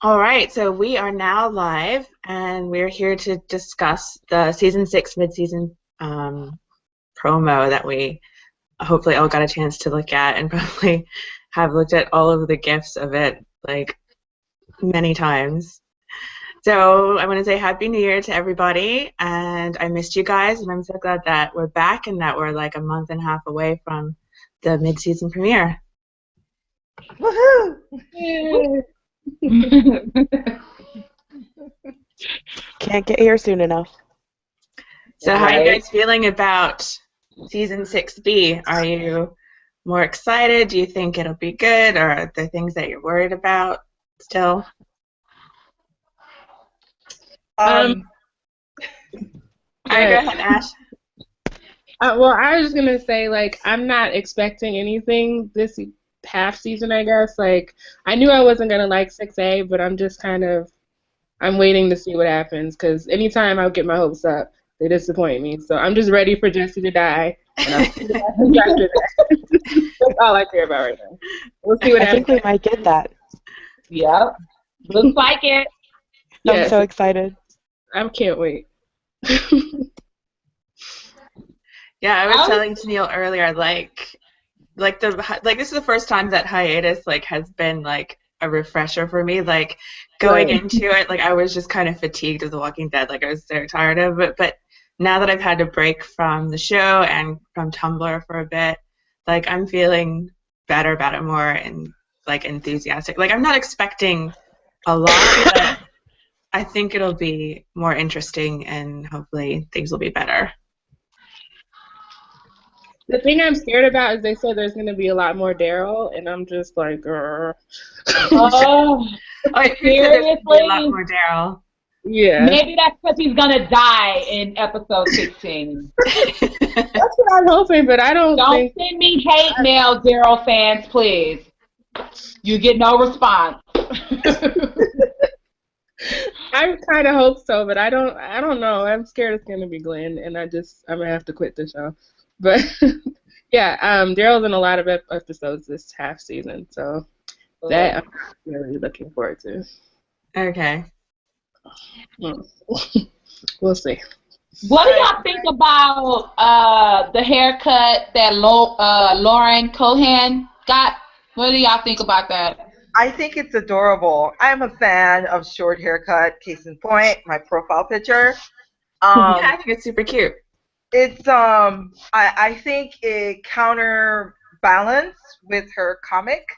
All right, so we are now live, and we're here to discuss the season 6 mid-season promo that we hopefully all got a chance to look at, and probably have looked at all of the gifs of it like many times. So I want to say Happy New Year to everybody, and I missed you guys, and I'm so glad that we're back and that we're like a month and a half away from the mid-season premiere. Woohoo! Can't get here soon enough. So how are you guys feeling about season 6B? Are you more excited? Do you think it'll be good, or are there things that you're worried about still? Go ahead, Ash. Well, I was just gonna say, like, I'm not expecting anything this half season. I guess, like, I knew I wasn't gonna like 6A, but I'm just I'm waiting to see what happens, because anytime I get my hopes up, they disappoint me. So I'm just ready for Jesse to die, and I'll see what happens after that. That's all I care about right now. We'll see what happens. I think we might get that. Yep. Looks like it. Yes. I'm so excited. I can't wait. Yeah, I was telling Tennille earlier, like this is the first time that hiatus has been like a refresher for me. Like going into it, like I was just kind of fatigued of The Walking Dead. Like I was so tired of it. But now that I've had a break from the show and from Tumblr for a bit, like I'm feeling better about it, more and like enthusiastic. Like I'm not expecting a lot, but I think it'll be more interesting and hopefully things will be better. The thing I'm scared about is they said there's going to be a lot more Daryl, and I'm just like, Oh, seriously? A lot more Daryl. Yeah. Maybe that's because he's going to die in episode 16. That's what I'm hoping, but I don't think... Don't send me hate mail, Daryl fans, please. You get no response. I kind of hope so, but I don't know. I'm scared it's going to be Glenn, and I'm going to have to quit the show. But yeah, Daryl's in a lot of episodes this half season, so that I'm really looking forward to. Okay. We'll see. What do y'all think about the haircut that Lauren Cohan got? What do y'all think about that? I think it's adorable. I'm a fan of short haircut. Case in point, my profile picture. Yeah, I think it's super cute. It's I think it counterbalance with her comic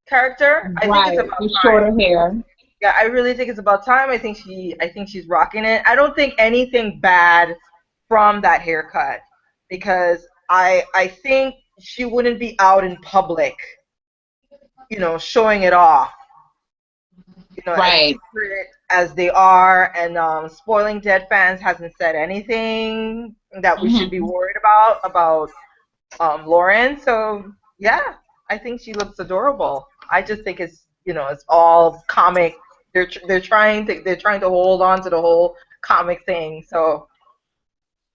character. I think it's about time. Shorter hair. Yeah, I really think it's about time. I think she's rocking it. I don't think anything bad from that haircut, because I think she wouldn't be out in public, showing it off. Right. As they are, and Spoiling Dead fans hasn't said anything that we should be worried about Lauren. So yeah, I think she looks adorable. I just think it's it's all comic. They're trying to hold on to the whole comic thing. So,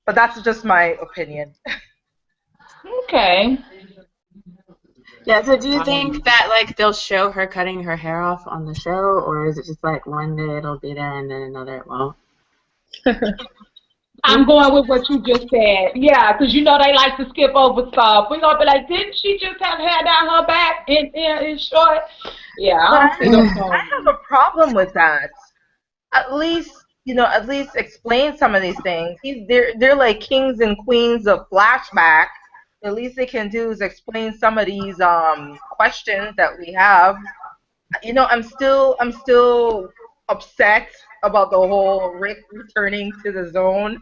but that's just my opinion. Okay. Yeah, so do you think that they'll show her cutting her hair off on the show, or is it just like one day it'll be there and then another it won't? I'm going with what you just said. Yeah, because they like to skip over stuff. We're going to be like, didn't she just have hair down her back in short? Yeah, I have a problem with that. At least explain some of these things. They're like kings and queens of flashback. The least they can do is explain some of these questions that we have. I'm still upset about the whole Rick returning to the zone.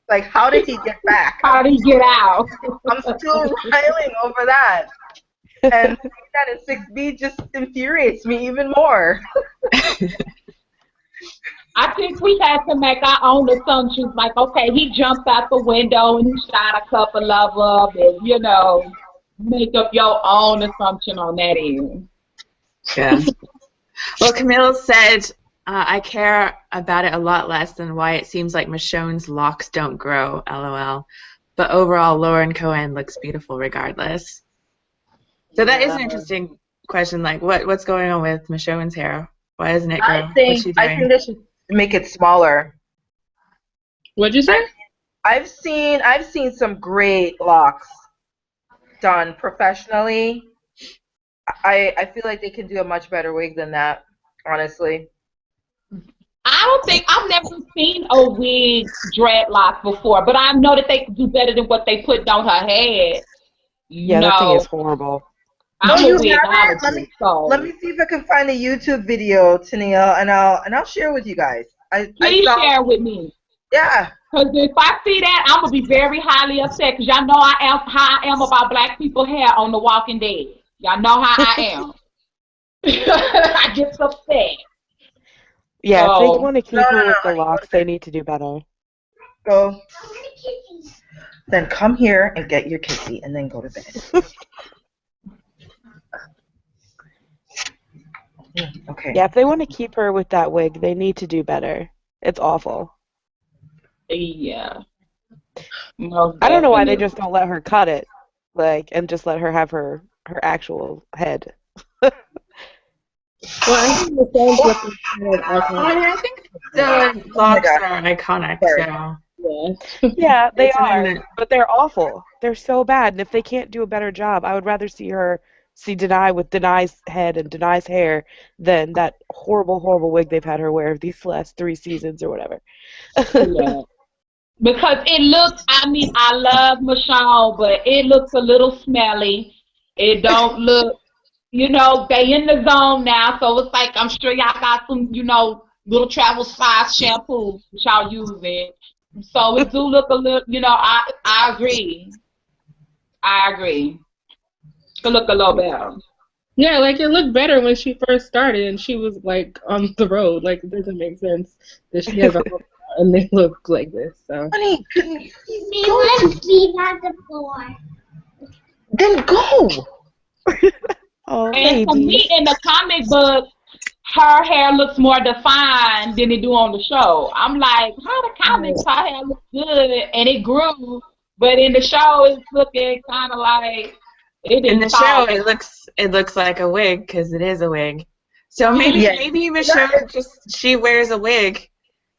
Like, how did he get back? How did he get out? I'm still riling over that. And that in 6B just infuriates me even more. I think we had to make our own assumptions. Like, okay, he jumped out the window and he shot a couple of them, and make up your own assumption on that end. Yeah. Well, Camille said, I care about it a lot less than why it seems like Michonne's locks don't grow, LOL. But overall, Lauren Cohan looks beautiful regardless. So that is an interesting question. Like, what's going on with Michonne's hair? Why doesn't it I grow? What's think she I doing? think they should make it smaller. What'd you say? I've seen some great locks done professionally. I feel like they can do a much better wig than that, honestly. I don't think I've never seen a wig dreadlock before, but I know that they could do better than what they put on her head. You Yeah, that thing is know, horrible. Oh, I'm a you haven't? wigologist, Let so me see if I can find a YouTube video, Tennille, and I'll share with you guys. I please saw, share with me. yeah. Because if I see that, I'm gonna be very highly upset. Because y'all know how I am about black people hair on The Walking Dead. Y'all know how I am. I get upset. Yeah, if they So want to No, keep no, her no, with the honey, go to locks, they bed. need to do better. Go. Then come here and get your kissy, and then go to bed. Okay. Yeah, if they want to keep her with that wig, they need to do better. It's awful. yeah, most I don't know why they definitely. just don't let her cut it, like, and just let her have her actual head. Well, I think the same with the kind of icon. I mean, I think the Oh my locks God. are iconic, Sorry. so Yeah. Yeah, they it's something are, that. but they're awful. They're so bad, and if they can't do a better job, I would rather see Denai with Denai's head and Denai's hair than that horrible, horrible wig they've had her wear these last 3 seasons or whatever. Yeah. Because it looks, I mean, I love Michonne, but it looks a little smelly. It don't look, they in the zone now, so it's like I'm sure y'all got some, little travel size shampoo that y'all using. So it do look a little, I agree. I agree. It look a little better. Yeah, like it looked better when she first started and she was like on the road. Like it doesn't make sense that she has a whole and they look like this. So Honey, couldn't you Me want to sleep on the floor. then go. Oh, And to baby. me, in the comic book, her hair looks more defined than it do on the show. I'm like, how the comics, her hair looks good and it grew, but in the show, it's looking kind of like it In the didn't show, fall. it looks like a wig because it is a wig. So maybe Yeah. maybe Michonne she wears a wig,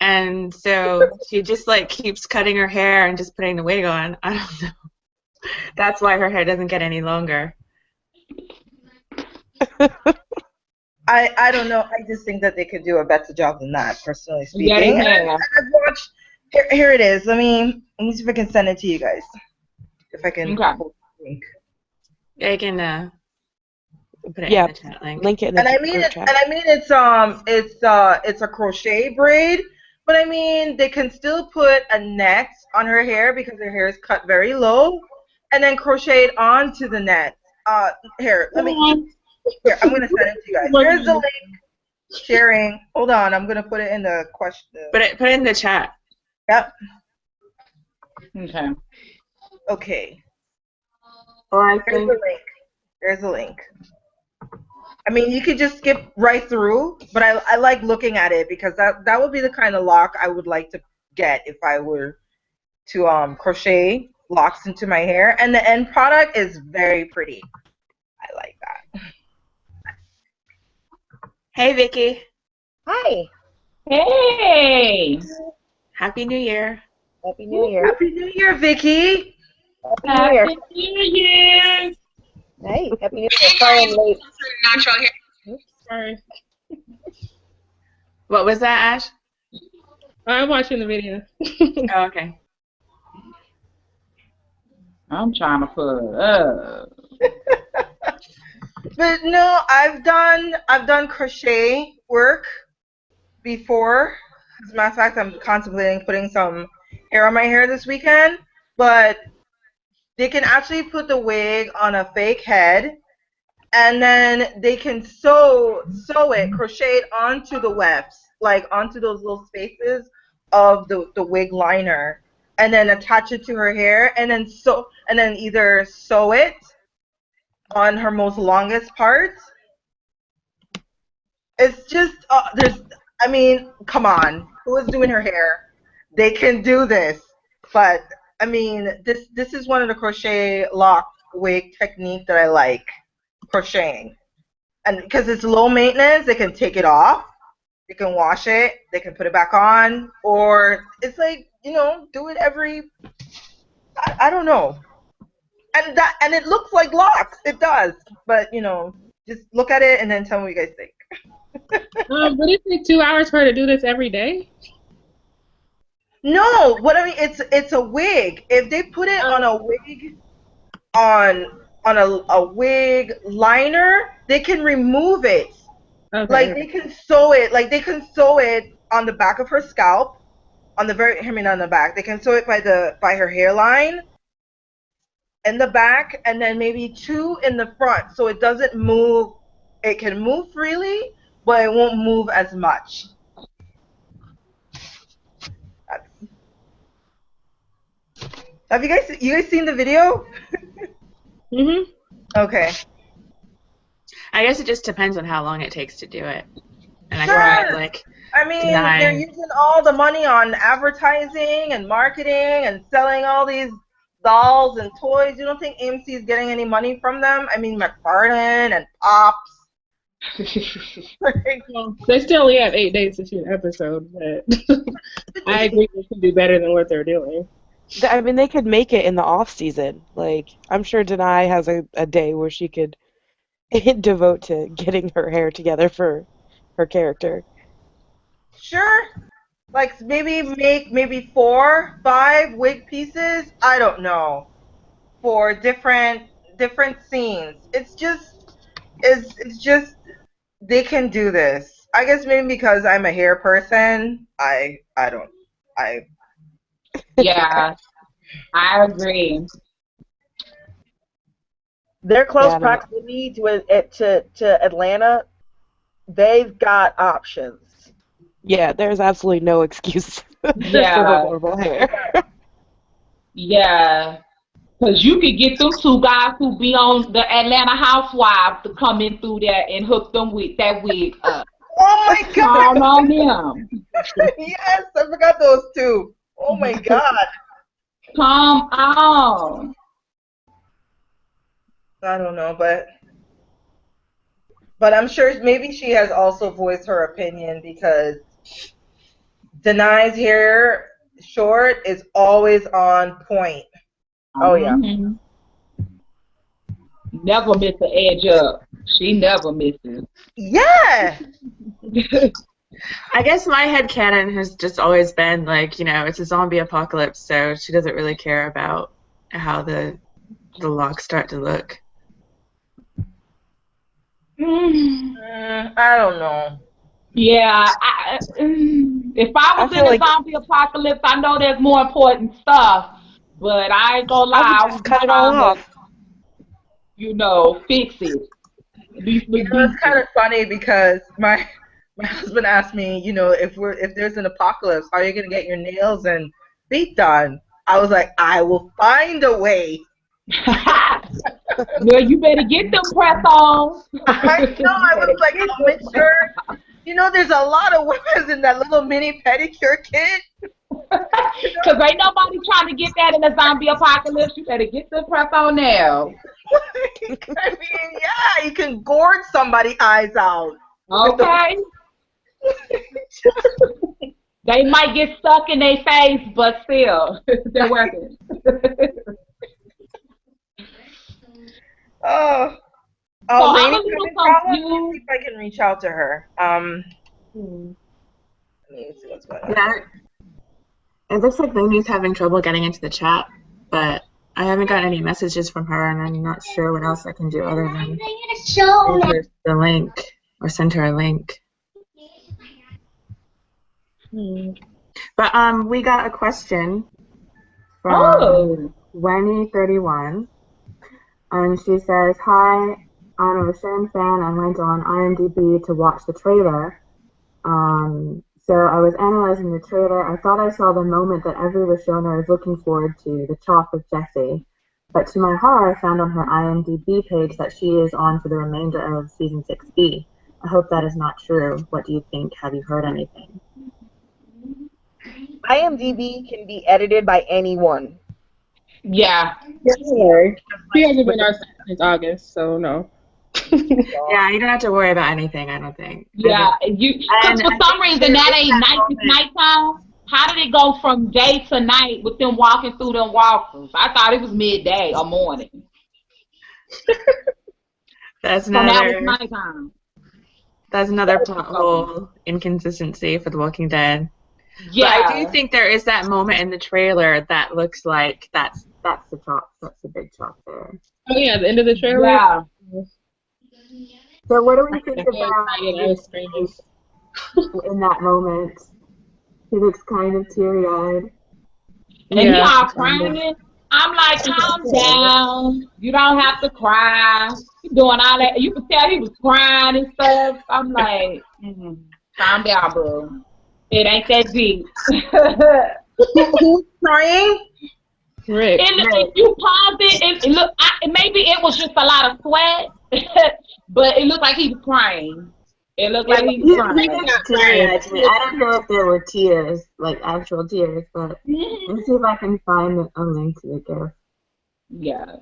and so she just like keeps cutting her hair and just putting the wig on. I don't know. That's why her hair doesn't get any longer. I don't know. I just think that they could do a better job than that, personally Yeah, they speaking. And have. I've watched. Here it is. Let me see if I can send it to you guys. If I can Okay. pull the link. Yeah, I can put it in Yeah, the chat link. link it in And the I mean group it. And chat. I mean it's a crochet braid, but I mean they can still put a net on her hair because her hair is cut very low, and then crochet it onto the net. Here, come on. here, I'm gonna send it to you guys. Here's the link. Sharing. Hold on, I'm gonna put it in the question. Put it in the chat. Yep. Okay. Okay. Or I There's think the link. There's the link. I mean, you could just skip right through, but I like looking at it because that would be the kind of lock I would like to get if I were to crochet locks into my hair, and the end product is very pretty. I like that. Hey Vicky, Hi. Hey. Happy New Year. Happy New Year. Happy New Year, Vicky. Happy New Year. Happy New Year. Hey, Happy New Year. Sorry I'm late. Natural hair. Oops, sorry. What was that, Ash? I'm watching the video. Oh, okay. I'm trying to put up. But no, I've done crochet work before. As a matter of fact, I'm contemplating putting some hair on my hair this weekend. But they can actually put the wig on a fake head, and then they can sew it, crochet it onto the wefts, like onto those little spaces of the wig liner, and then attach it to her hair, and then either sew it on her most longest part. It's just I mean, come on, who is doing her hair? They can do this, but I mean, this is one of the crochet lock wig technique that I like crocheting. and because it's low maintenance, they can take it off, they can wash it, they can put it back on, or it's like, do it every, I don't know. And it looks like locks. It does. But, just look at it and then tell me what you guys think. Would it take 2 hours for her to do this every day? No, what I mean, it's a wig. If they put it on a wig, on a wig liner, they can remove it. Okay. Like they can sew it. Like they can sew it on the back of her scalp, on the on the back. They can sew it by her hairline, in the back, and then maybe 2 in the front, so it doesn't move. It can move freely, but it won't move as much. Have you guys seen the video? Mhm. Okay. I guess it just depends on how long it takes to do it. And Sure. I feel like they're using all the money on advertising and marketing and selling all these dolls and toys. You don't think AMC is getting any money from them? I mean, McFarlane and Pops. They still only have 8 days to shoot an episode, but I agree they can do better than what they're doing. I mean, they could make it in the off season. Like, I'm sure Denai has a day where she could devote to getting her hair together for her character. Sure. Like maybe make 4, 5 wig pieces. I don't know. For different scenes. It's just they can do this. I guess maybe because I'm a hair person. Yeah, I agree. Their close Yeah, no. proximity to Atlanta, they've got options. Yeah, there's absolutely no excuse for the Yeah, horrible hair. yeah. Because you could get them 2 guys who be on the Atlanta Housewives to come in through there and hook them with that wig up. Oh my Count god! on them. Yes, I forgot those 2. Oh my god! Come on. I don't know, but I'm sure maybe she has also voiced her opinion because Denai's hair short is always on point. Oh yeah. Mhm. Never miss an edge up. She never misses. Yeah. I guess my headcanon has just always been like, it's a zombie apocalypse, so she doesn't really care about how the locks start to look. I don't know. Yeah, if I was I in feel a like zombie apocalypse, I know there's more important stuff, but I ain't gonna lie, I would I just was cut it all trying to, off. fix it. At least look It's kind decent. of funny because my husband asked me, if there's an apocalypse, how are you gonna get your nails and feet done? I was like, I will find a way. Well, you better get them press-ons. I know. I was like, I'll make sure. There's a lot of women in that little mini pedicure kit. Because ain't nobody trying to get that in a zombie apocalypse. You better get the press-on now. I mean, yeah, you can gorge somebody's eyes out. Okay? They might get stuck in their face, but still, they're working. Oh, So I'm a Lainey's little having problems. Let me see confused. if I can reach out to her. Let me see what's going on. Yeah. It looks like Lainey's having trouble getting into the chat, but I haven't gotten any messages from her, and I'm not sure what else I can do other than send her the link or send her a link. But we got a question from Wenny31, and she says, "Hi, I'm a Richonne fan. I went on IMDb to watch the trailer. So I was analyzing the trailer. I thought I saw the moment that every Richonner is looking forward to, the chop of Jesse. But to my horror, I found on her IMDb page that she is on for the remainder of season 6B. I hope that is not true. What do you think? Have you heard anything?" IMDb can be edited by anyone. Yeah. Don't worry. She hasn't been on since August, so no. Yeah, you don't have to worry about anything, I don't think. Yeah, because for some reason that ain't night. It's nighttime. How did it go from day to night with them walking through them walkers? I thought it was midday or morning. That's So that was another nighttime. That's another plot hole inconsistency for The Walking Dead. Yeah. But I do think there is that moment in the trailer that looks like that's the top. That's the big top there. Oh yeah, the end of the trailer. Yeah. So what do we think about I was screaming. in that moment? He looks kind of teary-eyed. And he all crying. I'm like, calm down. You don't have to cry. You're doing all that. You could tell he was crying and stuff. I'm like, calm down, bro. It ain't that deep. Who's crying? Rick. If you pause it, it look. Maybe it was just a lot of sweat, but it looked like he was crying. It looked like he was crying. I don't know if there were tears, like actual tears, but let's see if I can find a link to the gift. Yeah.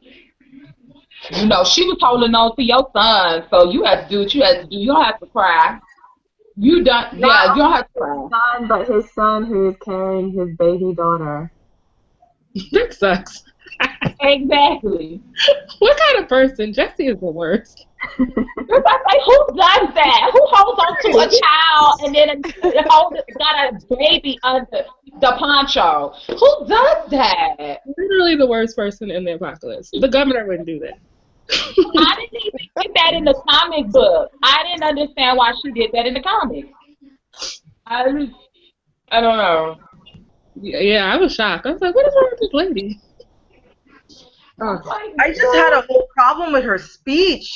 You know, she was holding on to your son, so you have to do what you have to do. You don't have to cry. You don't. Yeah, you don't have to cry. Son, but his son who is carrying his baby daughter. That sucks. Exactly. What kind of person? Jesse is the worst. Like, who does that? Who holds on to a child and then got a baby under the poncho? Who does that? Literally the worst person in the apocalypse. The governor wouldn't do that. I didn't even get that in the comic book. I didn't understand why she did that in the comics. I don't know. Yeah, I was shocked. I was like, what is wrong with this lady? I just had a whole problem with her speech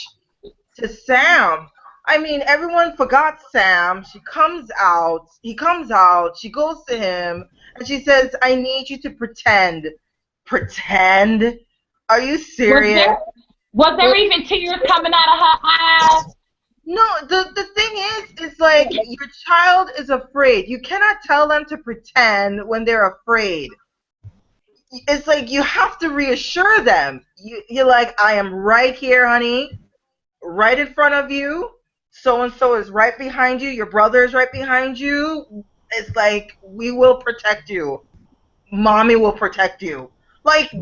to Sam. I mean, everyone forgot Sam. She comes out. He comes out. She goes to him, and she says, I need you to pretend. Pretend? Are you serious? Was there even tears coming out of her eyes? No, the thing is like, your child is afraid. You cannot tell them to pretend when they're afraid. It's like you have to reassure them. You're like, I am right here, honey, right in front of you. So-and-so is right behind you. Your brother is right behind you. It's like, we will protect you. Mommy will protect you. Like,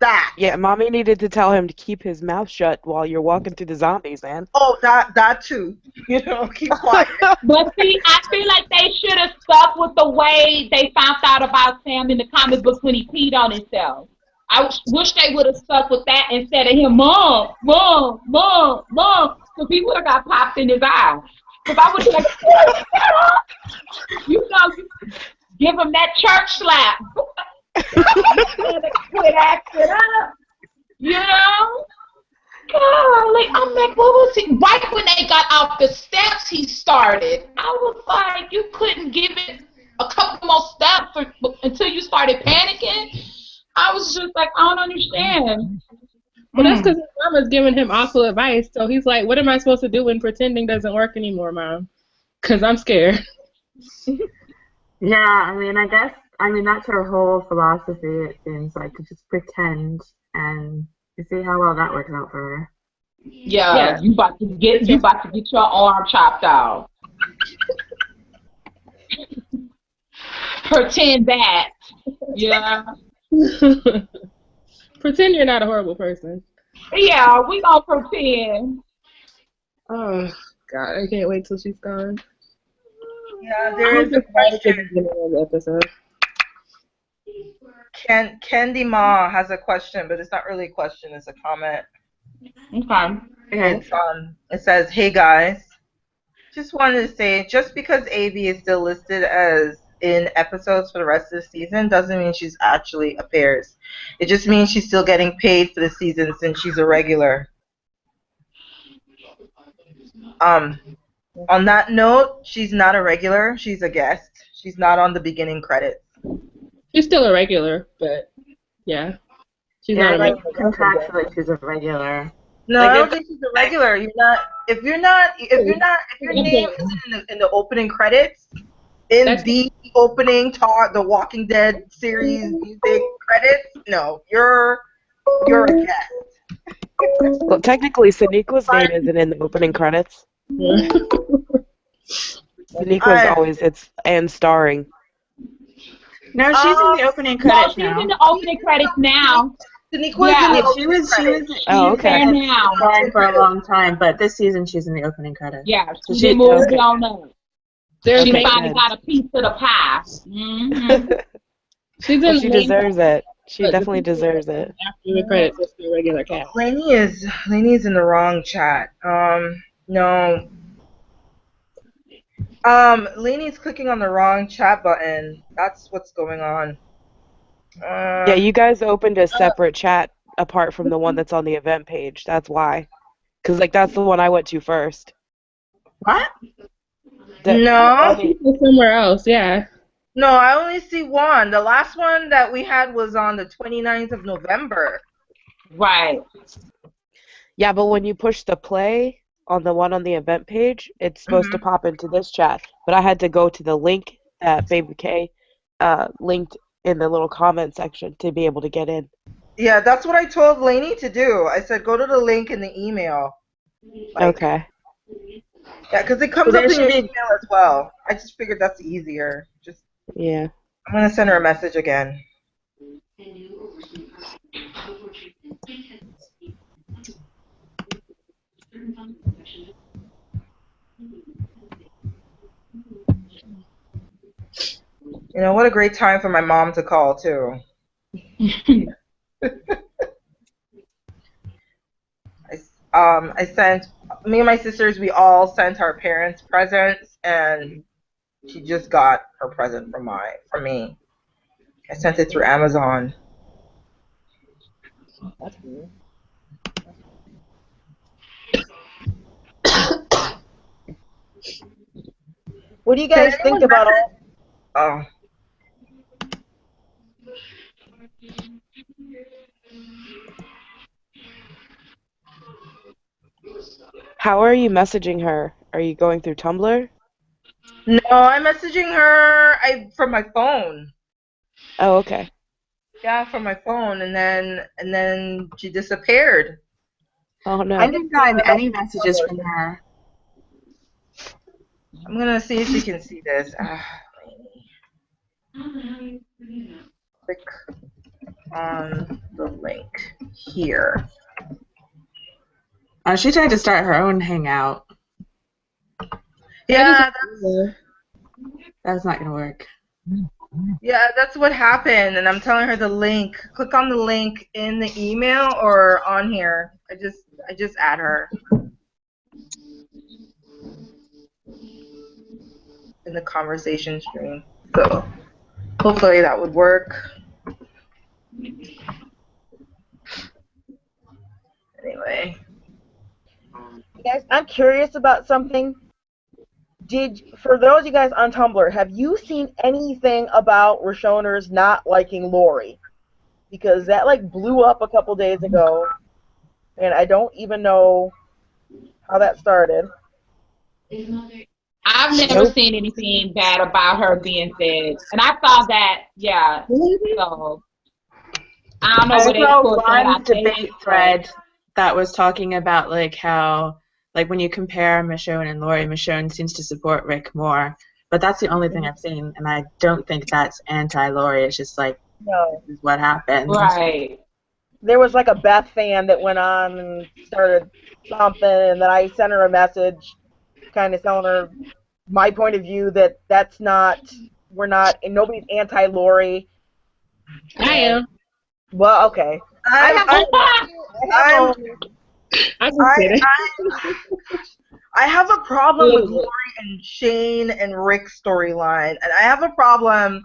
that. Yeah, Mommy needed to tell him to keep his mouth shut while you're walking through the zombies, man. Oh, that too. Keep quiet. But see, I feel like they should have stuck with the way they found out about Sam in the comic book when he peed on himself. I wish they would have stuck with that instead of him, Mom, Mom, Mom, Mom, because he would have got popped in his eye. Because I would be like, you give him that church slap. Quit acting up. Golly, I'm like, what was he? Right when they got off the steps, he started. I was like, you couldn't give it a couple more steps until you started panicking. I was just like, I don't understand. Well, that's because his mama's giving him awful advice. So he's like, what am I supposed to do when pretending doesn't work anymore, Mom? Because I'm scared. Yeah, I mean, that's her whole philosophy, it seems like, to just pretend, and you see how well that works out for her. Yeah. You about to get your arm chopped off. Pretend that. Yeah. Pretend you're not a horrible person. Yeah, we gonna pretend. Oh, God, I can't wait till she's gone. Yeah, there is a question. Candy Ma has a question, but it's not really a question, it's a comment. Okay. It says, hey guys, just wanted to say, just because AB is still listed as in episodes for the rest of the season doesn't mean she's actually appears. It just means she's still getting paid for the season since she's a regular. On that note, she's not a regular, she's a guest. She's not on the beginning credits. She's still a regular, but yeah. She's not a regular. Contractually, she's a regular. No, I don't think she's a regular. If your name isn't in the opening credits, the opening the Walking Dead series music credits, no, you're a guest. Well, technically, Soneqa's name isn't in the opening credits. Soneqa's always and starring. No, she's in the opening No, credits she's now. in the opening credits now. Shaniqua's in the opening credits. Oh, okay. There now. Starring for a long time, but this season she's in the opening credits. Yeah, So she she did move okay. on up. There's She Okay, finally good. got a piece of the pie. Mm-hmm. She's in Well, the she main deserves it. She but the definitely people deserves it. after the credits is the regular cast. Lainey's in the wrong chat. No. Lainey's clicking on the wrong chat button. That's what's going on. Yeah, you guys opened a separate chat apart from the one that's on the event page. That's why. Because, like, that's the one I went to first. What? No. People somewhere else, yeah. No, I only see one. The last one that we had was on the 29th of November. Right. Yeah, but when you push the play on the one on the event page, it's supposed to pop into this chat. But I had to go to the link that Baby K linked in the little comment section to be able to get in. Yeah, that's what I told Lainey to do. I said go to the link in the email. Okay. Yeah, because it comes up in your email as well. I just figured that's easier. Yeah. I'm gonna send her a message again. You know, what a great time for my mom to call too. I sent me and my sisters. We all sent our parents presents, and she just got her present from me. I sent it through Amazon. That's weird. What do you guys think about all? Oh. How are you messaging her? Are you going through Tumblr? No, I'm messaging her from my phone. Oh, okay. Yeah, from my phone, and then she disappeared. Oh no. I haven't gotten any messages from her. I'm gonna see if you can see this. Click on the link here. She tried to start her own hangout. Yeah, That's not gonna work. yeah, that's what happened, and I'm telling her the link. Click on the link in the email or on here. I just add her in the conversation stream. So hopefully that would work. Anyway. Guys, I'm curious about something. For those of you guys on Tumblr, have you seen anything about Richonners not liking Lori? Because that like blew up a couple days ago, and I don't even know how that started. I've never seen anything bad about her being said, and I saw that. Yeah. So I don't know I where they saw put that. one debate thread that was talking about like how like when you compare Michonne and Lori, Michonne seems to support Rick more. But that's the only thing I've seen, and I don't think that's anti-Lori. It's just like this is what happened. Right. There was like a Beth fan that went on and started something, and then I sent her a message, kind of telling her my point of view that we're not, and nobody's anti-Lori. I am. Well, okay. I have a problem with Lori and Shane and Rick's storyline, and I have a problem,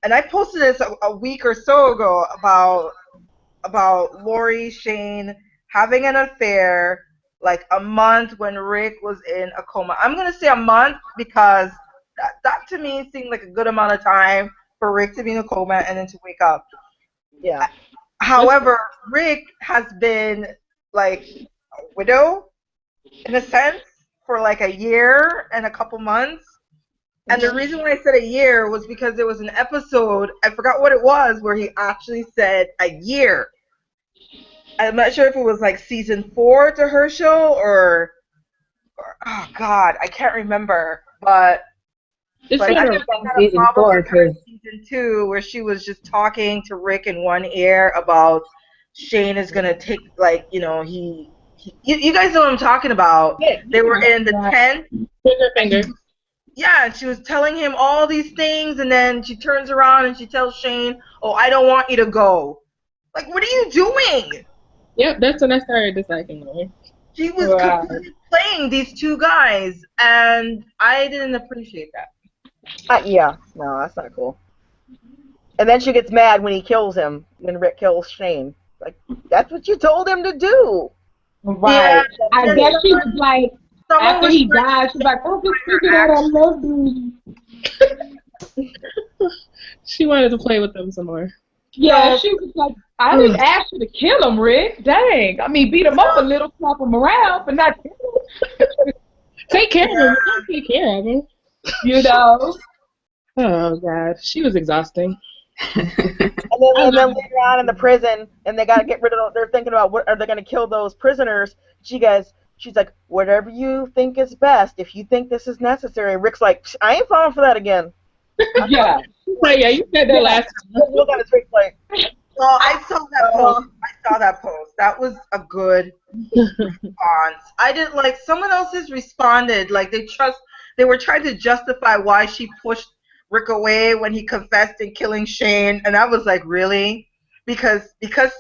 and I posted this a week or so ago about Lori, Shane having an affair like a month when Rick was in a coma. I'm gonna say a month because that to me seemed like a good amount of time for Rick to be in a coma and then to wake up. Yeah. However, Rick has been like a widow in a sense for like a year and a couple months. And the reason why I said a year was because there was an episode, I forgot what it was, where he actually said a year. I'm not sure if it was like season 4 to her show or oh god, I can't remember. But It's like I been think around. we had a Season problem 4, with her in because season 2 where she was just talking to Rick in one ear about Shane is gonna take like you guys know what I'm talking about. Yeah, They were in the Right. tent. finger. Yeah, and she was telling him all these things, and then she turns around and she tells Shane, "Oh, I don't want you to go." Like, what are you doing? Yep, that's when I started disliking her. She was Right. completely playing these two guys, and I didn't appreciate that. Yeah, no, that's not cool. And then she gets mad when he kills him, when Rick kills Shane. Like, that's what you told him to do. Right. Yeah, I and guess she was like, someone after was he trying died, to she's like, oh, just justify figured her out I actions. love you. She wanted to play with them some more. Yeah, No. she was like, I didn't ask you to kill him, Rick. Dang. I mean, beat him up a little, slap him around, but not kill him. Take care of him. Don't take care of him. You know? Oh god, she was exhausting. And then later on in the prison, and they gotta get rid of. They're thinking about what are they gonna kill those prisoners. She's like, whatever you think is best. If you think this is necessary, Rick's like, I ain't falling for that again. Yeah. But yeah, you said that last time. Look at his face like, Well, I saw that post. That was a good response. I didn't like someone else's responded like they were trying to justify why she pushed Rick away when he confessed in killing Shane, and I was like, really? Because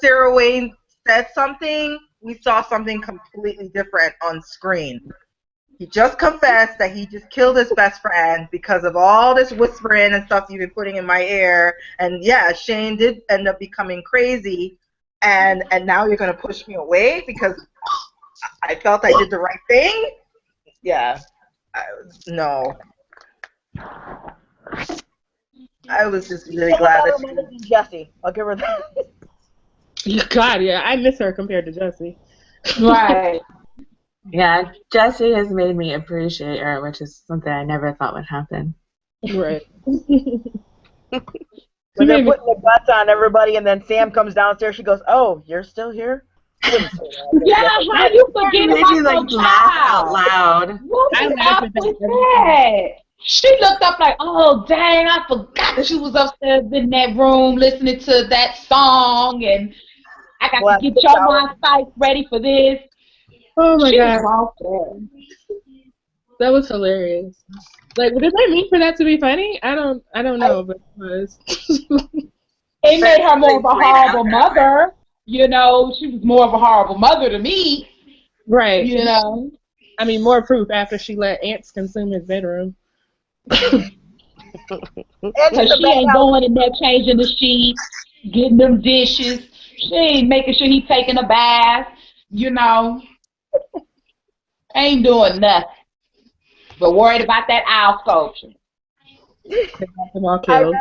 Sarah Wayne said something, we saw something completely different on screen. He just confessed that he just killed his best friend because of all this whispering and stuff you've been putting in my ear. And yeah, Shane did end up becoming crazy. And now you're going to push me away because I felt I did the right thing? Yeah. No. I was just really glad that she... Jesse. I'll give her that. God, yeah, I miss her compared to Jessie. Right. Yeah, Jessie has made me appreciate her, which is something I never thought would happen. Right. When they're putting the guts on everybody, and then Sam comes downstairs, she goes, "Oh, you're still here?" Yeah, how you forget Made me about like your laugh out child? loud. What I is laughed up at with that. that? She looked up like, oh, dang, I forgot that you was upstairs in that room listening to that song, and I got Well, to get your mind ready for this. Oh my She god, was out that was hilarious. Like, did they mean for that to be funny? I don't know, but it was. It made her more of a horrible mother. You know, she was more of a horrible mother to me. Right. You know. I mean, more proof after she let ants consume his bedroom. Because she ain't going in there changing the sheets, getting them dishes. She ain't making sure he's taking a bath. You know. Ain't doing nothing. But worried about that owl sculpture. Them all killed.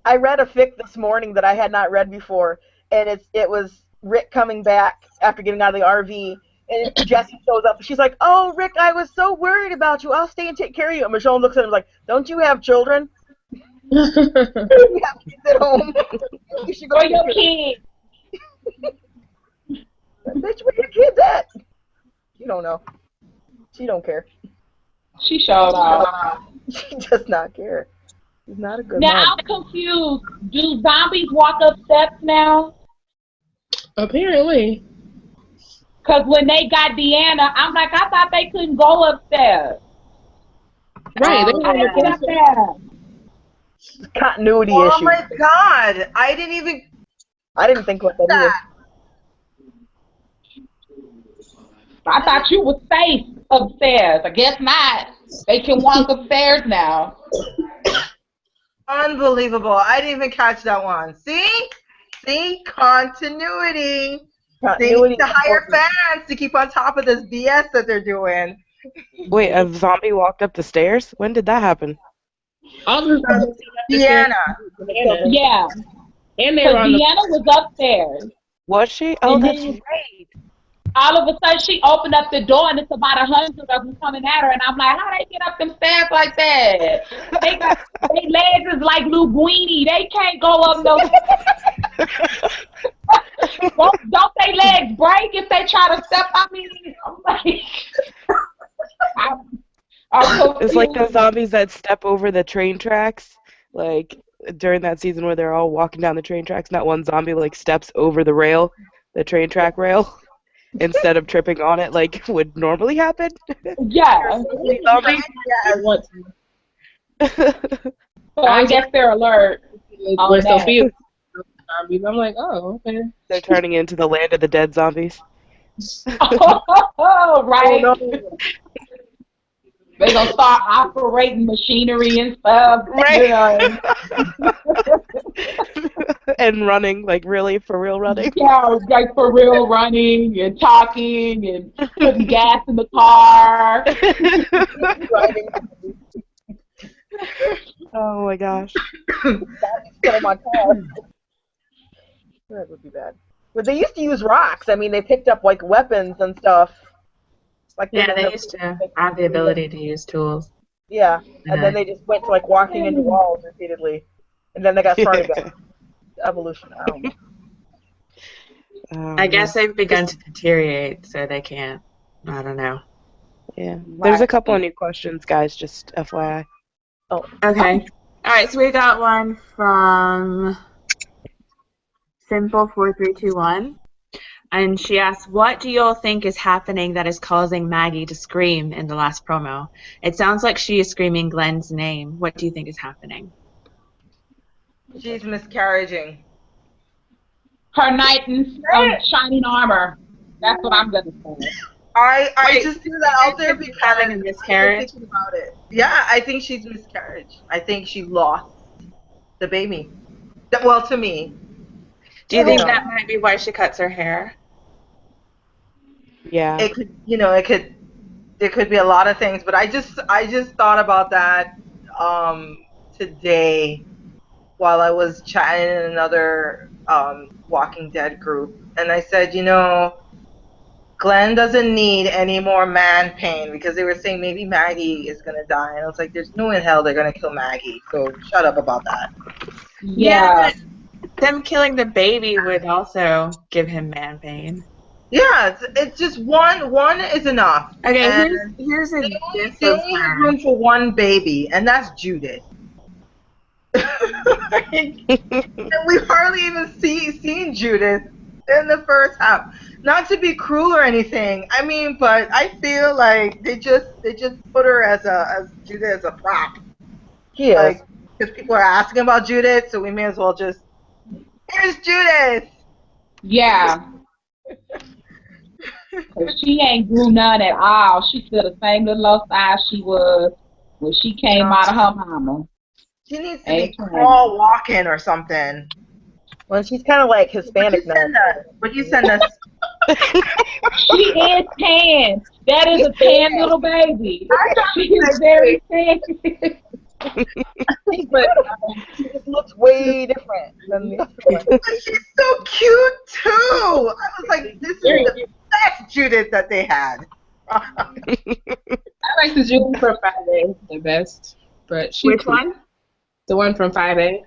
I read a fic this morning that I had not read before, and it was Rick coming back after getting out of the RV, and Jessie shows up. She's like, "Oh, Rick, I was so worried about you. I'll stay and take care of you." And Michonne looks at him like, "Don't you have children? You have kids at home. You should go Where take your care kids? Bitch, where your kids at?" You don't know. She don't care. She showed off. She does not care. She's not a good Now mom. I'm confused. Do zombies walk up steps now? Apparently. Because when they got Deanna, I'm like, I thought they couldn't go upstairs. Right. They How were they get up there? Continuity Oh issue. my god! I didn't think about that either. I thought you were safe upstairs. I guess not. They can walk upstairs now. Unbelievable. I didn't even catch that one. See? Continuity. They need to hire fans to keep on top of this BS that they're doing. Wait, a zombie walked up the stairs? When did that happen? all the Deanna. Yeah. And they Because were on Deanna was upstairs. Was she? Oh, And that's then- right. All of a sudden, she opened up the door, and it's about 100 of them coming at her. And I'm like, how they get up them stairs like that? They legs is like Linguini. They can't go up no. Don't they legs break if they try to step? I mean, I'm like, I'm It's like those confused. zombies that step over the train tracks. Like during that season where they're all walking down the train tracks, not one zombie like steps over the rail, the train track rail, instead of tripping on it like would normally happen. Yeah. Zombie. They want to. So I guess they're alert on Where that. Sophia zombies. I'm like, oh, okay. They're turning into the land of the dead zombies. Oh, right. Oh, no. They're gonna start operating machinery and stuff. Right. You know. And running, like really for real running. Yeah, like for real running and talking and putting gas in the car. Driving. Oh my gosh. Get in my car. That would be bad. But they used to use rocks. I mean, they picked up like weapons and stuff. Like Yeah, they used to have the ability to use tools. Yeah, and then they just went to like walking into walls repeatedly, and then they got smart again. Evolution. I don't know. I guess they've begun to deteriorate, so they can't. I don't know. Yeah. There's a couple of new questions, guys, just FYI. Oh. Okay. All right, so we got one from Simple4321. And she asks, what do you all think is happening that is causing Maggie to scream in the last promo? It sounds like she is screaming Glenn's name. What do you think is happening? She's miscarriaging. Her knight in shining armor. That's what I'm gonna say. I just threw that out there because having a miscarriage. I've been thinking about it. Yeah, I think she's miscarriage. I think she lost the baby. Well, to me. Do you think that might be why she cuts her hair? Yeah. It could, there could be a lot of things, but I just thought about that today while I was chatting in another Walking Dead group, and I said, Glenn doesn't need any more man pain, because they were saying maybe Maggie is gonna die, and I was like, there's no in hell they're gonna kill Maggie, so shut up about that. Yeah. But them killing the baby would also give him man pain. Yeah, it's just one is enough. Okay, and here's a they only have room for one baby, and that's Judith. And we've hardly even seen Judith in the first half. Not to be cruel or anything, I mean, but I feel like they just put her as Judith as a prop. He is. Like, because people are asking about Judith, so we may as well just, here's Judith. Yeah. She ain't grew none at all. She's still the same little low size she was when she came out of her mama. She needs to be crawl walking or something. Well, she's kind of like Hispanic now. Would you send us? She is tan. That is a tan little baby. She is very tan. But she just looks way different than the other one. But she's so cute too. I was like, this is the best Judith that they had. I like the Judith from 5A the best, but she's Which one? The one from 5A.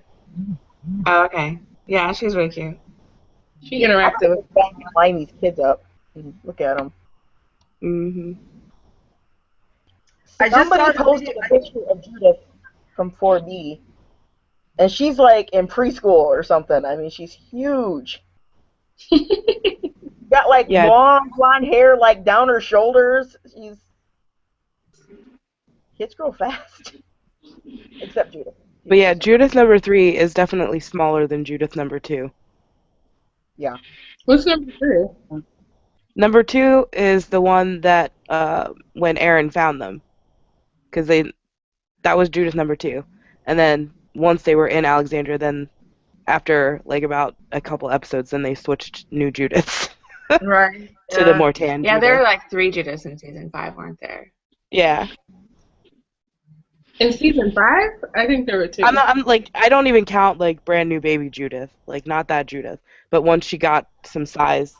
Oh, okay. Yeah, she's really cute. She interacted with line these kids up. Look at them. Mhm. Somebody posted a picture of Judith from 4D, and she's like in preschool or something. I mean, she's huge. Got like long blonde hair like down her shoulders. Kids grow fast. Except Judith. But yeah, Judith number 3 is definitely smaller than Judith number 2. Yeah. What's number 3? Number 2 is the one that when Aaron found them, because that was Judith number 2, and then once they were in Alexandria, then after like about a couple episodes, then they switched new Judiths. Right. To the more tan. Yeah, Judith. there were like 3 Judiths in season 5, weren't there? Yeah. In season 5, I think there were 2. I'm like, I don't even count like brand new baby Judith, like not that Judith, but once she got some size,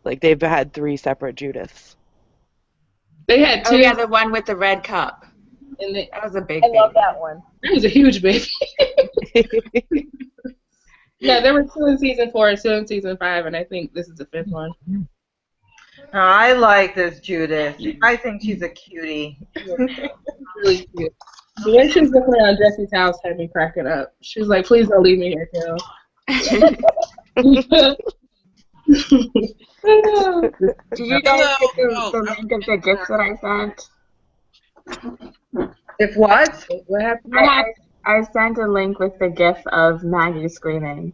like they've had 3 separate Judiths. They had 2. Oh yeah, the one with the red cup. And that was a big I love that one. That was a huge baby. Yeah, there were 2 in season 4 and 2 in season 5, and I think this is the 5th one. I like this Judith. I think she's a cutie. Really cute. The way she was looking around Jesse's house had me cracking up. She was like, "Please don't leave me here, Carol." Did you guys get the link of the gifts that I sent? If what? What happened? I sent a link with the gif of Maggie screaming.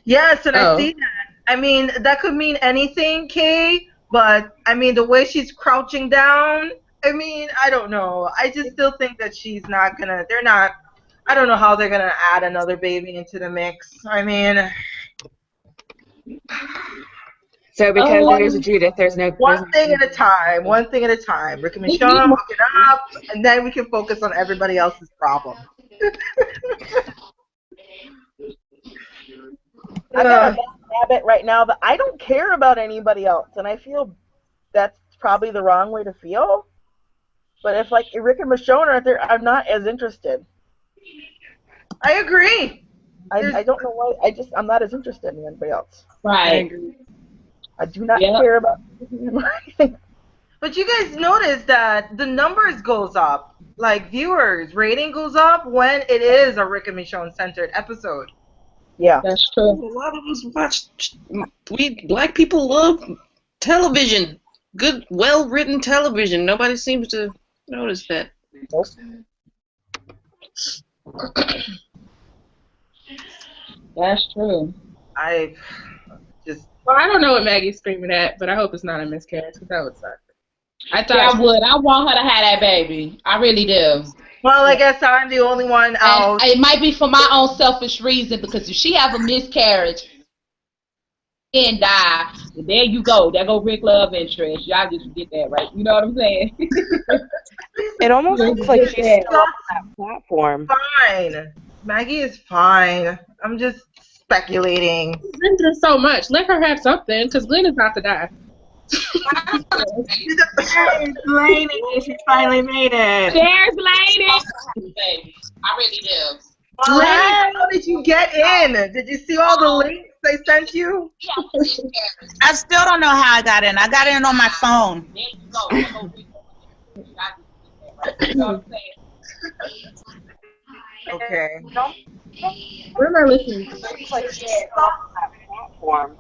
Yes, and I Oh. see that. I mean, that could mean anything, Kay, but I mean, the way she's crouching down, I mean, I don't know. I just still think that she's not gonna, they're not, I don't know how they're gonna add another baby into the mix. I mean, So because there's a Judith, there's no... one thing at a time, one thing at a time. Rick and Michonne, look it up, and then we can focus on everybody else's problem. I got a bad habit right now that I don't care about anybody else, and I feel that's probably the wrong way to feel. But if like Rick and Michonne are there, I'm not as interested. I agree. I don't know why. I'm not as interested in anybody else. Right. I do not care about anything. But you guys notice that the numbers goes up, like viewers rating goes up when it is a Rick and Michonne centered episode. Yeah, that's true. A lot of us watch. We black people love television. Good, well-written television. Nobody seems to notice that. Nope. That's true. Well, I don't know what Maggie's screaming at, but I hope it's not a miscarriage, because that would suck. I thought I would. I want her to have that baby. I really do. Well, I guess I'm the only one out. And it might be for my own selfish reason, because if she have a miscarriage and die, well, there you go. There go Rick love interest. Y'all just get that right. You know what I'm saying? It almost looks like she's still on that platform. Fine. Maggie is fine. I'm just speculating. She's been through so much. Let her have something, because Glenn is about to die. There's Lainey. She finally made it. There's Lady. Baby, I really do. Well, how did you get in? Did you see all the links they sent you? I still don't know how I got in. I got in on my phone. There you go. There go Rick. You know what I'm saying? Okay. What am I listening to? Looks like she's still on that platform.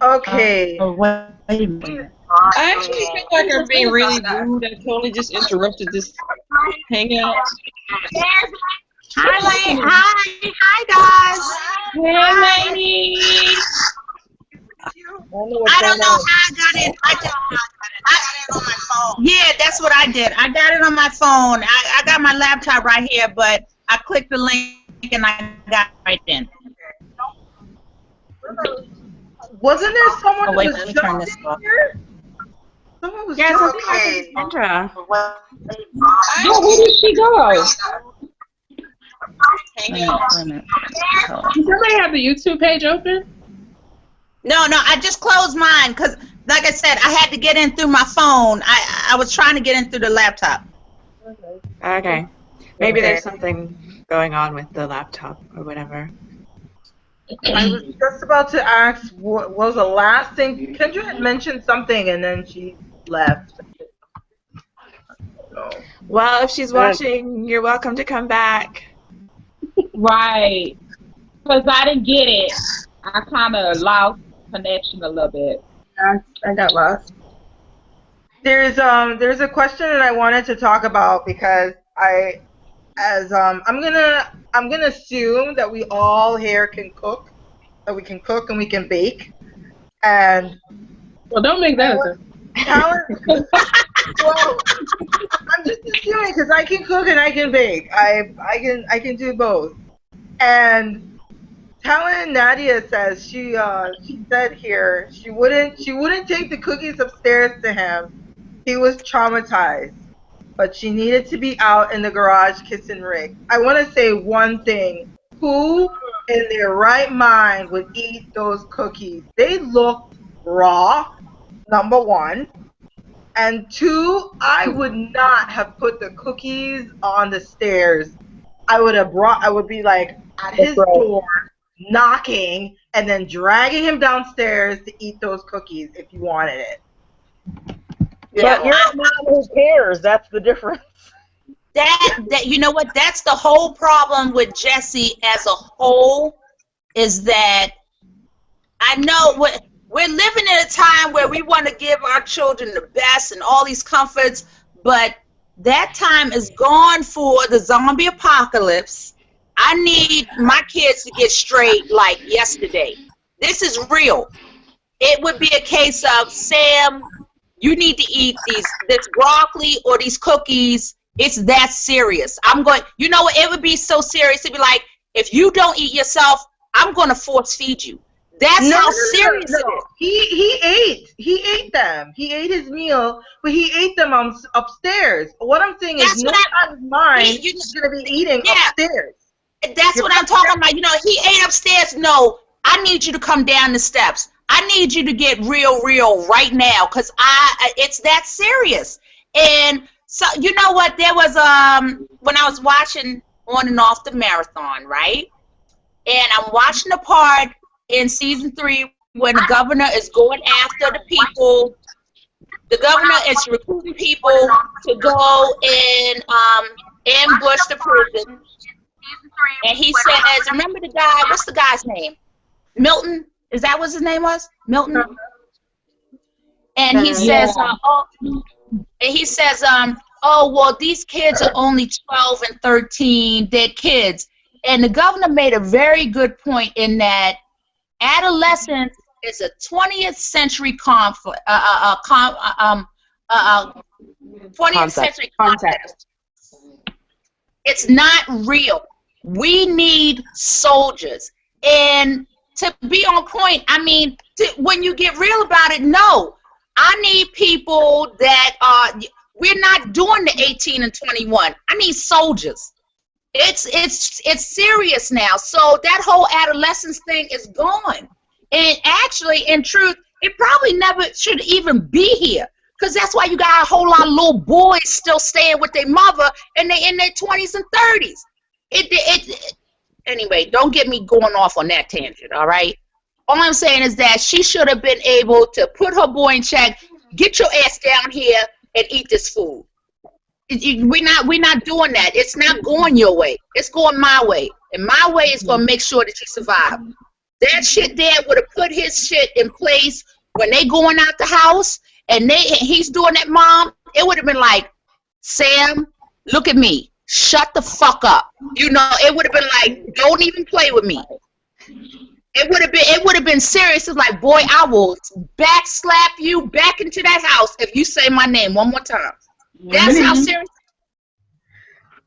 Okay. Wait a minute. I actually feel like I'm being really rude. I totally just interrupted this hangout. Hi, Lane. Hi, guys. Hey, Lady. I don't know how I got in. I got in on my phone. Yeah, that's what I did. I got it on my phone. I got my laptop right here, but I clicked the link and I got it right then. Wasn't there someone Oh, wait, who let was me turn just this off. here? Someone was Yeah, just something okay. happened to Sandra. Oh, where did she go? Wait a minute. Does somebody have the YouTube page open? No, I just closed mine because, like I said, I had to get in through my phone. I was trying to get in through the laptop. Okay. Maybe there's something going on with the laptop or whatever. I was just about to ask what was the last thing. Kendra had mentioned something and then she left. So. Well, if she's watching, you're welcome to come back. Right. Because I didn't get it. I kind of lost connection a little bit. I got lost. There's a question that I wanted to talk about because I'm gonna assume that we all here can cook, that we can cook and we can bake, and Well, don't make that a talent. Well, I'm just assuming because I can cook and I can bake. I can do both. And Talent Nadia says she said here she wouldn't take the cookies upstairs to him. He was traumatized, but she needed to be out in the garage kissing Rick. I want to say one thing. Who in their right mind would eat those cookies? They looked raw, number one. And two, I would not have put the cookies on the stairs. I would be like at his door, knocking, and then dragging him downstairs to eat those cookies if you wanted it. But you're a mom who cares. That's the difference. That you know what? That's the whole problem with Jesse as a whole, is that I know we're living in a time where we want to give our children the best and all these comforts, but that time is gone for the zombie apocalypse. I need my kids to get straight like yesterday. This is real. It would be a case of, Sam, you need to eat this broccoli or these cookies. It's that serious. You know what? It would be so serious. It'd be like, if you don't eat yourself, I'm going to force feed you. That's how serious it is. He ate them. He ate his meal, but he ate them upstairs. What I'm saying is, no child's mind is going to be eating upstairs. That's what I'm talking about. You know, he ate upstairs. No, I need you to come down the steps. I need you to get real right now, because it's that serious. And so, you know what? There was when I was watching On and Off the Marathon, right? And I'm watching the part in season 3 when the governor is going after the people. The governor is recruiting people to go and ambush the prison. And he says, remember the guy, what's the guy's name? Milton? Is that what his name was? Milton? And he says, oh, well, these kids are only 12 and 13. They're kids. And the governor made a very good point in that adolescence is a 20th century concept. It's not real. We need soldiers. And to be on point, I mean, when you get real about it, no. I need people that we're not doing the 18 and 21. I need soldiers. It's serious now. So that whole adolescence thing is gone. And actually, in truth, it probably never should even be here. Because that's why you got a whole lot of little boys still staying with their mother, and they're in their 20s and 30s. Anyway, don't get me going off on that tangent, all right? All I'm saying is that she should have been able to put her boy in check, get your ass down here, and eat this food. We're not doing that. It's not going your way. It's going my way. And my way is going to make sure that you survive. That shit there would have put his shit in place when they going out the house and he's doing that, Mom. It would have been like, Sam, look at me. Shut the up. You know, it would have been like, don't even play with me. It would have been serious. It's like, boy, I will backslap you back into that house if you say my name one more time. That's how serious.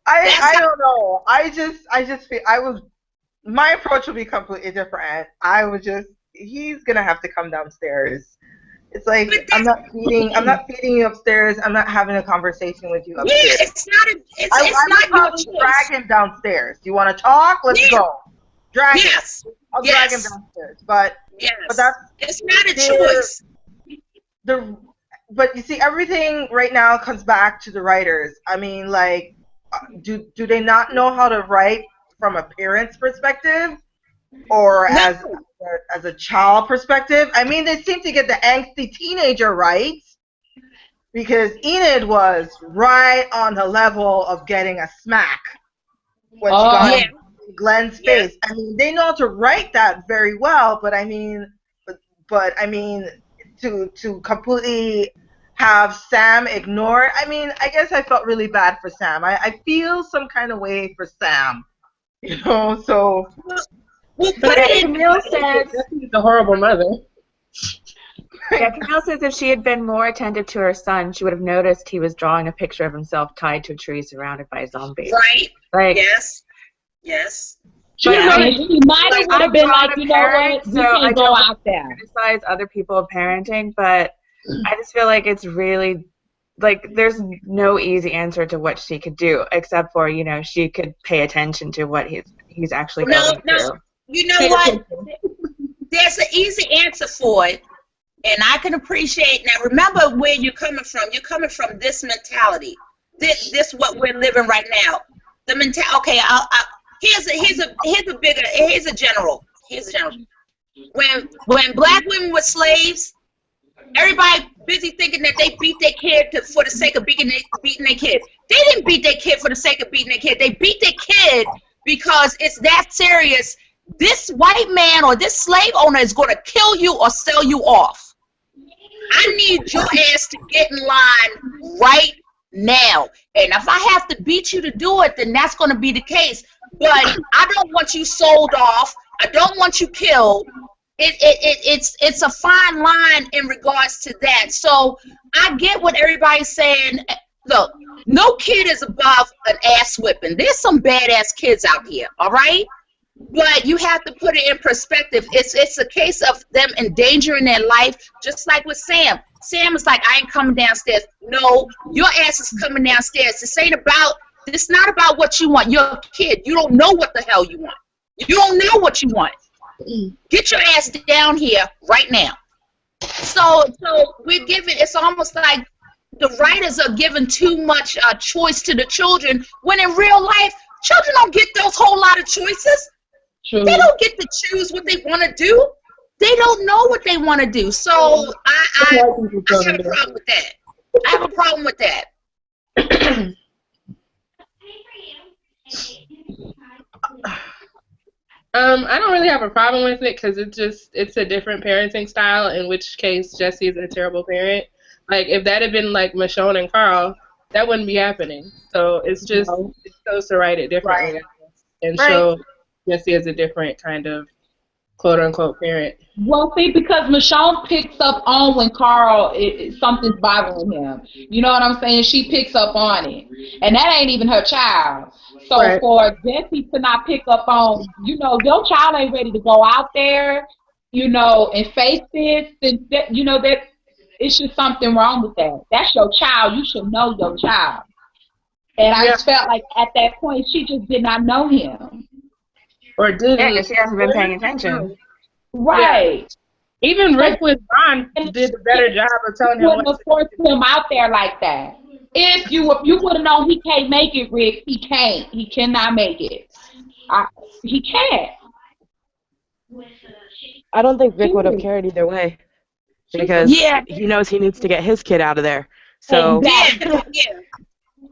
I don't know. I just feel my approach would be completely different. He's gonna have to come downstairs. It's like, I'm not feeding you upstairs. I'm not having a conversation with you upstairs. Yeah, it's not your choice. Drag him downstairs. Do you want to talk? Let's go. Drag him. I'll drag him downstairs. But it's not a choice. But you see, everything right now comes back to the writers. I mean, like, do they not know how to write from a parent's perspective, or as a child perspective? I mean, they seem to get the angsty teenager right, because Enid was right on the level of getting a smack when she got in Glenn's face. I mean, they know how to write that very well, but I mean, to completely have Sam ignored. I mean, I guess I felt really bad for Sam. I feel some kind of way for Sam, you know. So, but Camille says she's a horrible mother. Yeah, Camille says if she had been more attentive to her son, she would have noticed he was drawing a picture of himself tied to a tree surrounded by zombies. Right. Like, yes. She might have been like, you know what, you can go out there. Criticize other people parenting, but I just feel like it's really, like, there's no easy answer to what she could do, except for, you know, she could pay attention to what he's actually going through. You know what? There's an easy answer for it, and I can appreciate. Now, remember where you're coming from. You're coming from this mentality. This what we're living right now. the mentality. Okay, here's a general. When black women were slaves, everybody busy thinking that they beat their kid for the sake of beating their kid. They didn't beat their kid for the sake of beating their kid. They beat their kid because it's that serious. This white man or this slave owner is going to kill you or sell you off. I need your ass to get in line right now. And if I have to beat you to do it, then that's going to be the case. But I don't want you sold off. I don't want you killed. It's a fine line in regards to that. So I get what everybody's saying. Look, no kid is above an ass whipping. There's some badass kids out here, all right? But you have to put it in perspective. It's a case of them endangering their life, just like with Sam. Sam is like, I ain't coming downstairs. No, your ass is coming downstairs. It's not about what you want. You're a kid. You don't know what the hell you want. You don't know what you want. Get your ass down here right now. So we're giving, it's almost like the writers are giving too much choice to the children, when in real life, children don't get those whole lot of choices. True. They don't get to choose what they want to do. They don't know what they want to do. So I have a problem with that. I have a problem with that. I don't really have a problem with it because it's a different parenting style, in which case Jesse is a terrible parent. Like, if that had been like Michonne and Carl, that wouldn't be happening. So it's just, it's supposed to write it differently. Right. And show Jesse as a different kind of quote-unquote parent. Well, see, because Michonne picks up on when Carl, something's bothering him. You know what I'm saying? She picks up on it. And that ain't even her child. So for Jesse to not pick up on, you know, your child ain't ready to go out there, you know, and face this, and that, you know, that it's just something wrong with that. That's your child. You should know your child. And I just felt like at that point she just did not know him. Or did because she hasn't been paying attention. Right. Yeah. Even Rick with Ron did a better job of telling him what to force him out there like that. If you would have known he can't make it, Rick, he can't. He cannot make it. He can't. I don't think Rick would have cared either way. Because he knows he needs to get his kid out of there. So yeah.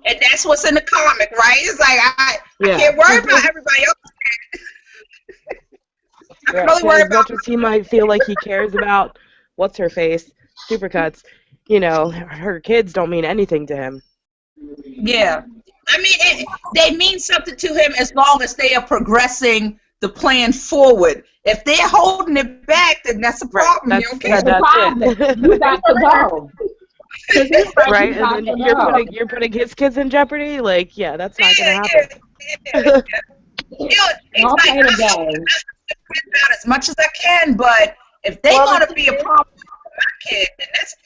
And that's what's in the comic, right? It's like I can't worry about everybody else. I can only worry about as much as he might feel like he cares about what's her face, Supercuts, you know, her kids don't mean anything to him. Yeah. I mean, they mean something to him as long as they are progressing the plan forward. If they're holding it back, then that's a problem. That's a problem. You got to go. Right, and then you're putting his kids in jeopardy. Like, that's not gonna happen. It's like, as much as I can, but if they want to be a problem with my kid, then that's a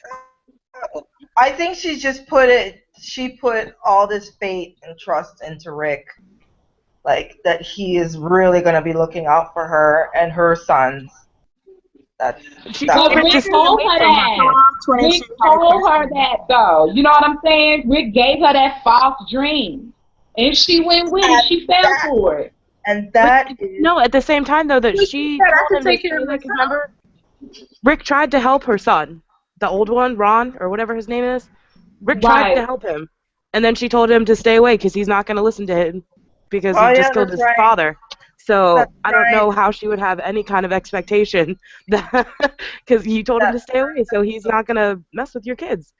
problem. I think she put all this faith and trust into Rick, like that he is really going to be looking out for her and her sons. Rick told her that. Rick told her that, though. You know what I'm saying? Rick gave her that false dream, and she went with it. She fell for it. And that no, at the same time though, that she told him to take care of herself. Remember, Rick tried to help her son, the old one, Ron or whatever his name is. Rick tried to help him, and then she told him to stay away because he's not going to listen to him because he just killed his father. So I don't know how she would have any kind of expectation that because you told him to stay away, so he's not going to mess with your kids.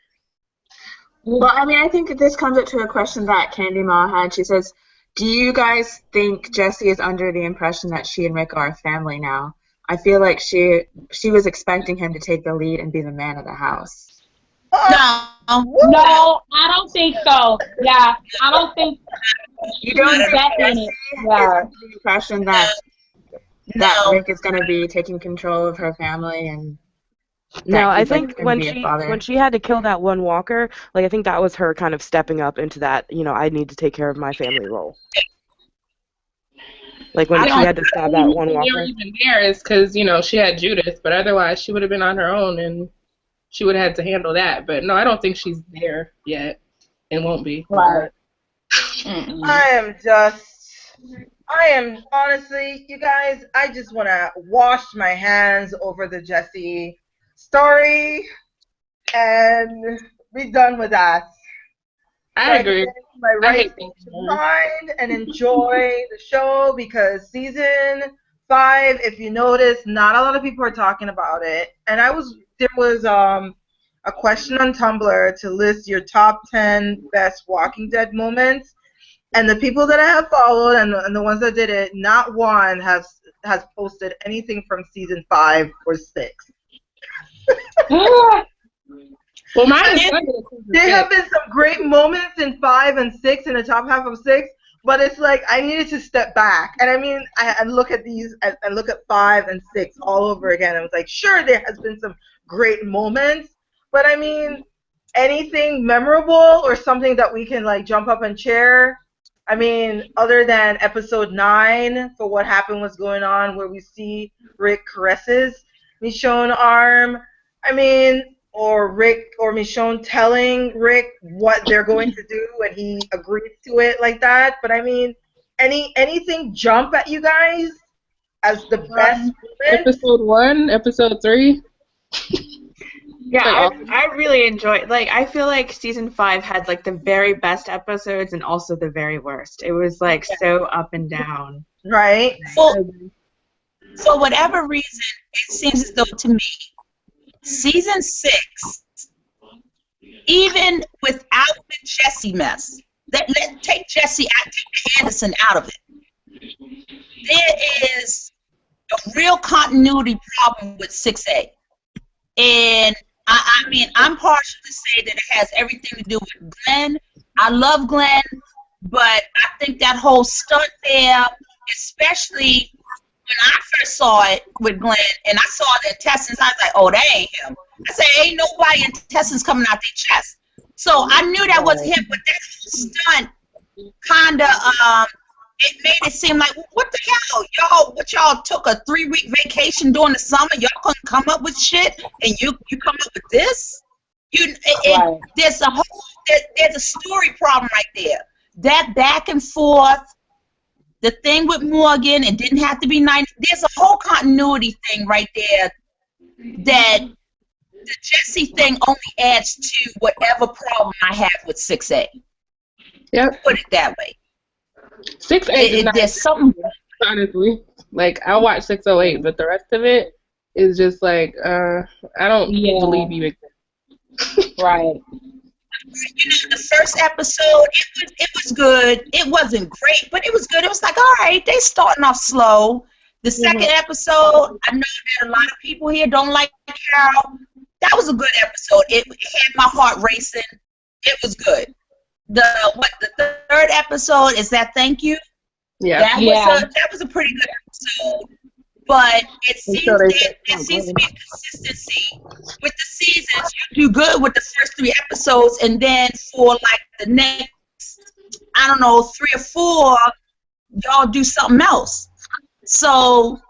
Well, I mean, I think this comes up to a question that Candy Ma had. She says, do you guys think Jessie is under the impression that she and Rick are a family now? I feel like she was expecting him to take the lead and be the man of the house. No, I don't think so. Yeah, I don't think you don't think Jessie is under the impression that Rick is going to be taking control of her family and. No, I think when she had to kill that one walker, like I think that was her kind of stepping up into that, you know, I need to take care of my family role. Like when she had to stab that one walker. Even there is because, you know, she had Judith, but otherwise she would have been on her own and she would have had to handle that. But no, I don't think she's there yet and won't be. Right. I am honestly, you guys, I just want to wash my hands over the Jesse story and be done with that. So I I can agree. get into my I right hate state of things. mind and enjoy the show because season 5, if you notice, not a lot of people are talking about it. And there was a question on Tumblr to list your top 10 best Walking Dead moments. And the people that I have followed and the ones that did it, not one has posted anything from season 5 or 6. Well, mine is There have been some great moments in 5 and 6 in the top half of 6, but it's like I needed to step back. And I mean, I look at these and look at 5 and 6 all over again. I was like, sure, there has been some great moments, but I mean, anything memorable or something that we can like jump up and cheer? I mean, other than episode 9 for what happened, what's going on, where we see Rick caresses Michonne's arm. I mean, or Rick or Michonne telling Rick what they're going to do and he agrees to it like that. But I mean, anything jump at you guys as the best moment? Episode 1, episode 3. Yeah, I really enjoyed. Like, I feel like season 5 had like the very best episodes and also the very worst. It was like so up and down. Right. For whatever reason, it seems as though to me, season 6, even without the Jesse mess, take Jesse out, take Anderson out of it. There is a real continuity problem with 6A. And I mean, I'm partial to say that it has everything to do with Glenn. I love Glenn, but I think that whole stunt there, especially when I first saw it with Glenn and I saw the intestines, I was like, oh, that ain't him. I said, ain't nobody intestines coming out their chest. So I knew that was him, but that whole stunt kind of, it made it seem like, what the hell? Y'all took a 3-week vacation during the summer? Y'all couldn't come up with shit? And you come up with this? There's a story problem right there. That back and forth, the thing with Morgan, it didn't have to be 90. There's a whole continuity thing right there that the Jesse thing only adds to whatever problem I have with 6A. Yep. Put it that way. 6A there's something. Honestly, like I watch 608, but the rest of it is just like I don't believe you. Right. You know, the first episode, it was good. It wasn't great, but it was good. It was like, all right, they starting off slow. The second episode, I know that a lot of people here don't like Carol. That was a good episode. It had my heart racing. It was good. The third episode is that thank you. Yeah. That was a pretty good episode. But it seems to be a consistency with the seasons. You do good with the first 3 episodes, and then for like the next, I don't know, 3 or 4, y'all do something else. So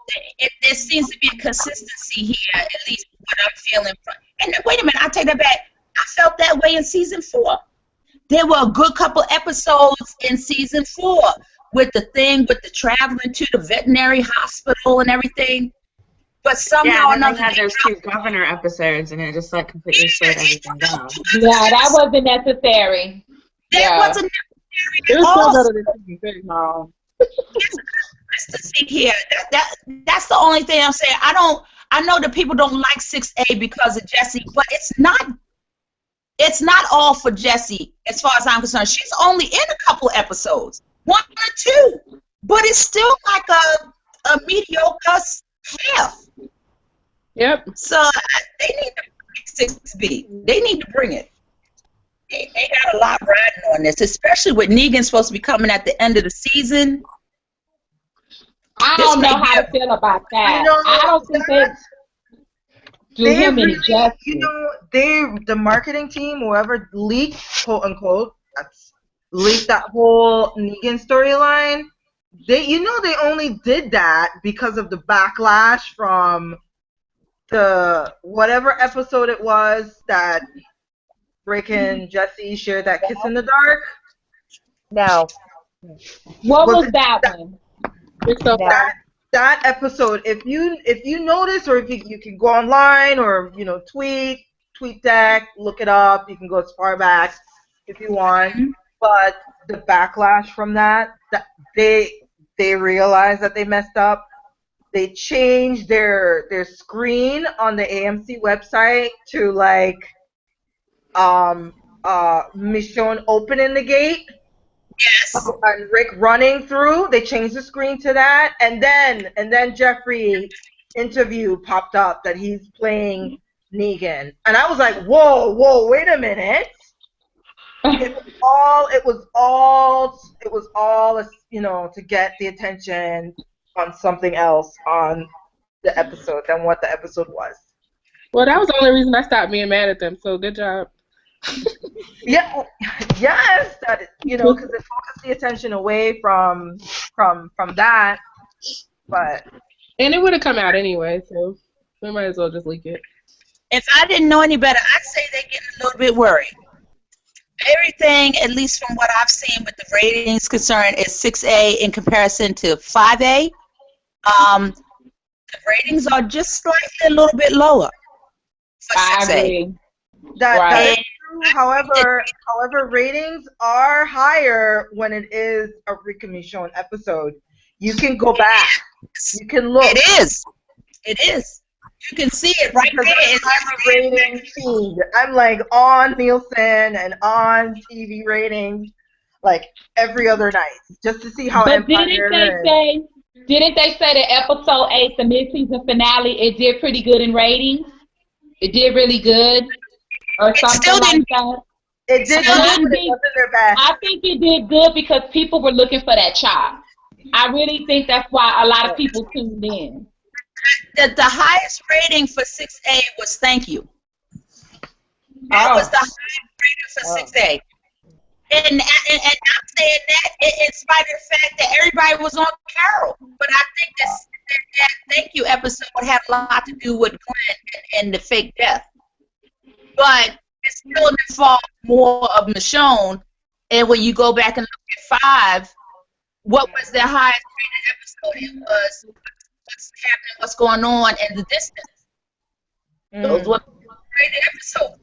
there seems to be a consistency here, at least what I'm feeling. And wait a minute, I take that back. I felt that way in season 4. There were a good couple episodes in season 4 with the thing with the traveling to the veterinary hospital and everything. But somehow or another, they had those 2 governor episodes, and it just like completely slowed everything down. Yeah, that wasn't necessary. That wasn't necessary at all. Consistency here. That's the only thing I'm saying. I know that people don't like 6A because of Jesse, but it's not all for Jesse as far as I'm concerned. She's only in a couple episodes, 1 or 2, but it's still like a mediocre half. Yep. So they need to bring 6B. They need to bring it. They got a lot riding on this, especially with Negan supposed to be coming at the end of the season. I don't know how to feel about that. I don't think the marketing team, whoever leaked, quote unquote, leaked that whole Negan storyline. They only did that because of the backlash from the whatever episode it was that Rick and Jesse shared that kiss in the dark. Now, What was it that one? It's so far. that episode? If you notice, or if you can go online, or tweet deck, look it up. You can go as far back if you want. But the backlash from that they realized that they messed up. They changed their screen on the AMC website to like Michonne opening the gate. Yes. And Rick running through. They changed the screen to that, and then Jeffrey interview popped up that he's playing Negan, and I was like, whoa, wait a minute. It was all to get the attention on something else on the episode than what the episode was. Well, that was the only reason I stopped being mad at them. So good job. Yeah, yes, because it focused the attention away from that, but And it would have come out anyway, so we might as well just leak it. If I didn't know any better, I'd say they're getting a little bit worried. Everything, at least from what I've seen with the ratings concerned, is 6A in comparison to 5A. The ratings are just slightly a little bit lower for 6A. I agree. That is true. However, ratings are higher when it is a Rick and Michonne episode. You can go back. You can look. It is. You can see it right there. I'm a rating feed. I'm like on Nielsen and on TV ratings like every other night just to see how. But didn't they say that episode 8, the mid-season finale, it did pretty good in ratings? It did really good, or something like that. It did good, but it wasn't their best. I think it did good because people were looking for that chop. I really think that's why a lot of people tuned in. The highest rating for 6A was Thank You. That was the highest rating for 6A. And I'm saying that in spite of the fact that everybody was on Carol. But I think that Thank You episode had a lot to do with Glenn and the fake death. But it still involved more of Michonne. And when you go back and look at 5, what was their highest rated episode? It was what's happening, what's going on in the distance. Those were rated episodes.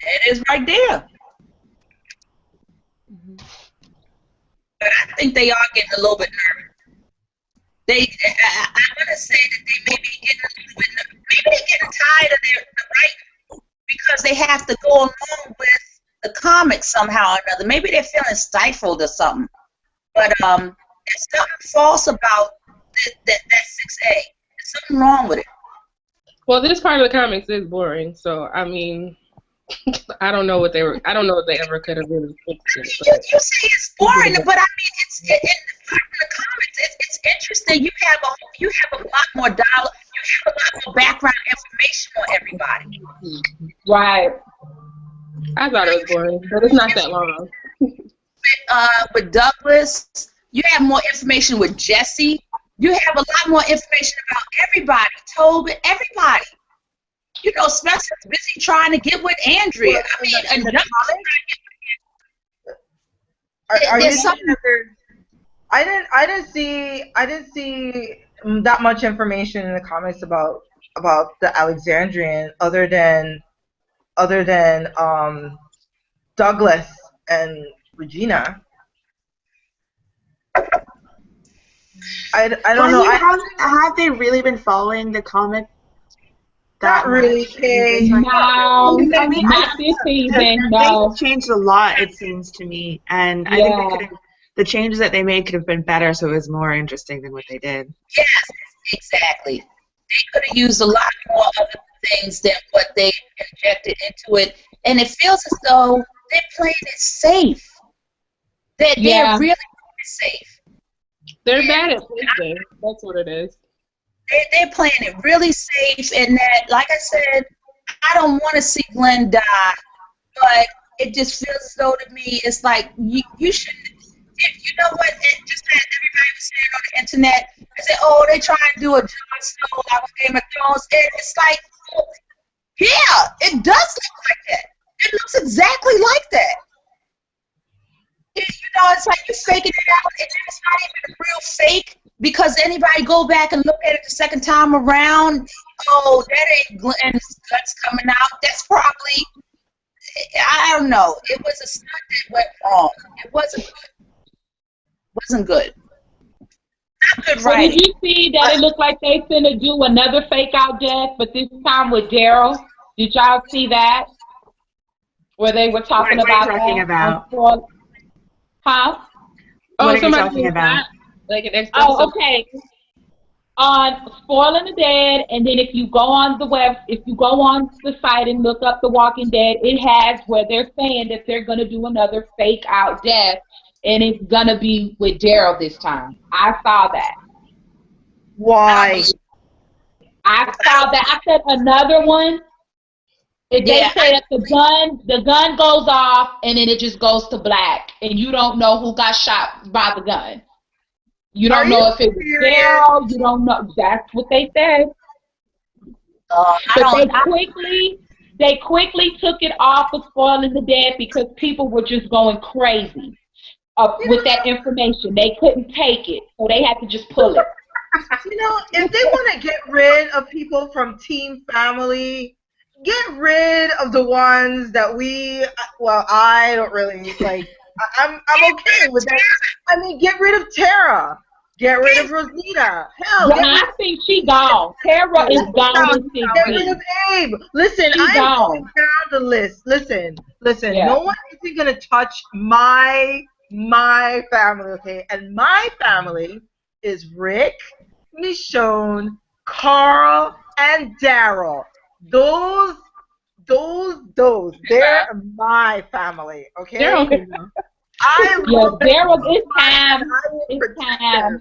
It is right there. But I think they are getting a little bit nervous. I want to say that they may be getting a little bit nervous. Maybe they're getting tired of the writing because they have to go along with the comics somehow or another. Maybe they're feeling stifled or something. But there's something false about that 6A. There's something wrong with it. Well, this part of the comics is boring, so I mean, I don't know what they ever could have really fixed it. You say it's boring, but I mean, it's in the comics. It's interesting. You have a lot more dialogue. You have a lot more background information on everybody. Right. I thought it was boring, but it's not that long. With Douglas, you have more information with Jesse. You have a lot more information about everybody. Tobin, everybody. You know, Spencer's busy trying to get with Andrea. I mean, there's something. I didn't see that much information in the comics about the Alexandrian other than Douglas and Regina. I don't know. Have they really been following the comic? Not really, Kay. No, I mean, not this season. No. They've changed a lot, it seems to me, and I think the changes that they made could have been better, so it was more interesting than what they did. Yes, exactly. They could have used a lot more other things than what they injected into it, and it feels as though they're playing it safe. They're really playing it safe. They're bad at pacing. That's what it is. They're playing it really safe, and that, like I said, I don't want to see Glenn die, but it just feels as though to me it's like you shouldn't. You know what? It just had everybody was saying on the internet. They said, "Oh, they're trying to do a Jon Snow like with Game of Thrones." It's like, yeah, it does look like that. It looks exactly like that. You know, it's like you're faking it out, and it's not even a real fake because anybody go back and look at it the second time around. Oh, that ain't Glenn's guts coming out. That's probably, I don't know. It was a stunt that went wrong. It wasn't good. Wasn't good. Not good So writing. did you see that it looked like they finna do another fake out death, but this time with Daryl? Did y'all see that? Where they were talking What are you about talking that? about? Huh? What are you somebody talking was about? not, like an Oh, okay. On Spoiling the Dead, and then if you go on the site and look up The Walking Dead, it has where they're saying that they're gonna do another fake out death, and it's gonna be with Daryl this time. I saw that. Why? I saw that. I said another one. They say that the gun goes off, and then it just goes to black, and you don't know who got shot by the gun. You don't know if it was Daryl. You don't know. That's what they said. But they quickly took it off of Spoiling the Dead because people were just going crazy with that information. They couldn't take it, so they had to just pull it. You know, if they want to get rid of people from Team Family, get rid of the ones that I don't really like. I'm okay with that. I mean, get rid of Tara. Get rid of Rosita. Hell, I think she gone. Tara is gone. Get rid of Abe. Listen, I'm going down the list. Listen. Yeah. No one is going to touch my family, okay? And my family is Rick, Michonne, Carl, and Daryl. Those, they're my family, okay? Daryl. Daryl, it's time. It's time.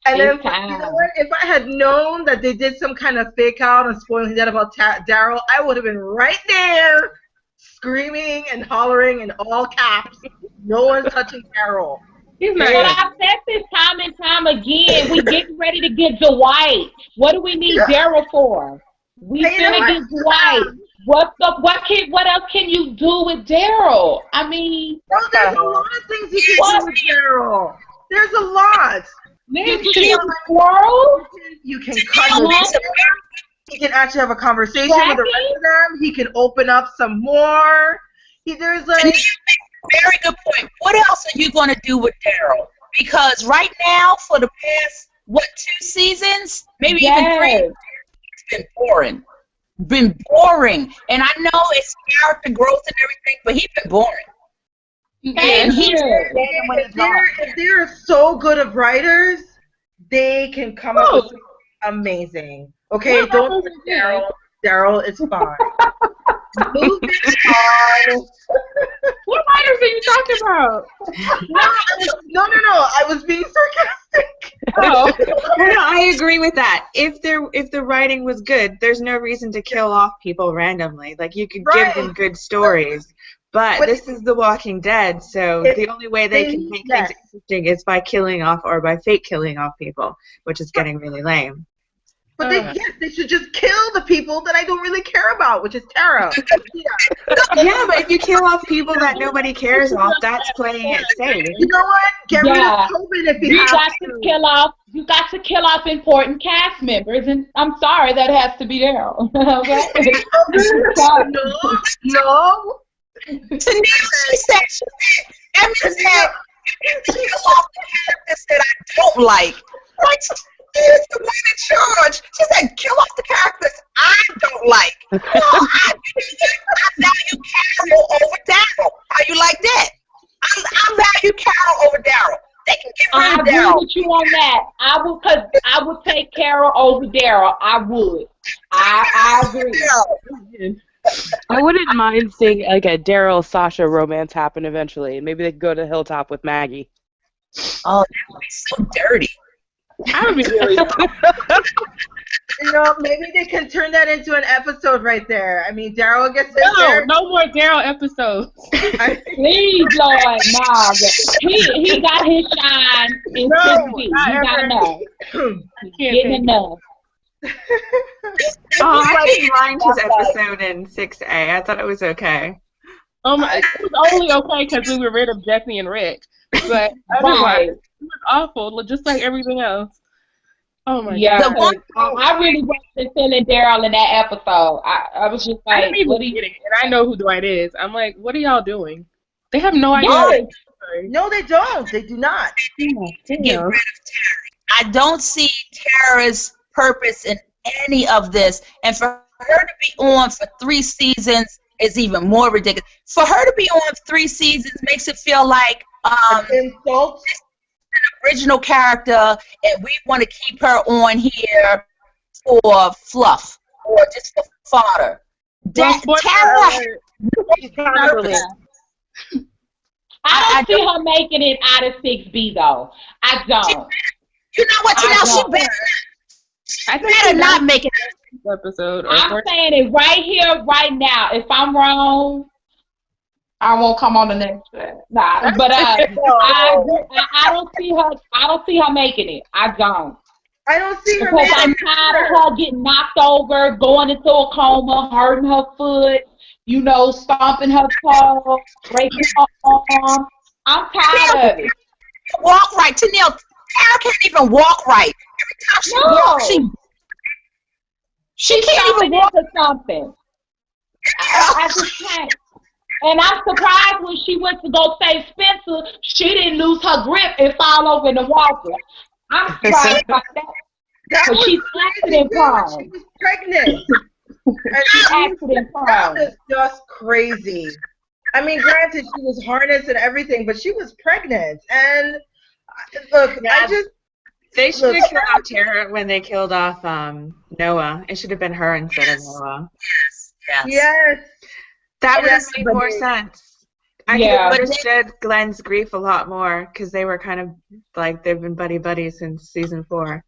And then, you know what? If I had known that they did some kind of fake out and spoiling that about Daryl, I would have been right there, screaming and hollering in all caps. No one's touching Daryl. But I've said this time and time again. We getting ready to get Dwight. What do we need Daryl for? We finna get Dwight. What else can you do with Daryl? I mean, there's a lot of things you can do with Daryl. There's a lot. You can cut with him. He can actually have a conversation with the rest of them. He can open up some more. There's like very good point. What else are you going to do with Daryl? Because right now, for the past 2 seasons, maybe even 3, it's been boring. And I know it's character growth and everything, but he's been boring. And if they're so good of writers, they can come up with something amazing. Okay, don't put Daryl. Daryl is fine. Moving on. What writers are you talking about? No. I was being sarcastic. Oh. No, I agree with that. If the writing was good, there's no reason to kill off people randomly. Like, you could give them good stories. But this is The Walking Dead, so the only way they can make things interesting is by killing off or by fake killing off people, which is getting really lame. But they should just kill the people that I don't really care about, which is Tara. Yeah, but if you kill off people that nobody cares off, that's playing it safe. You know what? Get rid of Tobin if you have to. You got to kill off important cast members, and I'm sorry, that has to be Daryl. Okay? No. She said, Emma said, kill off the characters that I don't like. Like, is the one in charge. She said, kill off the characters I don't like. Well, I value Carol over Daryl. How you like that? I value Carol over Daryl. They can get rid of Daryl. I agree with you on that. I would take Carol over Daryl. I would. I agree. I wouldn't mind seeing like a Daryl-Sasha romance happen eventually. Maybe they could go to Hilltop with Maggie. Oh, that would be so dirty. I would be really You know, maybe they can turn that into an episode right there. I mean, Daryl gets in there. No more Daryl episodes. Please, Lord, nah. He got his shine in 6B. He got enough. Getting enough. I didn't mind his episode in 6A. I thought it was okay. It was only okay because we were rid of Jesse and Rick. But otherwise, it was awful, just like everything else. Oh my god. I really wasn't feeling Daryl in that episode. I was just like, I didn't even get it, and I know who Dwight is. I'm like, what are y'all doing? They have no idea. Yes. No, they don't. They do not. Get rid of Tara. I don't see Tara's purpose in any of this, and for her to be on for 3 seasons is even more ridiculous. For her to be on 3 seasons makes it feel like insult. An original character, and we want to keep her on here for fluff or just for fodder. Tara, I don't see her making it out of 6B though. I don't. You know what? She better not make it episode. I'm saying it right here, right now. If I'm wrong, I won't come on the next one. Nah, but I don't see her. I don't see her making it. I don't. I don't see her. Because I'm tired of her getting knocked over, going into a coma, hurting her foot, stomping her toe, breaking her arm. I'm tired of it. Walk right, Tennille. Tara can't even walk right. Every time she walks, she can't even walk into something. I just can't. And I'm surprised when she went to go save Spencer, she didn't lose her grip and fall over in the water. I'm surprised about that. Because she's accident prone. She was pregnant. That was just crazy. I mean, granted, she was harnessed and everything, but she was pregnant. And look, they should have killed off Tara when they killed off Noah. It should have been her instead of Noah. Yes. That would have made more sense. I could have understood Glenn's grief a lot more because they were kind of like they've been buddy since season 4.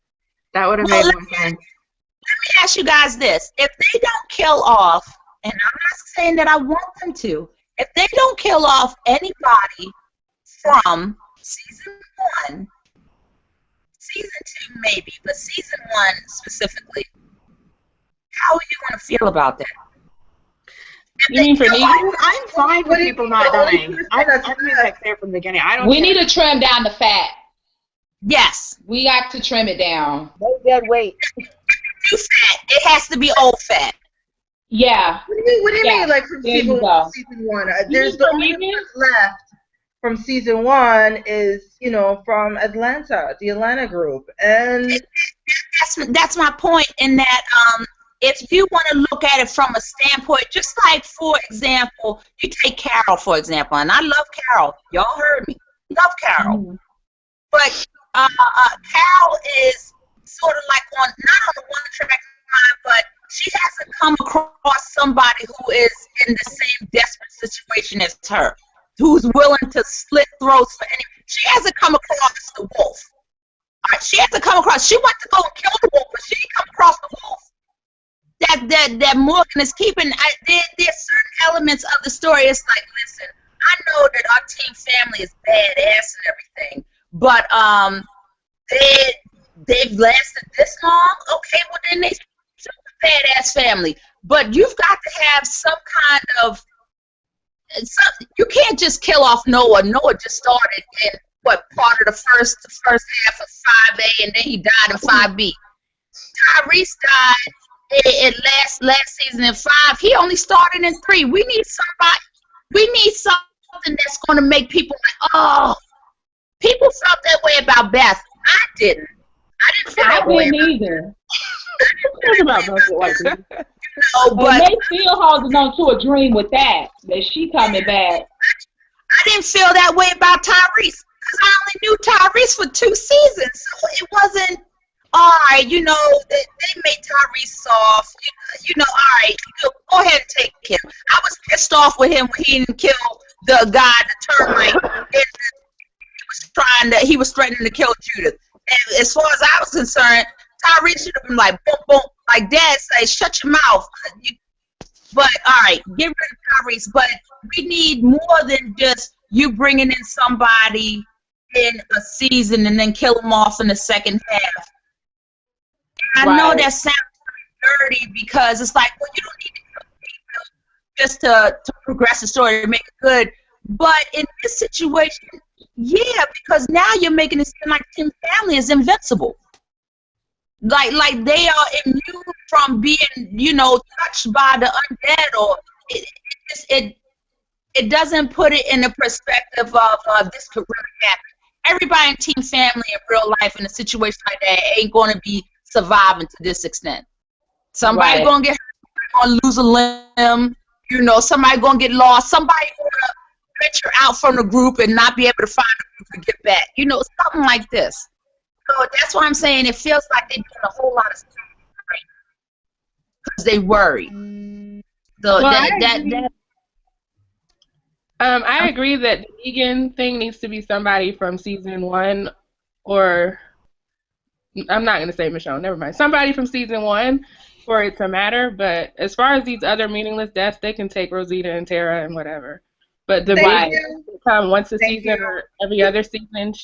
That would have made more sense. Let me ask you guys this: if they don't kill off, and I'm not saying that I want them to, if they don't kill off anybody from season 1, season 2 maybe, but season 1 specifically, how are you going to feel about that? You mean for Negan? I'm fine with people not dying. I made that clear from the beginning. We need to trim down the fat. Yes. We got to trim it down. No dead weight. New fat. It has to be old fat. Yeah. What do you mean, like from season 1? There's the only one left from season 1 is, from Atlanta, the Atlanta group. And that's my point in that if you want to look at it from a standpoint, just like, for example, you take Carol, for example, and I love Carol. Y'all heard me. Love Carol. Mm-hmm. But Carol is sort of like not on the one-track mind, but she hasn't come across somebody who is in the same desperate situation as her, who's willing to slit throats for any. She hasn't come across the wolf. All right, she hasn't come across. She went to go and kill the wolf, but she didn't come across the wolf. That Morgan is keeping. There's certain elements of the story. It's like, listen, I know that our team family is badass and everything, but they've lasted this long. Okay, well then they're a badass family. But you've got to have some kind of. You can't just kill off Noah. Noah just started in part of the first half of 5A, and then he died in 5B. Tyrese died in last season in 5. He only started in 3. We need something that's going to make people like, oh, people felt that way about Beth. I didn't feel that way either. But they still holding on to a dream with that she coming back. I didn't feel that way about Tyrese because I only knew Tyrese for 2 seasons, so it wasn't. All right, they made Tyrese soft. All right, go ahead and take him. I was pissed off with him when he didn't kill the guy, the termite. He was threatening to kill Judith. And as far as I was concerned, Tyrese should have been like, boom, boom, like Dad say, shut your mouth. But all right, get rid of Tyrese. But we need more than just you bringing in somebody in a season and then kill them off in the second half. I know that sounds dirty because it's like, well, you don't need to kill people just to progress the story to make it good. But in this situation, Yeah, because now you're making it seem like Team Family is invincible. Like they are immune from being, touched by the undead, or it doesn't put it in the perspective of this could really happen. Everybody in Team Family in real life in a situation like that ain't going to be surviving to this extent. Somebody going to get hurt, going to lose a limb, somebody going to get lost, somebody going to venture out from the group and not be able to find the group to get back. Something like this. So that's why I'm saying it feels like they're doing a whole lot of stuff because they worry. So I agree that the Negan thing needs to be somebody from season 1, or I'm not gonna say Michonne. Never mind. Somebody from season 1 for it to matter. But as far as these other meaningless deaths, they can take Rosita and Tara and whatever. But the big come once a season or every other season.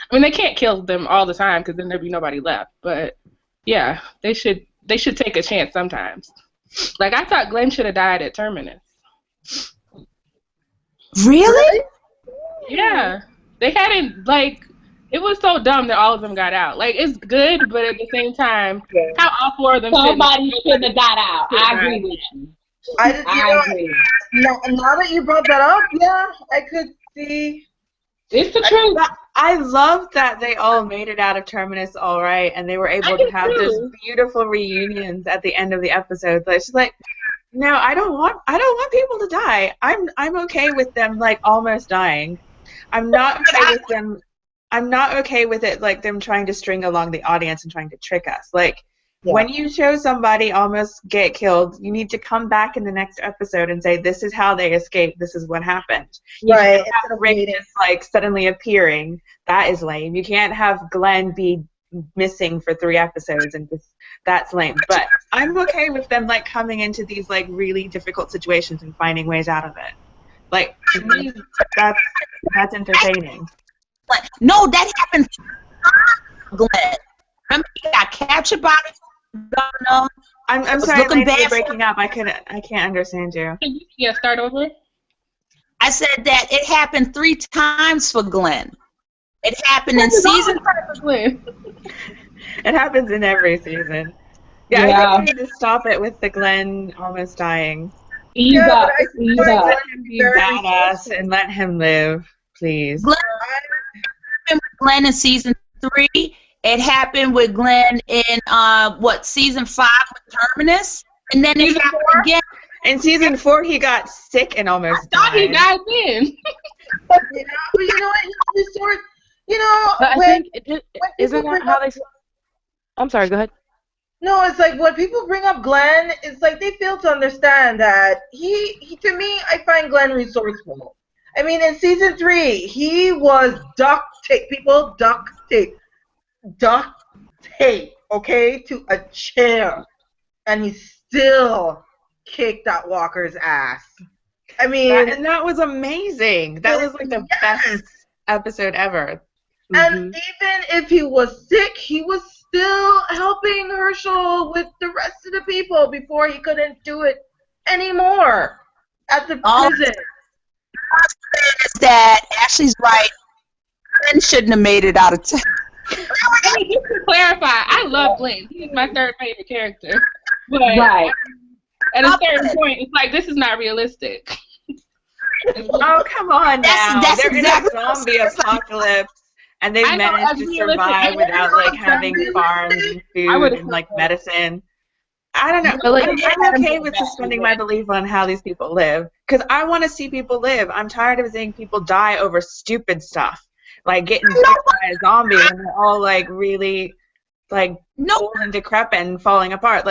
I mean, they can't kill them all the time because then there'd be nobody left. But yeah, they should take a chance sometimes. Like I thought Glenn should have died at Terminus. Really? Yeah. They hadn't, it was so dumb that all of them got out. Like, it's good, but at the same time, how all 4 of them somebody shouldn't have got out. I agree with you. I agree. Now that you brought that up, yeah, I could see. It's the truth. I love that they all made it out of Terminus all right, and they were able to have those beautiful reunions at the end of the episode. But it's just like, no, I don't want people to die. I'm okay with them almost dying. I'm not okay with them. I'm not okay with it them trying to string along the audience and trying to trick us. When you show somebody almost get killed, you need to come back in the next episode and say, this is how they escaped, this is what happened. You can't have Rick just suddenly appearing. That is lame. You can't have Glenn be missing for 3 episodes and that's lame. But I'm okay with them coming into these really difficult situations and finding ways out of it. To me, that's entertaining. No, that happened to Glenn. Remember he got captured by the governor. I'm sorry, Lane, you're breaking up. I can't understand you. Yeah, start over. I said that it happened 3 times for Glenn. It happened in season. It happens in every season. Yeah, I think we need to stop it with the Glenn almost dying. Ease up. Let him be badass and let him live, please. Glenn in season 3. It happened with Glenn in season 5 with Terminus, and then it happened again. In season 4, he got sick and almost died. I thought he died then. But I think isn't that how they? I'm sorry. Go ahead. No, it's when people bring up Glenn, it's they fail to understand that he to me, I find Glenn resourceful. I mean, in season 3, he was duct tape, okay, to a chair, and he still kicked that walker's ass. I mean, and that was amazing. That was the best episode ever. And even if he was sick, he was still helping Herschel with the rest of the people before he couldn't do it anymore at the prison. Is that Ashley's right? Glenn shouldn't have made it out of town. I mean, just to clarify, I love Glenn. He's my 3rd favorite character. But at a certain point, it's this is not realistic. Oh, come on now. They're exactly in a zombie apocalypse, and they managed to survive without having farms and food and medicine. I don't know. I'm okay with suspending my belief on how these people live, because I want to see people live. I'm tired of seeing people die over stupid stuff, getting bit by a zombie, and they're all really old and decrepit and falling apart.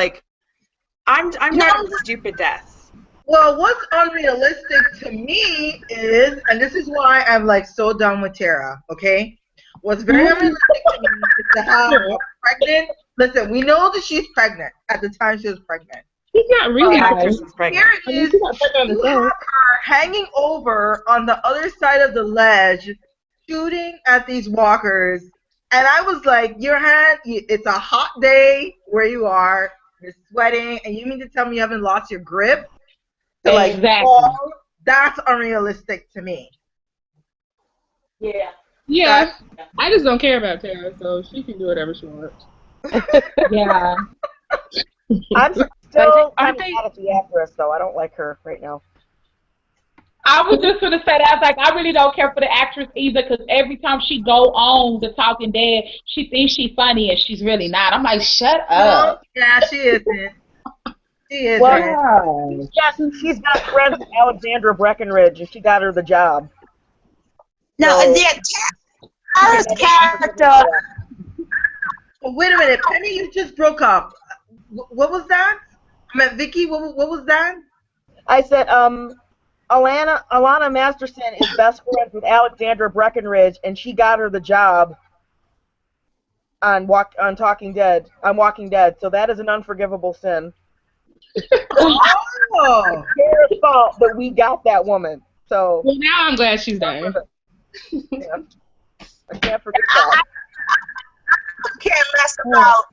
I'm tired of stupid deaths. Well, what's unrealistic to me is, and this is why I'm so done with Tara. Okay, what's very unrealistic to me is to have a pregnant. Listen, we know that she's pregnant at the time she was pregnant. She's not really pregnant. Here is you have her hanging over on the other side of the ledge, shooting at these walkers, and I was like, your hand, it's a hot day where you are, you're sweating, and you mean to tell me you haven't lost your grip? So, exactly. That's unrealistic to me. Yeah. Yeah, I just don't care about Tara, so she can do whatever she wants. Yeah. I'm But still kind aren't of they? mad at the actress, though. I don't like her right now. I was just gonna say that. I was like, I really don't care for the actress either, because every time she go on The Talking Dead, she thinks she's funny and she's really not. I'm like, shut Well, up. yeah, she isn't. She isn't. Well, Yeah. she's best friends with Alexandra Breckenridge, and she got her the job. Now, So, yeah, she Tara's can never be forgiven for character. that. Oh, wait a minute, Penny, you just broke up. What was that? I meant Vicky. What was that? I said, Alana Masterson is best friends with Alexandra Breckenridge, and she got her the job on Talking Dead, on Walking Dead. So that is an unforgivable sin. Oh, Tara's fault that we got that woman. So Well, now I'm glad she's dying. yeah, I can't forget that. I care less about.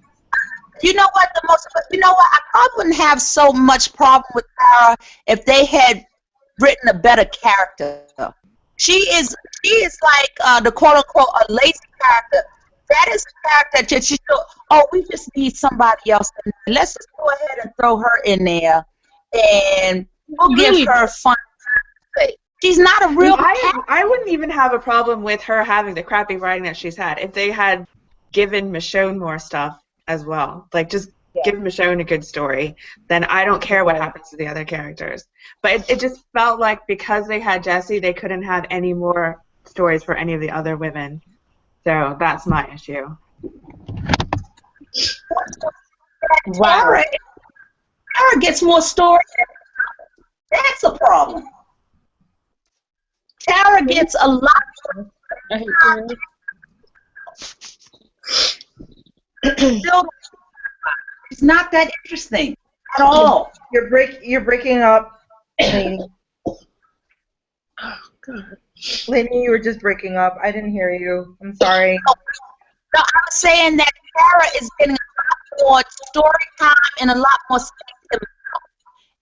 You know what? I probably wouldn't have so much problem with Tara if they had written a better character. She is like the quote unquote a lazy character. That is a character that she should. Oh, we just need somebody else. Let's just go ahead and throw her in there, and we'll give her fun. She's not a real. I wouldn't even have a problem with her having the crappy writing that she's had if they had given Michonne more stuff as well. Like, just give Michonne a good story. Then I don't care what happens to the other characters. But it just felt like because they had Jessie, they couldn't have any more stories for any of the other women. So that's my issue. Tara gets more story. That's a problem. Tara gets a lot. I hate Tara. Still, it's not that interesting at all. you're breaking up, Lainey. Oh God. Lainey, you were just breaking up. I didn't hear you. I'm sorry. No, I'm saying that Tara is getting a lot more story time and a lot more space,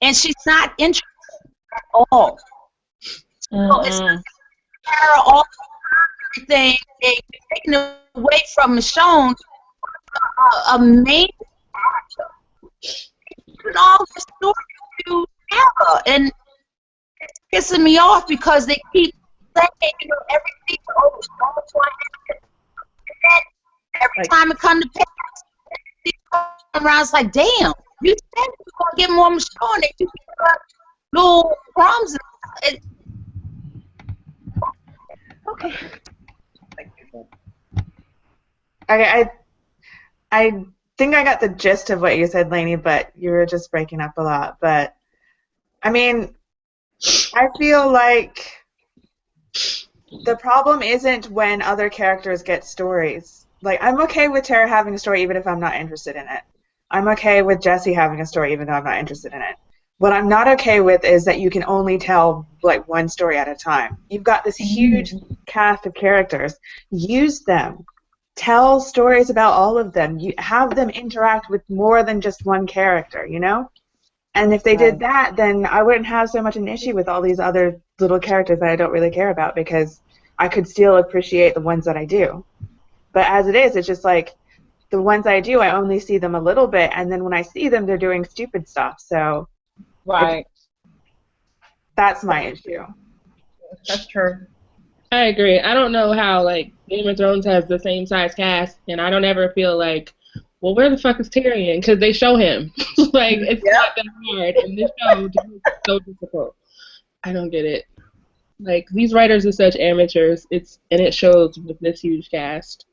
and she's not interested at all. So it's not Tara all everything and taking away from Michonne, a main character. Putting all the story to Tara, and it's pissing me off because they keep saying, everything always every time it comes to pass, it comes around, it's like, damn, you said you were going to get more Michonne, and you get little crumbs. Okay. Okay, I think I got the gist of what you said, Lainey, but you were just breaking up a lot. But, I mean, I feel like the problem isn't when other characters get stories. Like, I'm okay with Tara having a story even if I'm not interested in it. I'm okay with Jessie having a story even though I'm not interested in it. What I'm not okay with is that you can only tell, like, one story at a time. You've got this huge cast of characters. Use them. Tell stories about all of them. You have them interact with more than just one character, you know? And if they did that, then I wouldn't have so much an issue with all these other little characters that I don't really care about because I could still appreciate the ones that I do. But as it is, it's just like the ones I do, I only see them a little bit, and then when I see them, they're doing stupid stuff. So that's my issue. That's true. I agree. I don't know how, like, Game of Thrones has the same size cast, and I don't ever feel like, well, where the fuck is Tyrion? Because they show him. Like, it's not that hard, and this show is so difficult. I don't get it. Like, these writers are such amateurs, and it shows with this huge cast.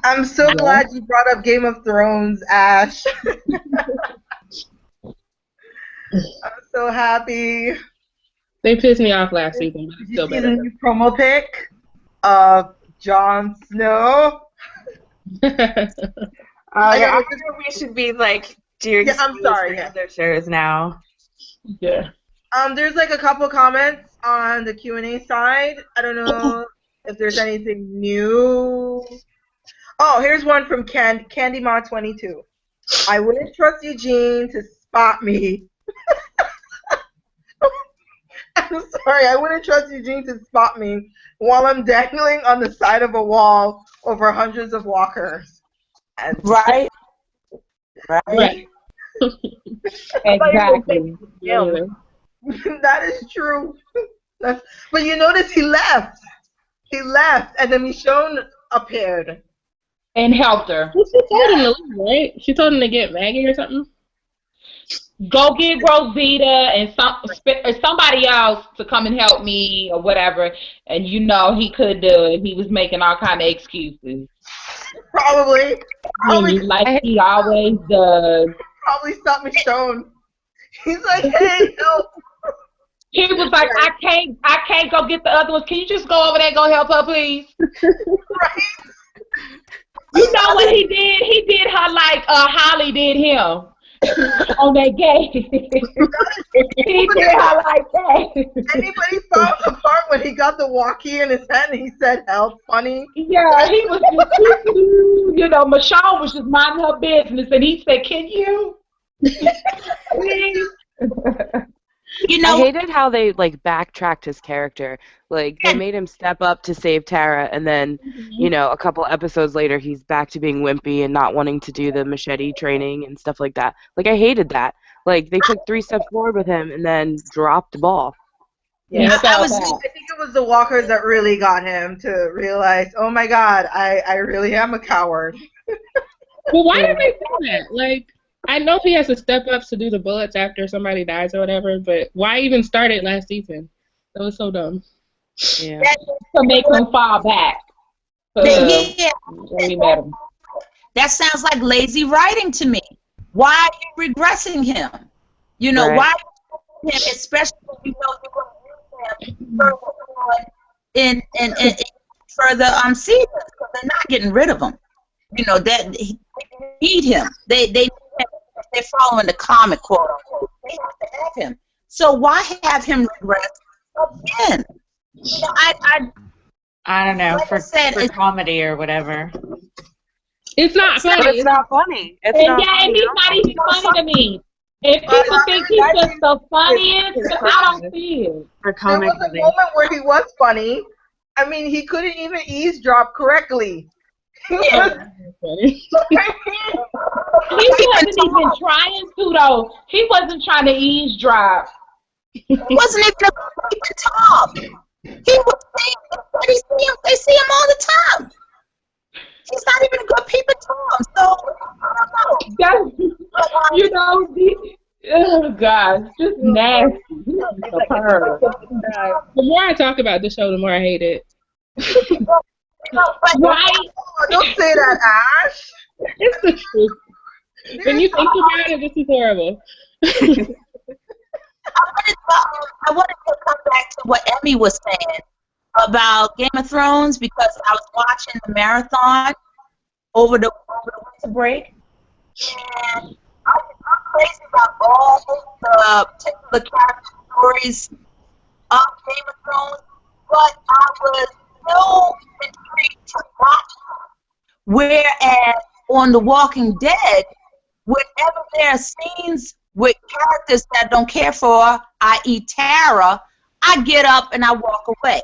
I'm so glad you brought up Game of Thrones, Ash. I'm so happy. They pissed me off last season, but Did it's you still see better. the new promo pic of Jon Snow? I think we should be like doing I'm sorry. other shows now. Yeah. There's like a couple comments on the Q&A side. I don't know if there's anything new. Oh, here's one from CandyMod22. I wouldn't trust Eugene to spot me. I'm sorry, I wouldn't trust Eugene to spot me while I'm dangling on the side of a wall over hundreds of walkers. And Right? Right. Exactly. Yeah. that is true. But you notice he left. He left, and then Michonne appeared. And helped her. Well, she told him to leave, right? She told him to get Maggie or something. Go get Rosita and or somebody else to come and help me or whatever. And you know he could do it. He was making all kind of excuses. Probably Like he always does. Probably stopped Michonne. He's like, hey, help. He was like, I can't go get the other ones. Can you just go over there and go help her, please? Right? You know what he did? He did her like Holly did him on that game. He did her like that. Anybody found the part when he got the walkie in his hand and he said, help, funny? Yeah, he was just, you know, Michonne was just minding her business, and he said, can you? Please? You know, I hated how they like backtracked his character. Like they made him step up to save Tara, and then you know a couple episodes later he's back to being wimpy and not wanting to do the machete training and stuff like that. Like I hated that. Like they took 3 steps forward with him and then dropped the ball. Yeah, I I think it was the walkers that really got him to realize, oh my God, I really am a coward. Well, why did they do that? Like, I know he has to step up to do the bullets after somebody dies or whatever, but why even start it last season? That was so dumb. Yeah. To make him fall back. yeah, When we met him. that sounds like lazy writing to me. Why are you regressing him? You know, Right. why him, especially when you know you're going to use him further on in further seasons, because they're not getting rid of him. You know, that they need him. They need him. They're following the comic quote unquote. They have to have him. So why have him regress again? You know, I don't know, Like I said, for comedy or whatever. It's not But funny. it's not funny. It's And not yeah, and funny. he's not even funny to me. If people think he's just the funniest, I don't see it. For There comic was a relief. moment where he was funny. I mean, he couldn't even eavesdrop correctly. He was Funny. He wasn't even trying to, though. He wasn't trying to eavesdrop. he wasn't even a good Tom. He was saying, they see him all the time. He's not even a good peeper Tom. So I don't know. You know, oh gosh, just nasty. A perv. The more I talk about this show, the more I hate it. Right? Oh, don't say that, Ash. It's the truth. When you think about it, this is horrible. I wanted to come back to what Emmy was saying about Game of Thrones, because I was watching the marathon over the winter break, and I'm crazy about all the particular character stories of Game of Thrones, but I was so intrigued to watch them. Whereas on The Walking Dead, whenever there are scenes with characters that I don't care for, i.e. Tara, I get up and I walk away.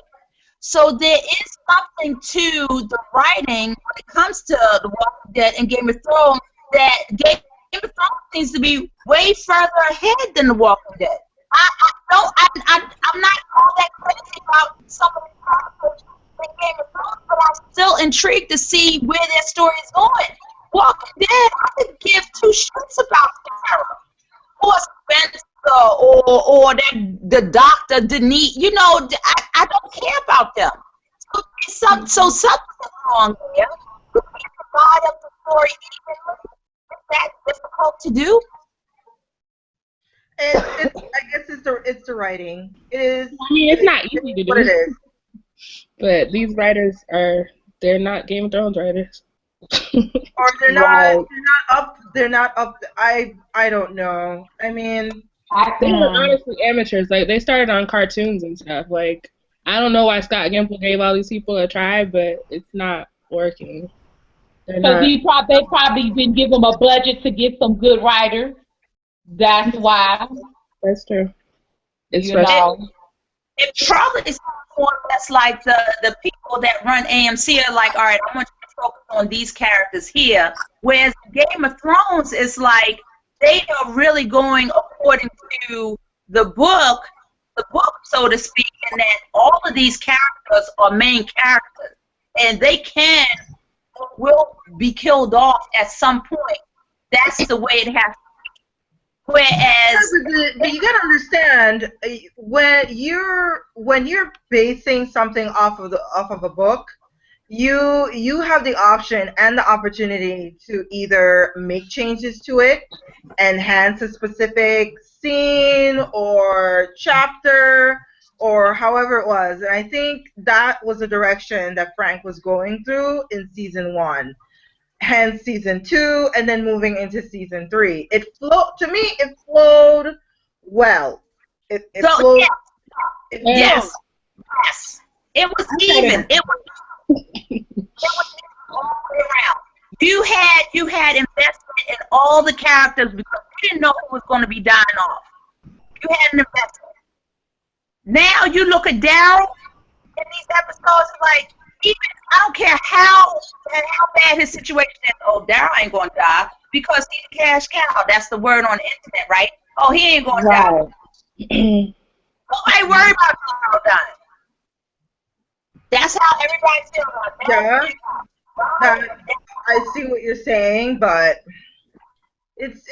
So there is something to the writing when it comes to The Walking Dead and Game of Thrones, that Game of Thrones needs to be way further ahead than The Walking Dead. I'm not all that crazy about some of the characters in Game of Thrones, but I'm still intrigued to see where their story is going. Walking Dead, I could give 2 shits about Tara or Spencer or the doctor Denise. You know, I don't care about them. So something's wrong there. Could we divide up the story evenly? Is that difficult to do? I guess it's the writing. It is. I mean, it's not easy to do. What it is. But these writers they're not Game of Thrones writers. Or they're not they're not up I don't know. I mean, They were honestly amateurs. Like, they started on cartoons and stuff. Like, I don't know why Scott Gimple gave all these people a try, but it's not working. So they probably didn't give them a budget to get some good writers. That's why. That's true. It's You know. it probably is more or less like the people that run AMC are like, all right, I want you to focus on these characters here. Whereas Game of Thrones is like they are really going according to the book, so to speak, and that all of these characters are main characters, and they can or will be killed off at some point. That's the way it has to be. Whereas, but you gotta understand when you're basing something off of a book, you have the option and the opportunity to either make changes to it, enhance a specific scene or chapter or however it was. And I think that was the direction that Frank was going through in season 1, hence season 2, and then moving into season 3. It flowed well. It flowed. Yes. It was even. It was all the way around. You had investment in all the characters because you didn't know who was going to be dying off. You had an investment. Now you look at Daryl in these episodes, like even I don't care how bad his situation is. Oh, Daryl ain't going to die because he's a cash cow. That's the word on the internet, right? Oh, he ain't going to die. Nobody worry about Daryl dying. That's how everybody feels about Daryl. Yeah. I see what you're saying, but it's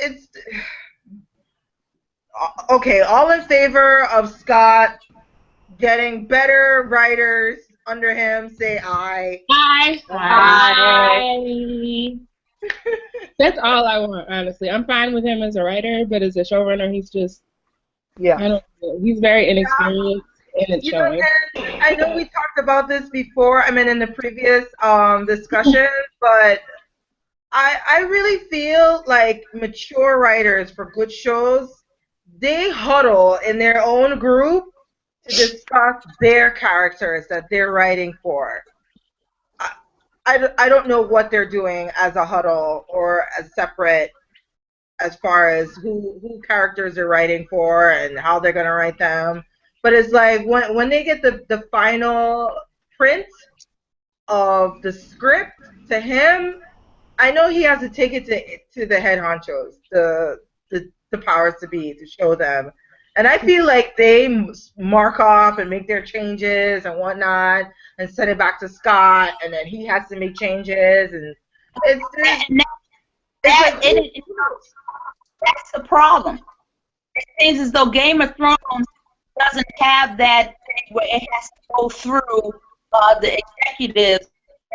okay. All in favor of Scott getting better writers under him, say aye. Aye. Aye. That's all I want, honestly. I'm fine with him as a writer, but as a showrunner, he's just I don't know. He's very inexperienced, and it's showing. I know we talked about this before. I mean, in the previous discussion, but I really feel like mature writers for good shows, they huddle in their own group to discuss their characters that they're writing for. I don't know what they're doing as a huddle or as separate as far as who characters they're writing for and how they're going to write them. But it's like when they get the final print of the script to him, I know he has to take it to the head honchos, the powers to be, to show them. And I feel like they mark off and make their changes and whatnot and send it back to Scott, and then he has to make changes. And that's the problem. It seems as though Game of Thrones doesn't have that thing where it has to go through the executives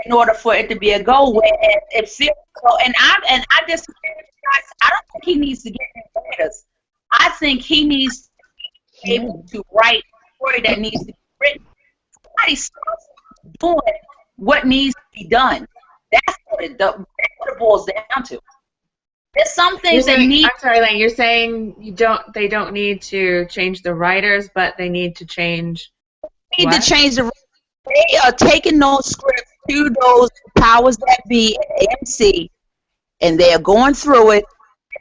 in order for it to be a go. Where it feels so, and I disagree with you guys. I don't think he needs to get new writers. I think he needs to be able to write a story that needs to be written. Somebody starts doing what needs to be done. That's what it boils down to. There's some things that need. I'm sorry, Lane. You're saying they don't need to change the writers, but they need to change. They need to change the. They are taking those scripts to those powers that be at AMC, and they are going through it.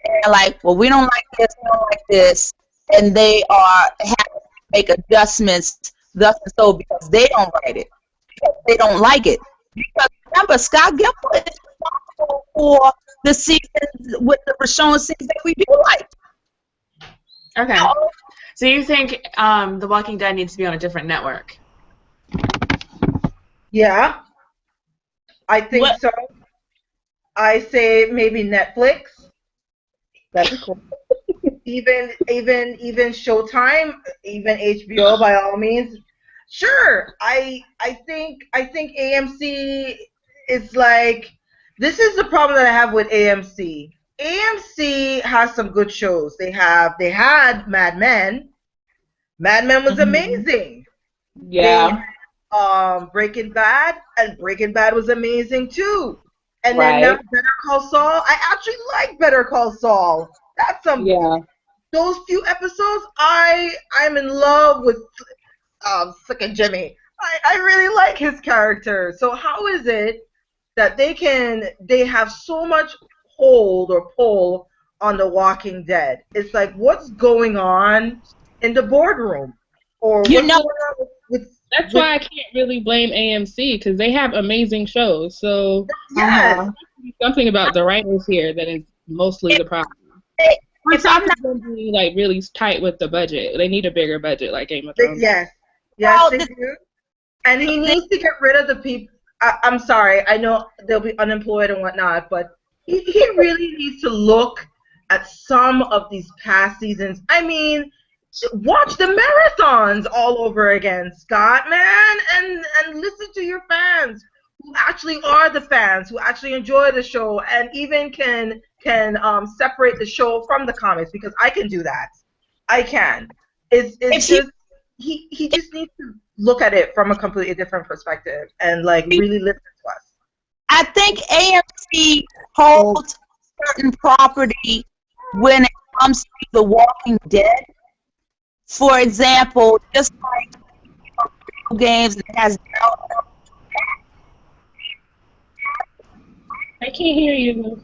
And they're like, well, we don't like this, we don't like this, and they are having to make adjustments, thus and so, because they don't write it, because they don't like it. Because remember, Scott Gimple is responsible for the seasons with the Richonne scenes that we do like. Okay. So you think The Walking Dead needs to be on a different network? Yeah, I think so. I say maybe Netflix. That's cool. even Showtime, even HBO by all means. Sure. I think AMC is like, this is the problem that I have with AMC. AMC has some good shows. They had Mad Men. Mad Men was amazing. Yeah. Breaking Bad, and Breaking Bad was amazing too. And then now Better Call Saul. I actually like Better Call Saul. That's those few episodes. I'm in love with Slick and Jimmy. I really like his character. So how is it that they have so much hold or pull on The Walking Dead? It's like, what's going on in the boardroom? Or what's You going know, on That's with why I can't really blame AMC because they have amazing shows. So yes. something about the writers here that is mostly the problem. Or if I'm something them being like really tight with the budget. They need a bigger budget like Game of Thrones. Yes. Yes, well, they do. And he needs to get rid of the people. I'm sorry. I know they'll be unemployed and whatnot, but he really needs to look at some of these past seasons. I mean, watch the marathons all over again, Scott, man, and listen to your fans who actually are the fans, who actually enjoy the show, and even can separate the show from the comics, because I can do that. I can. It's just he just needs to look at it from a completely different perspective and like really listen to us. I think AMC holds certain property when it comes to The Walking Dead. For example, just like video games, it has I can't hear you.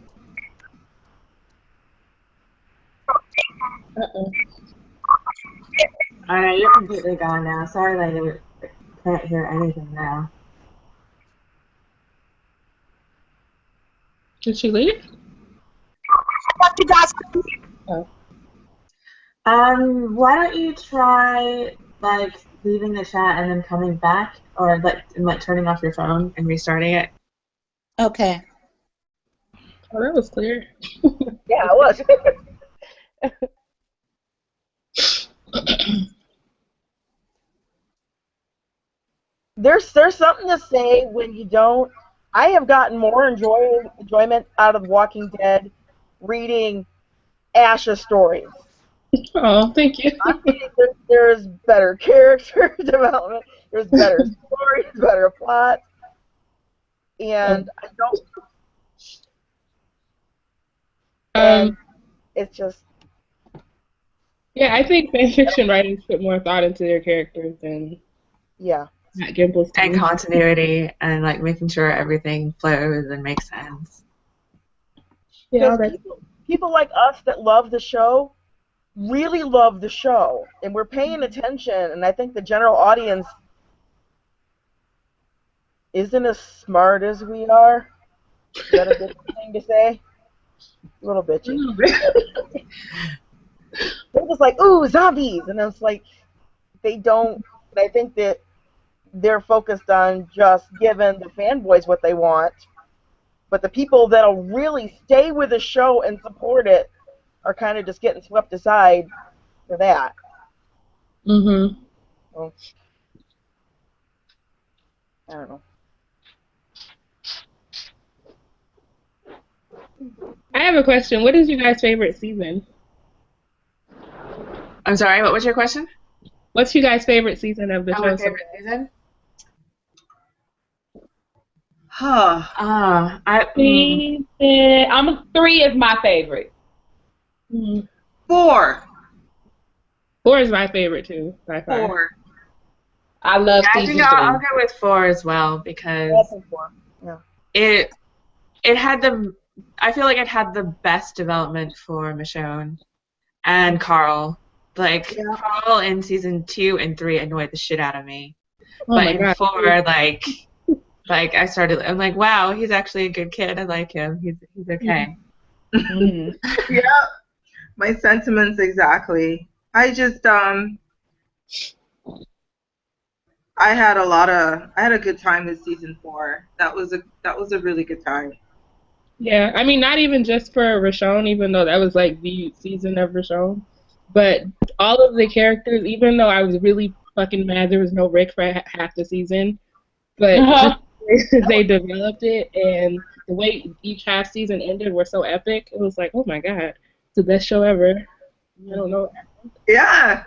Uh-oh. I know you're completely gone now. Sorry that I can't hear anything now. Did she leave? you guys. Oh. Why don't you try like leaving the chat and then coming back, or like turning off your phone and restarting it? Okay. Oh, that was clear. Yeah, it was. There's something to say when you don't. I have gotten more enjoyment out of Walking Dead reading Ash's stories. Oh, thank you. I think there's better character development, there's better stories, better plot, and I don't. And it's just. Yeah, I think fanfiction writers put more thought into their characters than Matt Gimble's team. And continuity and like making sure everything flows and makes sense. Yeah, people like us that love the show really love the show, and we're paying attention, and I think the general audience isn't as smart as we are. Is that a good thing to say? A little bitchy. They're just like, ooh, zombies, and it's like they don't. I think that they're focused on just giving the fanboys what they want, but the people that'll really stay with the show and support it are kind of just getting swept aside for that. Mm-hmm. Well, I don't know. I have a question. What is your guys' favorite season? I'm sorry, what was your question? What's your guys' favorite season of the show? My favorite season? I'm 3 is my favorite. 4. 4 is my favorite too. By far. 4. I love I season think 3. I'll go with 4 as well because it had I feel like it had the best development for Michonne and Carl. Like Carl in season 2 and 3 annoyed the shit out of me, but in 4, like I started. I'm like, wow, he's actually a good kid. I like him. He's okay. Yeah, my sentiments exactly. I just I had a good time with season 4. That was a really good time. Yeah, I mean, not even just for Richonne, even though that was like the season of Richonne, but all of the characters, even though I was really fucking mad there was no Rick for half the season, but just the way they developed it and the way each half season ended were so epic, it was like, oh my god, it's the best show ever. I don't know. Yeah.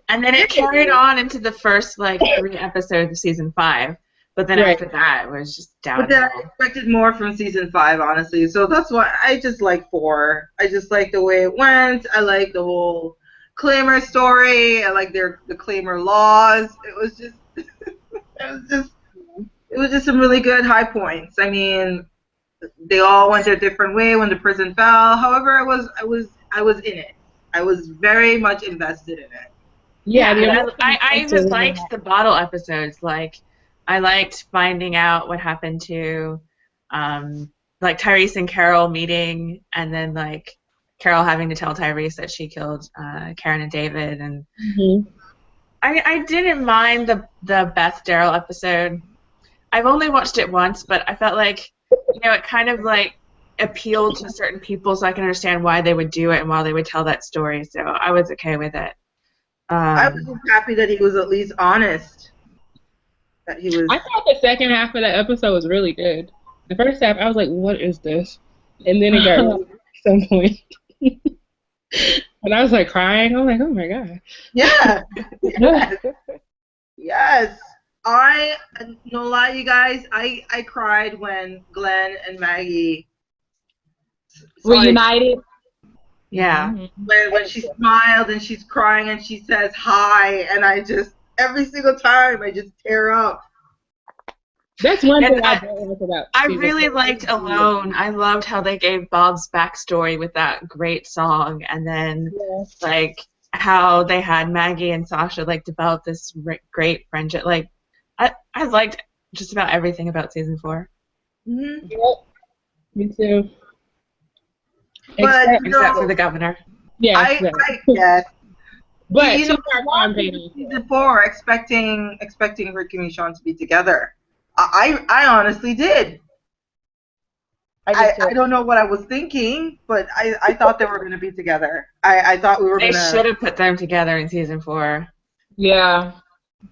And then it carried on into the first 3 episodes of season 5. But then after that, it was just downhill. But then I expected more from season 5, honestly. So that's why I just like 4. I just like the way it went. I like the whole Claimer story. I like the Claimer laws. It was just some really good high points. I mean, they all went their different way when the prison fell. However, I was in it. I was very much invested in it. Yeah, Yeah, I just liked the bottle episodes. Like, I liked finding out what happened to, like Tyrese and Carol meeting, and then like Carol having to tell Tyrese that she killed Karen and David, and I didn't mind the Beth Daryl episode. I've only watched it once, but I felt like, it kind of like appealed to certain people, so I can understand why they would do it and why they would tell that story. So I was okay with it. I was just happy that he was at least honest. That he was. I thought the second half of that episode was really good. The first half, I was like, "What is this?" And then it got really at some point, and I was like crying. I'm like, "Oh my god!" Yeah. Yes. Yes. No lie, you guys. I cried when Glenn and Maggie Reunited. Yeah. When she smiled and she's crying and she says hi, and I just every single time I just tear up. That's one thing I don't like about. I really liked Alone. I loved how they gave Bob's backstory with that great song, and then like how they had Maggie and Sasha like develop this great friendship. Like I liked just about everything about season 4. Mm-hmm. Yep. Me too. But except for the governor. Yeah. I guess. But you know, season 4 expecting Rick and Michonne to be together. I honestly did. I don't know what I was thinking, but I thought they were going to be together. I thought we were going to. They should have put them together in season 4. Yeah.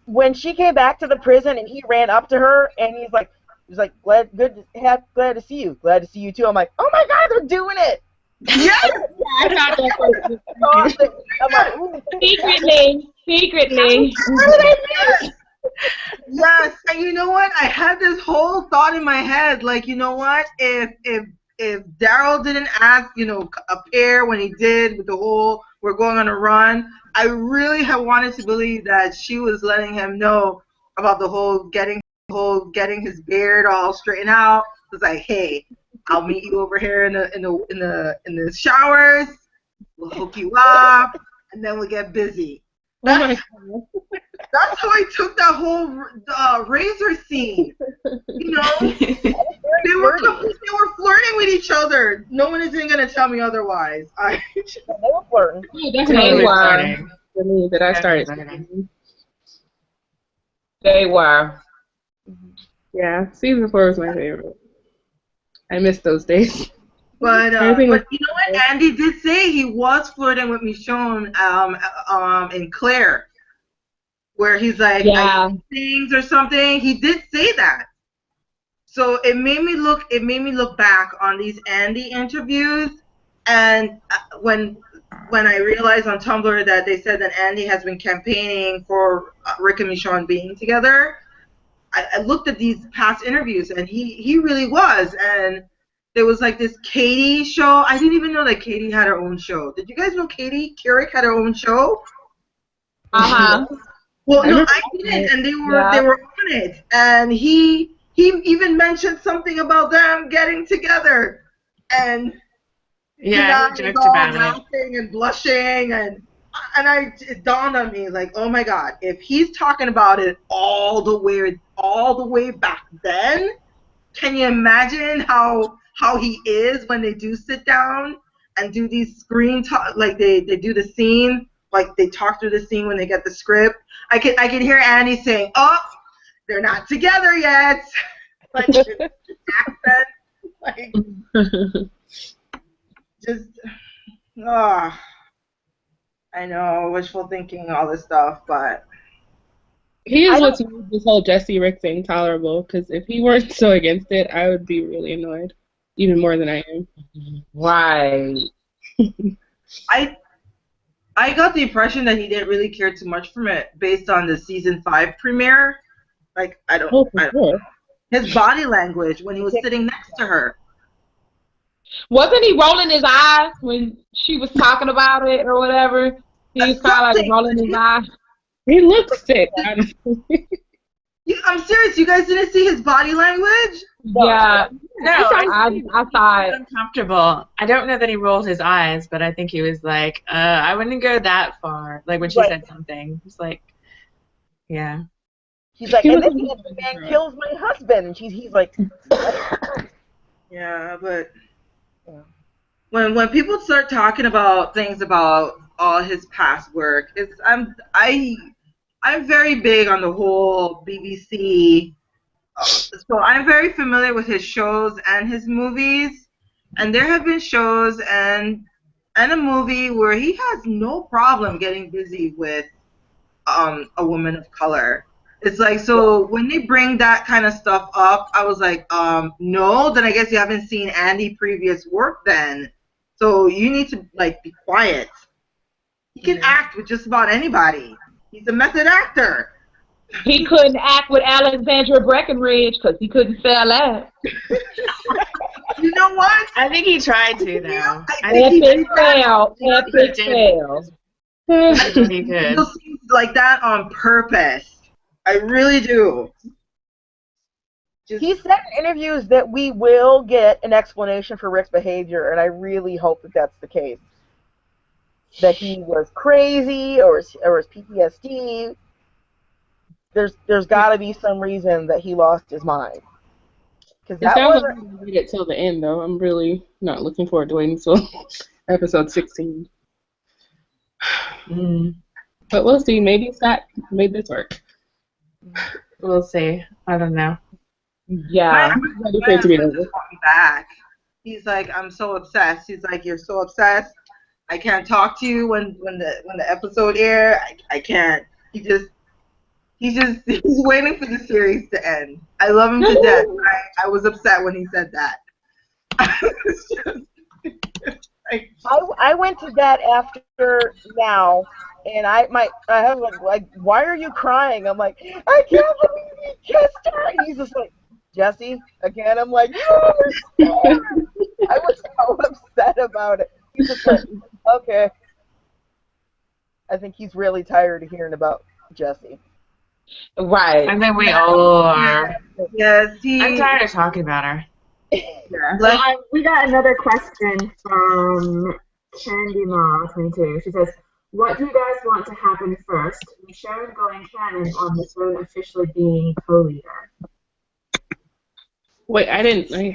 When she came back to the prison and he ran up to her and he's like, glad to see you. Glad to see you too. I'm like, oh my god, they're doing it. Yes. I thought that was awesome. I'm like, secretly. Yes, and you know what? I had this whole thought in my head, like, you know what? If Daryl didn't ask, appear when he did with the whole "we're going on a run," I really have wanted to believe that she was letting him know about the whole getting his beard all straightened out. It was like, hey, I'll meet you over here in the showers. We'll hook you up, and then we'll get busy. That's how I took that whole razor scene. They were flirting with each other. No one is even gonna tell me otherwise. They were flirting. Definitely flirting. For me, that I started. They were. Yeah, season 4 was my favorite. I miss those days. But you know what? Andy did say he was flirting with Michonne in Claire, where he's like, I do things or something. He did say that. So it made me look back on these Andy interviews, and when I realized on Tumblr that they said that Andy has been campaigning for Rick and Michonne being together, I looked at these past interviews, and he really was. And there was like this Katie show. I didn't even know that Katie had her own show. Did you guys know Katie Couric had her own show? Uh-huh. Well, no, I didn't, and they were on it. And he even mentioned something about them getting together. And he joked about laughing and blushing, and it dawned on me, like, oh my god, if he's talking about it all the way back then, can you imagine how he is when they do sit down and do these screen talk, like they do the scene, like they talk through the scene when they get the script. I can hear Annie saying, "Oh, they're not together yet." Like accent, like just I know, wishful thinking, all this stuff, but he is what's made this whole Jesse Rick thing tolerable. Because if he weren't so against it, I would be really annoyed, even more than I am. Right. I got the impression that he didn't really care too much from it, based on the season 5 premiere. Like I don't know. His body language when he was sitting next to her. Wasn't he rolling his eyes when she was talking about it or whatever? He was kind of like rolling his eyes. He looks sick, honestly. I'm serious. You guys didn't see his body language? Yeah. No, I thought uncomfortable. I don't know that he rolled his eyes, but I think he was like, I wouldn't go that far. Like when she said something, it's like, yeah. He's like, and this man kills my husband. And he's like, yeah, but when people start talking about things about all his past work, I'm very big on the whole BBC. So I'm very familiar with his shows and his movies, and there have been shows and a movie where he has no problem getting busy with a woman of color. It's like, so when they bring that kind of stuff up, I was like, no, then I guess you haven't seen Andy's previous work then. So you need to like be quiet. He can act with just about anybody. He's a method actor. he couldn't act with Alexandra Breckenridge because he couldn't sell that. You know what? I think he tried to, though. Epic fail. Epic fail. I think he could. It seems like that on purpose. I really do. He said in interviews that we will get an explanation for Rick's behavior, and I really hope that that's the case. That he was crazy or his PTSD. There's got to be some reason that he lost his mind. It sounds like I'm read it till the end, though. I'm really not looking forward to waiting till episode 16. But we'll see. Maybe Scott made this work. We'll see. I don't know. Yeah. My husband want me back. He's like, I'm so obsessed. He's like, you're so obsessed. I can't talk to you when the episode air. I can't. He's waiting for the series to end. I love him to death. I was upset when he said that. I went to that after now, and I have like, why are you crying? I'm like, I can't believe he kissed her. And he's just like, Jesse, again. I'm like, no, I was so upset about it. He's just like, okay. I think he's really tired of hearing about Jesse. Right. I think we all are. Yes, I'm tired of talking about her. Yeah. So we got another question from Candy Ma 22. She says, "What do you guys want to happen first? Michonne going canon or Michonne officially being co-leader?" Wait, I didn't hear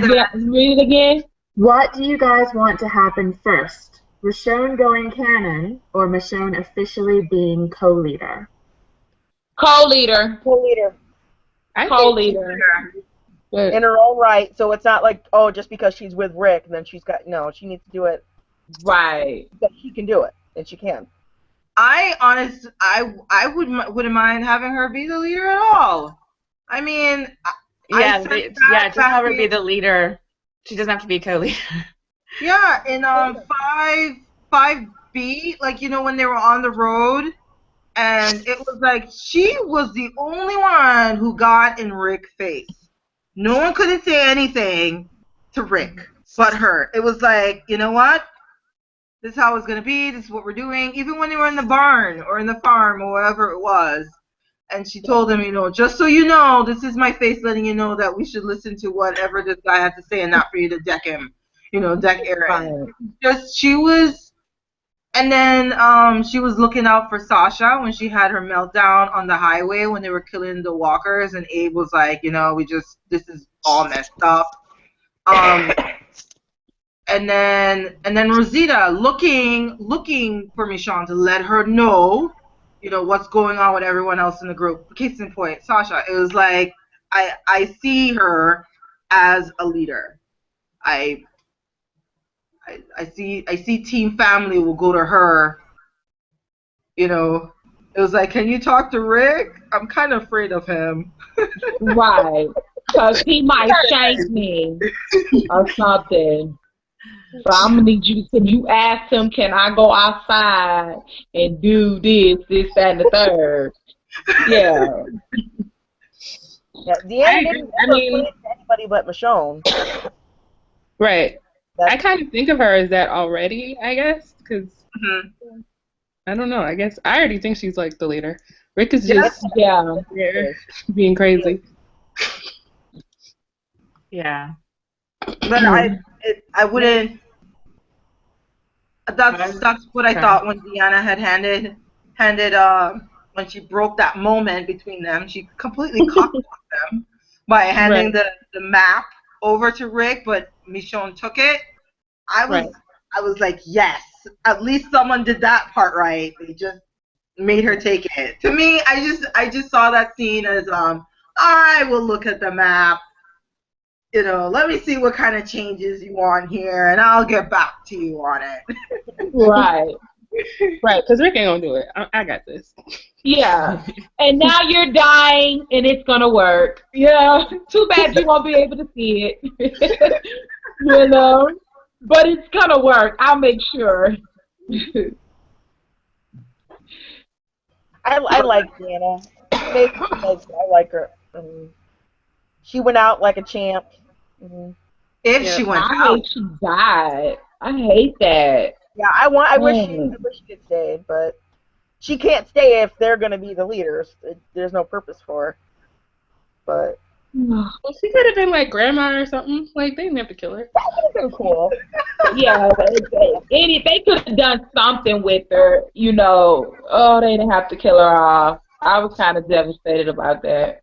that. Read it again. What do you guys want to happen first? Michonne going canon or Michonne officially being co-leader? Co-leader. Co-leader. Co-leader. In her own right, so it's not like, oh, just because she's with Rick, then she's got, no, she needs to do it. Right. But she can do it, and she can. I wouldn't mind having her be the leader at all. I mean, just have her be the leader. She doesn't have to be co-leader. Yeah, in 5B, like, you know, when they were on the road, and it was like she was the only one who got in Rick's face. No one couldn't say anything to Rick but her. It was like, you know what? This is how it's going to be. This is what we're doing. Even when they were in the barn or in the farm or whatever it was. And she told him, you know, just so you know, this is my face letting you know that we should listen to whatever this guy has to say and not for you to deck him. You know, deck Aaron. Just, she was, and then she was looking out for Sasha when she had her meltdown on the highway when they were killing the walkers, and Abe was like, you know, this is all messed up. And then Rosita looking for Michonne to let her know, you know, what's going on with everyone else in the group. Case in point, Sasha. It was like I see her as a leader. I see Team Family will go to her. You know, it was like, can you talk to Rick? I'm kind of afraid of him. Right, because he might shank me or something. So I'm gonna need you. Can you ask him? Can I go outside and do this, that, and the third? Yeah. Yeah, Deanna didn't play to anybody but Michonne. Right. I kind of think of her as that already, I guess, because I don't know. I guess I already think she's like the leader. Rick is just being crazy. Yeah. But I wouldn't. That's what I thought when Deanna had handed when she broke that moment between them. She completely cocked them by handing the map over to Rick, but Michonne took it. I was like, yes, at least someone did that part right. They just made her take it. To me, I just saw that scene as I will look at the map. Let me see what kind of changes you want here, and I'll get back to you on it. Right, because Rick ain't gonna do it. I got this. Yeah, and now you're dying, and it's gonna work. Yeah, too bad you won't be able to see it. But it's gonna work. I'll make sure. I like Deanna. I like her. She went out like a champ. She went out. I hate she died. I hate that. Yeah, I wish she could stay, but she can't stay if they're gonna be the leaders. There's no purpose for her. But well, she could have been like grandma or something. Like they didn't have to kill her. That would have been cool. Yeah, they could have done something with her. Oh, they didn't have to kill her off. I was kind of devastated about that.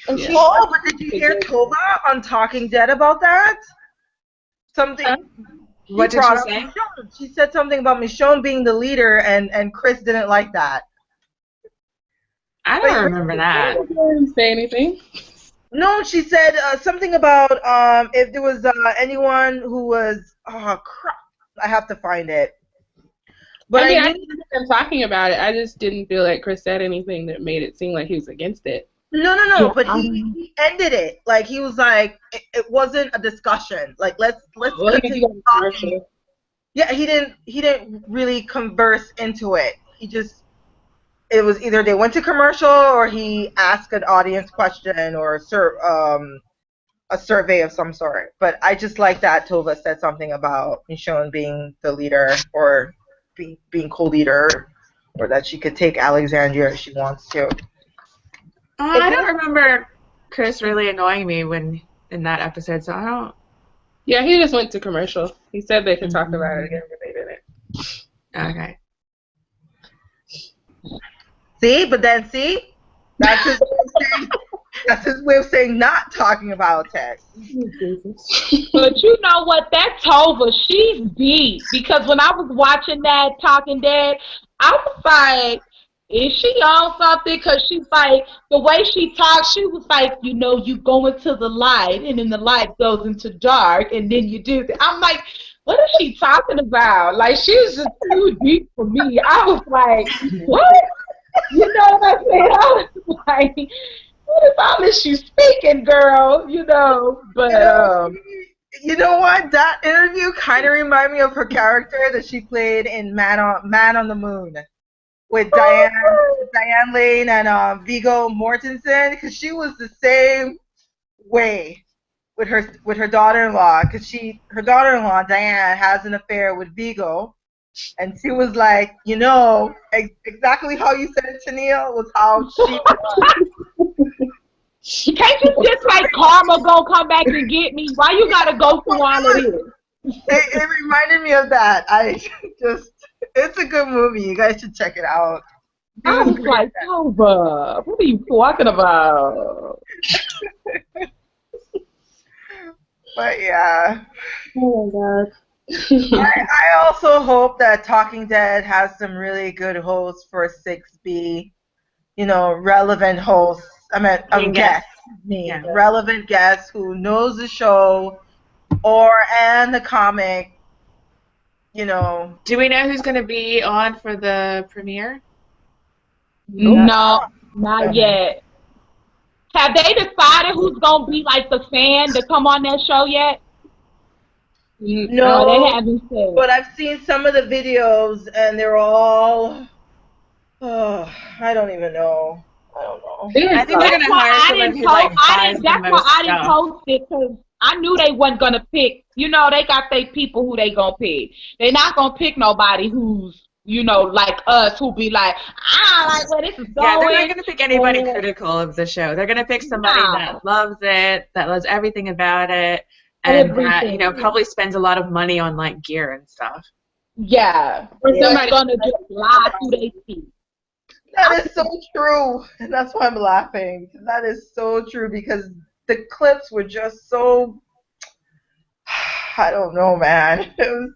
And but did you hear Tova on Talking Dead about that? Something. What did she say? Michonne. She said something about Michonne being the leader, and Chris didn't like that. I don't remember that. I didn't say anything. No, she said something about if there was anyone who was crap. I have to find it. But I knew them talking about it. I just didn't feel like Chris said anything that made it seem like he was against it. No, but he ended it. Like he was like it wasn't a discussion. Like let's continue talking. Yeah, he didn't really converse into it. It was either they went to commercial or he asked an audience question or a survey of some sort. But I just like that Tova said something about Michonne being the leader or being co-leader, or that she could take Alexandria if she wants to. I don't remember Chris really annoying me in that episode, so I don't. Yeah, he just went to commercial. He said they could talk about it again, but they didn't. Okay. See? That's his way of saying not talking about it. But you know what? That Tova, she's deep. Because when I was watching that Talking Dead, I was like, is she on something? Because she's like, the way she talks, she was like, you go into the light, and then the light goes into dark, and then you do. I'm like, what is she talking about? Like, she was just too deep for me. I was like, what? You know what I'm saying? I was like, what is all this you speaking, girl? But you know what? That interview kind of reminded me of her character that she played in Man on the Moon with Diane Lane and Viggo Mortensen, because she was the same way with her daughter-in-law, because her daughter-in-law Diane has an affair with Viggo. And she was like, exactly how you said it to Neil was how she was. Can't you just like karma gonna come back and get me? Why you gotta go through all of this? It reminded me of that. It's a good movie. You guys should check it out. I was like, Tova, what are you talking about? But yeah. Oh my God. I also hope that Talking Dead has some really good hosts for 6B, relevant hosts. Guests. Relevant guests who knows the show and the comic. Do we know who's going to be on for the premiere? No, not yet. Have they decided who's going to be like the fan to come on that show yet? No, they haven't said. But I've seen some of the videos, and they're all. I don't even know. I don't know. I think they're gonna hire someone who buys the most That's why I didn't post it, because I knew they wasn't gonna pick. They got their people who they gonna pick. They're not gonna pick nobody who's like us, who be like, like where this is going. Yeah, they're not gonna pick anybody critical of the show. They're gonna pick somebody that loves it, that loves everything about it. and Everything. probably spends a lot of money on like gear and stuff. Yeah. Or They're somebody gonna just lie through their teeth. That is so true. And that's why I'm laughing. That is so true because the clips were just so, I don't know, man. It was,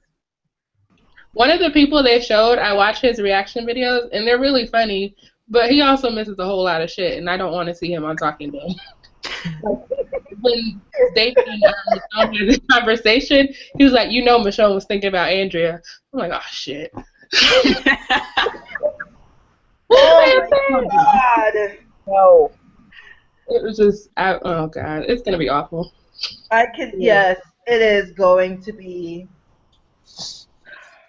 One of the people they showed, I watch his reaction videos, and they're really funny, but he also misses a whole lot of shit, and I don't want to see him on Talking Dead. When David and Michonne had this conversation, he was like, Michonne was thinking about Andrea. I'm like, oh, shit. oh my God. No. It was just, oh, God, it's going to be awful. Yes, it is going to be.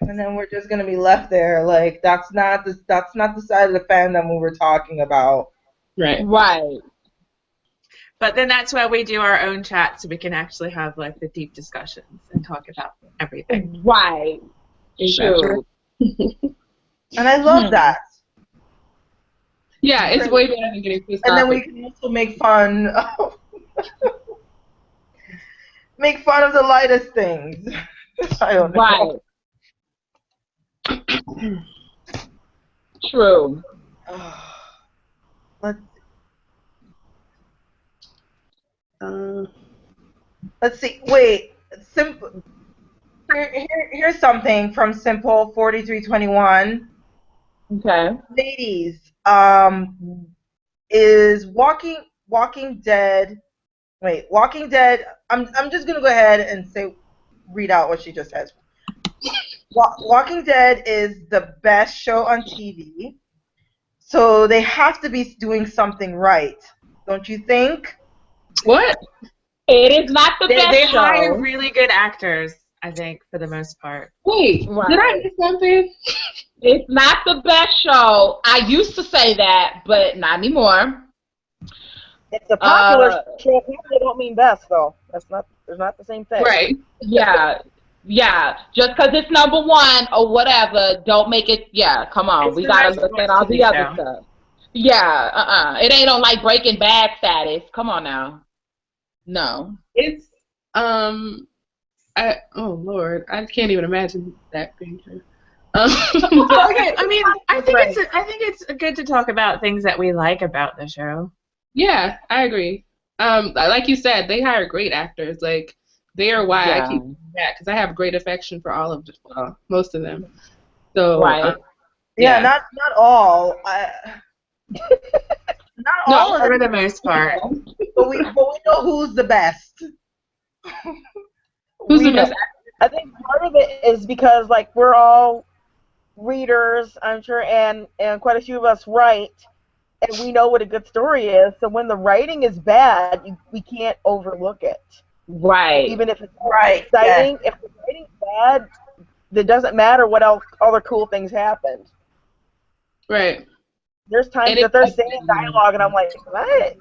And then we're just gonna be left there, like that's not the side of the fandom we were talking about. Right. But then that's why we do our own chat, so we can actually have like the deep discussions and talk about everything. Right. True. And I love that. Yeah, it's way better than getting pissed off. And then we can also make fun of the lightest things. I don't know. Right. True. Let's see. Wait. Simple. Here's something from Simple 4321. Okay. Ladies, is Walking Dead. Wait, Walking Dead. I'm just gonna go ahead and read out what she just says. Walking Dead is the best show on TV, so they have to be doing something right, don't you think? What? It is not the best They show. hire really good actors, I think, for the most part. Wait, Right. did I miss something? It's not the best show. I used to say that, but not anymore. It's a popular show. They don't mean best, though. They're not the same thing. Right. Yeah. Just because it's number one or whatever, don't make it. Yeah, come on. It's we the gotta most look at watched all the TV other show. stuff. Yeah. It ain't on like Breaking Bad status. Come on now. No. It's oh Lord, I can't even imagine that being true. Okay, I mean, I think it's good to talk about things that we like about the show. Yeah, I agree. Like you said, they hire great actors. Like they are why I keep coming back because I have great affection for all of them, most of them. So Right. Yeah, not all. Not all for the most part. But we know who's the best. Who's the best actor? I think part of it is because like we're all readers, I'm sure, and quite a few of us write, and we know what a good story is. So when the writing is bad, we can't overlook it. Right. Even if it's exciting, if the writing's bad, it doesn't matter what else other cool things happened. Right. There's times that they're saying dialogue, and I'm like, what?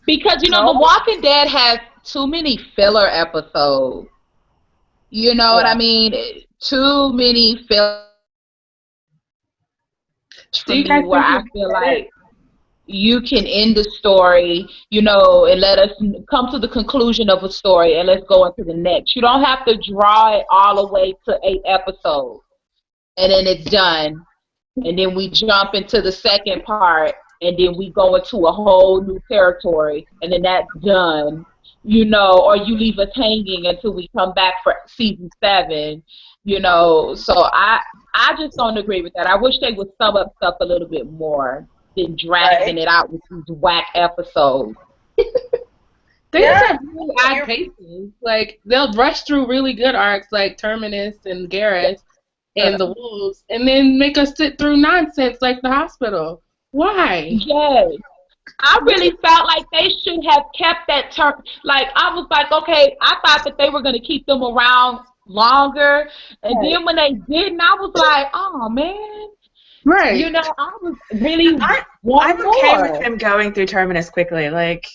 Because The Walking Dead has too many filler episodes. You know what I mean? Too many filler. Where I feel like you can end the story, and let us come to the conclusion of a story, and let's go into the next. You don't have to draw it all the way to 8 episodes, and then it's done, and then we jump into the second part, and then we go into a whole new territory, and then that's done, or you leave us hanging until we come back for season 7, So I just don't agree with that. I wish they would sum up stuff a little bit more than dragging it out with these whack episodes. They just have really odd paces. Like, they'll rush through really good arcs like Terminus and Garrus and the Wolves, and then make us sit through nonsense like The Hospital. Why? Yes. I really felt like they should have kept that term. Like, I was like, okay, I thought that they were going to keep them around longer. And then when they didn't, I was like, oh, man. Right. I was really I'm okay with them going through Terminus quickly. Like,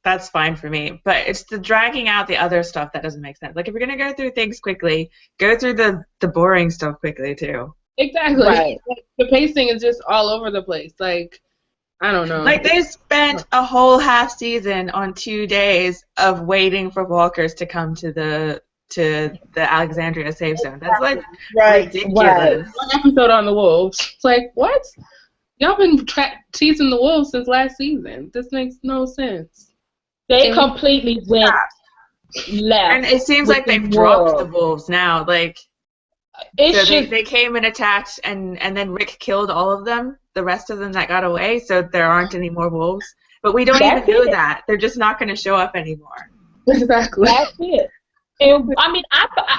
that's fine for me. But it's the dragging out the other stuff that doesn't make sense. Like, if you're going to go through things quickly, go through the boring stuff quickly, too. Exactly. Right. Like, the pacing is just all over the place. Like, I don't know. Like, they spent a whole half season on 2 days of waiting for walkers to come to the Alexandria safe zone. That's like ridiculous. One episode on the wolves. It's like, what? Y'all been teasing the wolves since last season. This makes no sense. They completely went left. And it seems like they've dropped the wolves now. Like, they came and attacked, and then Rick killed all of them, the rest of them that got away, so there aren't any more wolves. But we don't even know that. They're just not going to show up anymore. Exactly. That's it. And, I mean,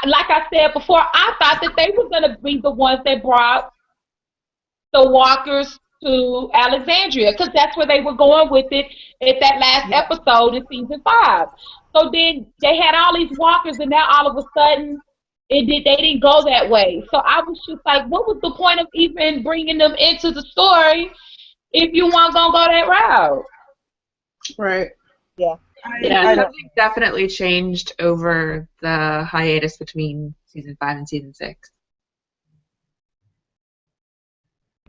like I said before, I thought that they were going to be the ones that brought the walkers to Alexandria, because that's where they were going with it at that last episode in season 5. So then they had all these walkers, and now all of a sudden they didn't go that way. So I was just like, what was the point of even bringing them into the story if you weren't going to go that route? Right. Yeah. Yeah, something definitely changed over the hiatus between season 5 and season 6.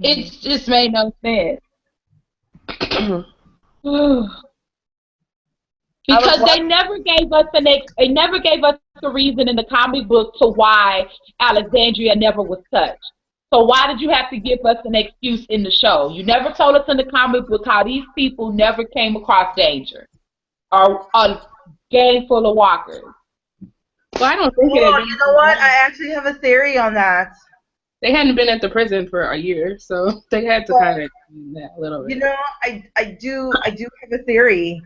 It just made no sense. Because they never gave us a reason in the comic book to why Alexandria never was touched. So why did you have to give us an excuse in the show? You never told us in the comic book how these people never came across danger or a gang full of walkers. Well, I don't think you know what? I actually have a theory on that. They hadn't been at the prison for a year, so they had to kind of do that a little bit. You know, I do have a theory.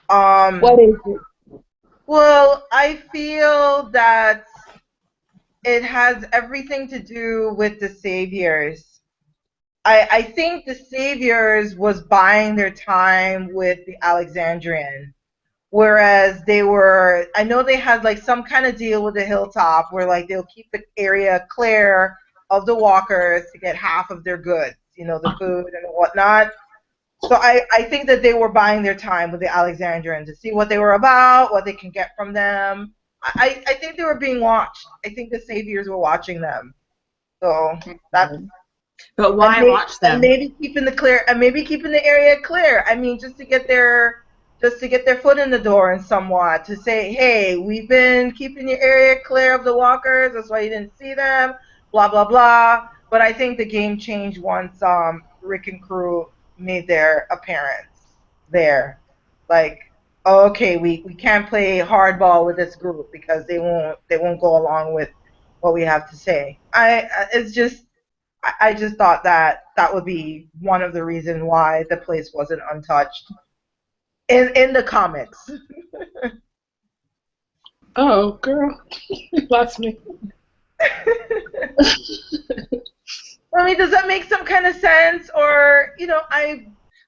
What is it? Well, I feel that it has everything to do with the Saviors. I think the Saviors was buying their time with the Alexandrian, whereas I know they had like some kind of deal with the Hilltop where like they'll keep the area clear of the walkers to get half of their goods, you know, the food and whatnot. So I think that they were buying their time with the Alexandrians to see what they were about, what they can get from them. I think they were being watched. I think the Saviors were watching them. So that's. But why watch them? And maybe keeping the area clear. I mean, just to get their foot in the door and somewhat to say, hey, we've been keeping your area clear of the walkers. That's why you didn't see them. Blah blah blah. But I think the game changed once Rick and crew made their appearance there. Like, okay, we can't play hardball with this group because they won't go along with what we have to say. I just thought that would be one of the reasons why the place wasn't untouched in the comics. Oh, girl, you lost me. I mean, does that make some kind of sense? Or, you know,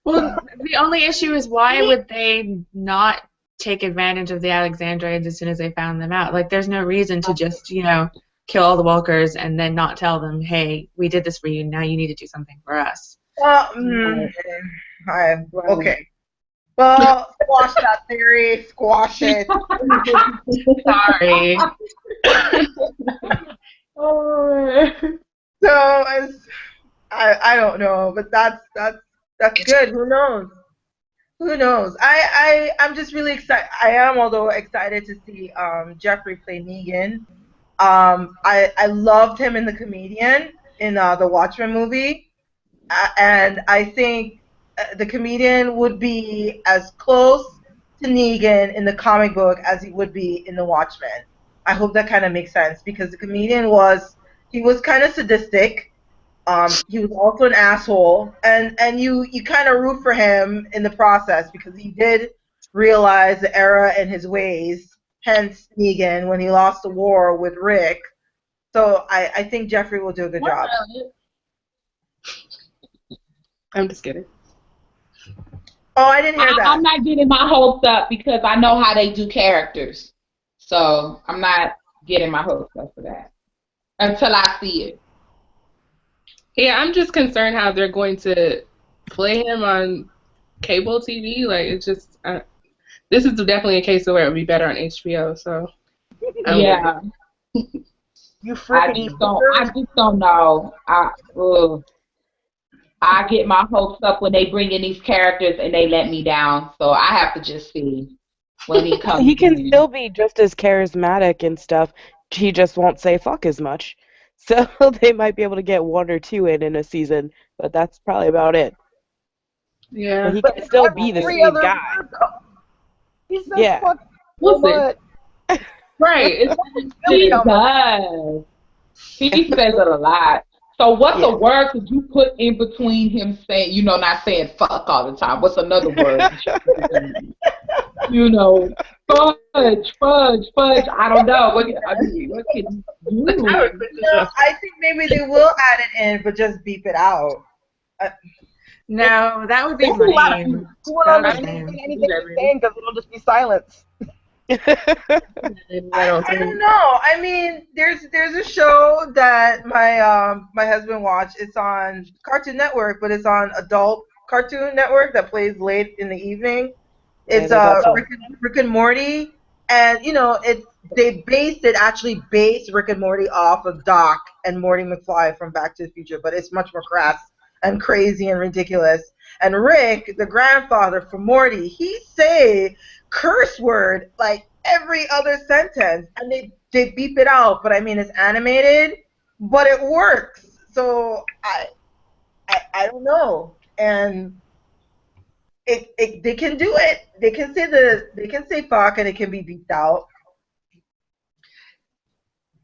Well, the only issue is why would they not take advantage of the Alexandrians as soon as they found them out? Like, there's no reason to just, you know, kill all the walkers and then not tell them, hey, we did this for you, now you need to do something for us. Okay. Well, squash that theory. Squash it. Sorry. So, I don't know, but that's good. Who knows? Who knows? I'm just really excited. I am, although, excited to see Jeffrey play Negan. I loved him in The Comedian in the Watchmen movie, and I think the Comedian would be as close to Negan in the comic book as he would be in the Watchmen. I hope that kind of makes sense because the Comedian was kind of sadistic. He was also an asshole, and you kind of root for him in the process because he did realize the error in his ways. Hence Negan when he lost the war with Rick. So I think Jeffrey will do a good job. I'm just kidding. Oh, I didn't hear that. I'm not getting my hopes up because I know how they do characters. So I'm not getting my hopes up for that until I see it. Yeah, I'm just concerned how they're going to play him on cable TV. Like, it's just, this is definitely a case of where it would be better on HBO. So, yeah. You freaking I just don't know. I get my hopes up when they bring in these characters and they let me down. So I have to just see when he comes He can in. still be just as charismatic and stuff. He just won't say fuck as much. So they might be able to get 1 or 2 in a season, but that's probably about it. Yeah. But he But can it's still got be the 3 same other guy. words, though. He says Yeah. fuck so Listen, much. Right. It's he How much? does. He says it a lot. So what's Yeah. a word could you put in between him saying, not saying fuck all the time? What's another word? Fudge. I don't know. What can you do? I think maybe they will add it in, but just beep it out. No, that would be There's a lot of lame. you won't That would be understand lame. anything he's saying because it'll just be silence. I don't know. I mean, there's a show that my husband watched. It's on Cartoon Network, but it's on adult Cartoon Network that plays late in the evening. Yeah, It's there's also Rick and Morty, and they actually based Rick and Morty off of Doc and Morty McFly from Back to the Future, but it's much more crass and crazy and ridiculous. And Rick, the grandfather for Morty, he say curse word like every other sentence, and they beep it out. But I mean, it's animated, but it works. So I don't know, and they can do it. They can say fuck and it can be beeped out.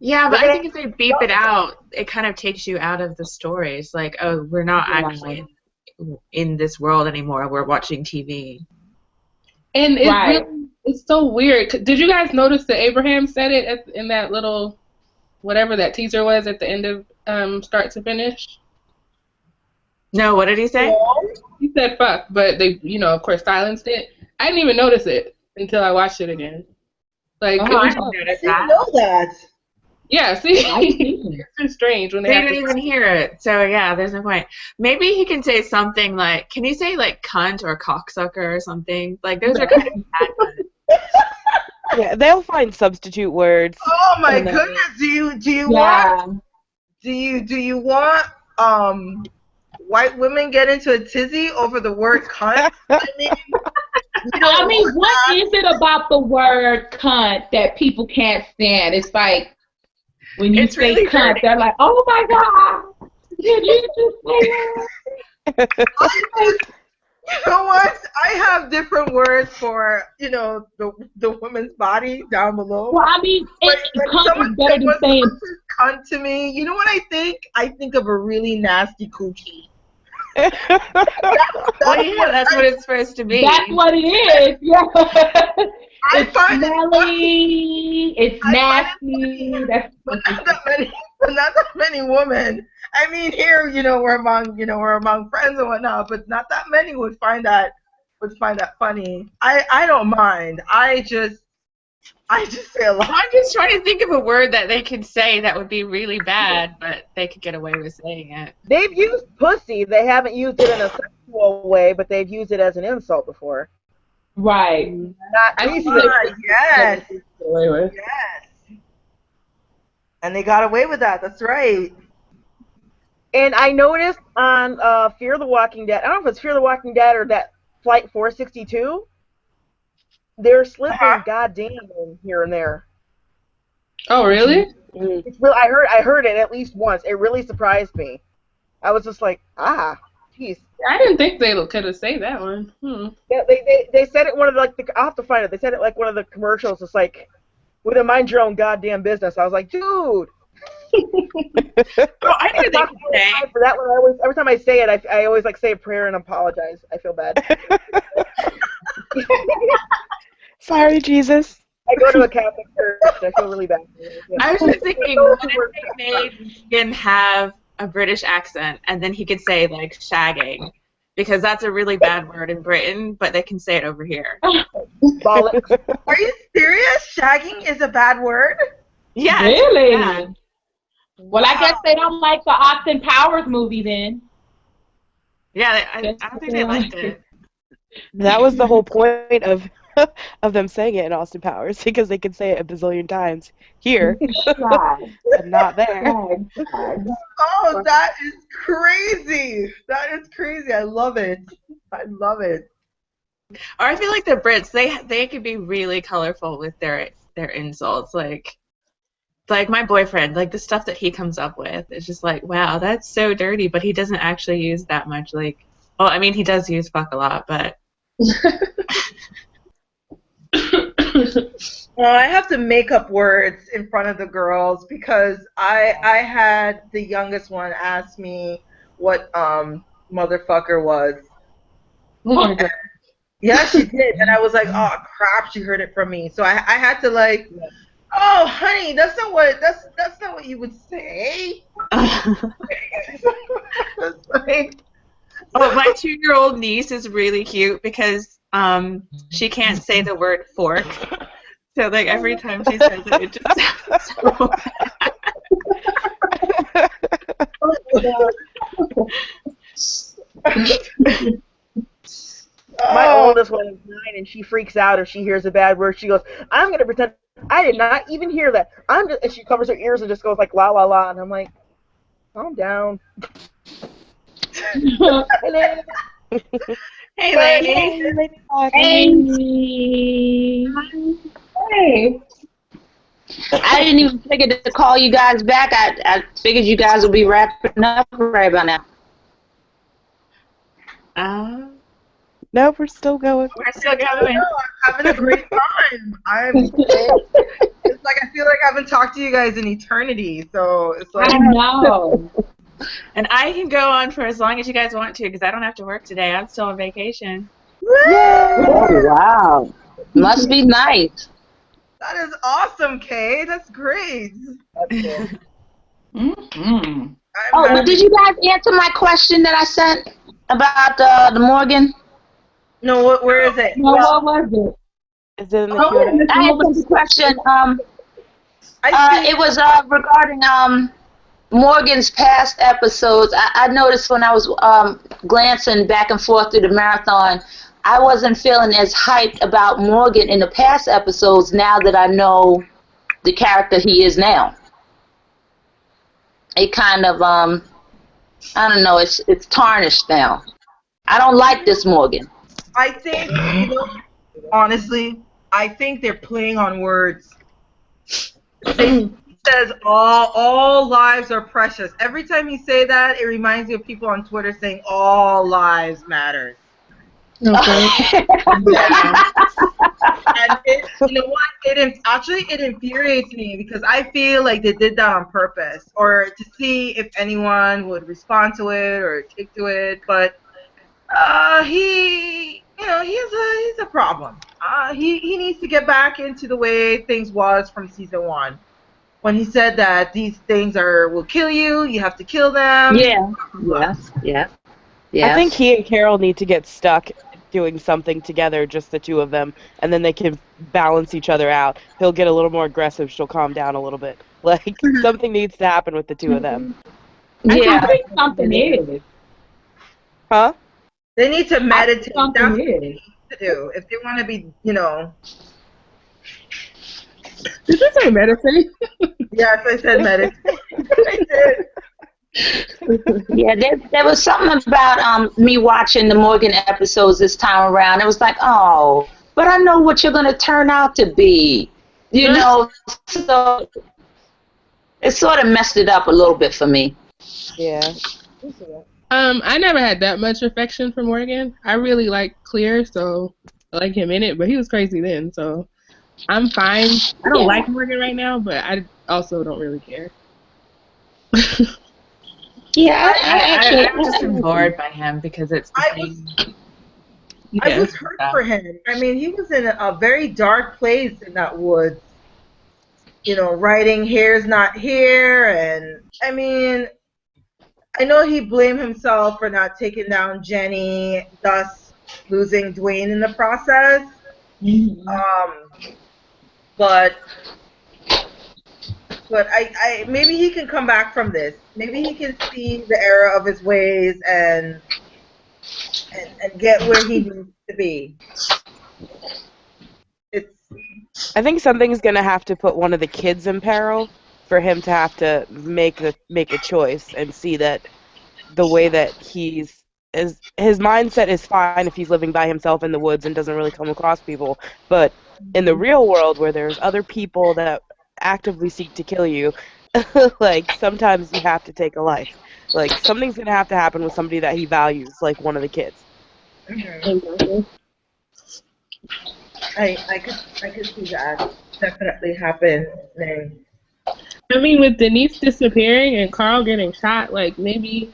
Yeah, but I think if they beep it out, it kind of takes you out of the stories. Like, oh, we're not actually in this world anymore. We're watching TV. And it's so weird. Did you guys notice that Abraham said it in that little, whatever that teaser was at the end of Start to Finish? No, what did he say? He said fuck, but they, of course, silenced it. I didn't even notice it until I watched it again. Like, I didn't notice that. know that. Yeah, see, it's just strange when they didn't even hear it. So yeah, there's no point. Maybe he can say something like, can you say like cunt or cocksucker or something? Like those are kind of bad words. Yeah, they'll find substitute words. Oh my goodness! Do you want white women get into a tizzy over the word cunt? what is it about the word cunt that people can't stand? It's like when you say really cunt, dirty. They're like, "Oh my god, did you just say that?" You know what? I have different words for the woman's body down below. Well, I mean, cunt is better than saying cunt to me. You know what I think? I think of a really nasty coochie. That's what it's supposed to be. That's what it is. Yeah. It's smelly. It's nasty. But not that many women. I mean, here, we're among friends and whatnot, but not that many would find that funny. I don't mind. I just say a lot. I'm just trying to think of a word that they could say that would be really bad, but they could get away with saying it. They've used pussy. They haven't used it in a sexual way, but they've used it as an insult before. Right. Yes. And they got away with that. That's right. And I noticed on Fear the Walking Dead, I don't know if it's Fear the Walking Dead or that Flight 462, they're slipping goddamn in here and there. Oh, really? It's real. I heard it at least once. It really surprised me. I was just like, jeez. I didn't think they could have said that one. Yeah, they said it one of I'll have to find it. They said it like one of the commercials. It's like, "Well, then mind your own goddamn business." I was like, dude. I knew they could say. For that one, every time I say it, I always say a prayer and apologize. I feel bad. Sorry, Jesus. I go to a Catholic church. I feel really bad. Yeah. I was just thinking, what if they made Negan have a British accent, and then he could say like shagging, because that's a really bad word in Britain, but they can say it over here. Are you serious? Shagging is a bad word? Yeah. Really? Bad. Well, I guess they don't like the Austin Powers movie then. Yeah, I don't think they liked it. That was the whole point of of them saying it in Austin Powers because they can say it a bazillion times here Right. and not there. Oh, that is crazy. That is crazy. I love it. I love it. Or I feel like the Brits, they could be really colorful with their insults. Like my boyfriend, like the stuff that he comes up with, it's just like, wow, that's so dirty. But he doesn't actually use that much. Like, well, I mean, he does use fuck a lot, but. Well, I have to make up words in front of the girls because I had the youngest one ask me what motherfucker was. Oh my god. Yeah, she did, and I was like, oh crap, she heard it from me. So I had to like, oh honey, that's not what you would say. Like, Oh, my 2-year-old niece is really cute because she can't say the word fork. So like every time she says it, it just sounds so bad. My oldest one is 9, and she freaks out if she hears a bad word. She goes, "I'm gonna pretend I did not even hear that." And she covers her ears and just goes like la la la, and I'm like, calm down. Hey, lady. Hey. I didn't even figure to call you guys back. I figured you guys would be wrapping up right by now. No, we're still going. We're still going. I'm having a great time. It's like I feel like I haven't talked to you guys in eternity. So it's like I know. And I can go on for as long as you guys want to because I don't have to work today. I'm still on vacation. Oh, wow. Must be nice. That is awesome, Kay. That's great. Mm-hmm. Oh, did you guys answer my question that I sent about the Morgan? No, where is it? No, what was it? Is it in the Q&A? I answered the question. It was regarding Morgan's past episodes. I noticed when I was glancing back and forth through the marathon, I wasn't feeling as hyped about Morgan in the past episodes now that I know the character he is now. It kind of, I don't know, it's tarnished now. I don't like this Morgan. I think, honestly, I think they're playing on words. He says all lives are precious. Every time you say that, it reminds me of people on Twitter saying all lives matter. Okay. Yeah. And you know what? It infuriates me because I feel like they did that on purpose, or to see if anyone would respond to it or take to it. But he's a problem. He needs to get back into the way things was from season 1, when he said that these things will kill you. You have to kill them. Yeah. I think he and Carol need to get stuck doing something together, just the two of them, and then they can balance each other out. He'll get a little more aggressive. She'll calm down a little bit. Like, something needs to happen with the two of them. I think something is. Huh? They need to meditate. Something That's what is. they need to do if they want to be, Did you say meditate? Yes, I said meditate. I did. Yeah, there was something about me watching the Morgan episodes this time around. It was like, oh, but I know what you're going to turn out to be. So it sort of messed it up a little bit for me. Yeah. I never had that much affection for Morgan. I really like Clear, so I like him in it, but he was crazy then, so I'm fine. I don't like Morgan right now, but I also don't really care. Yeah, I'm just bored by him because it's the same. I was hurt for him. I mean, he was in a very dark place in that woods. Writing "Hair's Not Here," and I mean, I know he blamed himself for not taking down Jenny, thus losing Dwayne in the process. But I maybe he can come back from this. Maybe he can see the error of his ways and get where he needs to be. I think something's gonna have to put one of the kids in peril for him to have to make a choice and see that the way that his mindset is fine if he's living by himself in the woods and doesn't really come across people, but in the real world where there's other people that actively seek to kill you, like sometimes you have to take a life. Like something's gonna have to happen with somebody that he values, like one of the kids. Exactly. I could see that definitely happen. I mean, with Denise disappearing and Carl getting shot, like maybe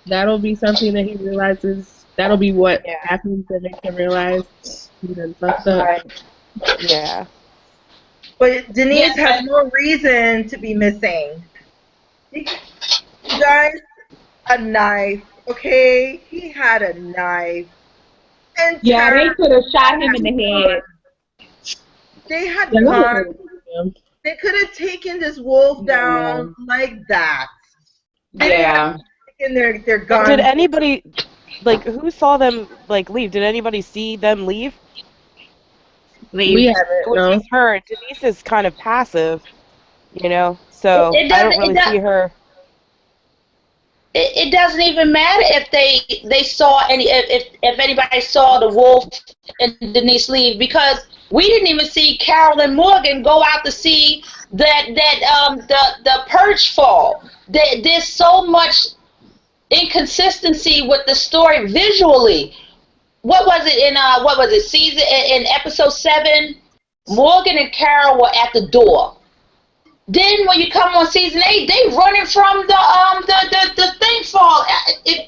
that'll be something that he realizes. That'll be what happens that makes him realize he done fucked up. Right. Yeah. But Denise has no reason to be missing. You guys, a knife, okay? He had a knife. And yeah, they could have shot him in the head. They had gone. They could have taken this wolf down like that. Yeah. Taken their guns. Did anybody, like, who saw them, like, leave? Did anybody see them leave? We haven't. It was No. just her. Denise is kind of passive, you know, so I don't really see her. It doesn't even matter if they saw any if anybody saw the wolf and Denise leave, because we didn't even see Carol and Morgan go out to see the perch fall. There's so much inconsistency with the story visually. What was it season in episode 7? Morgan and Carol were at the door. Then when you come on season 8, they running from the thing fall.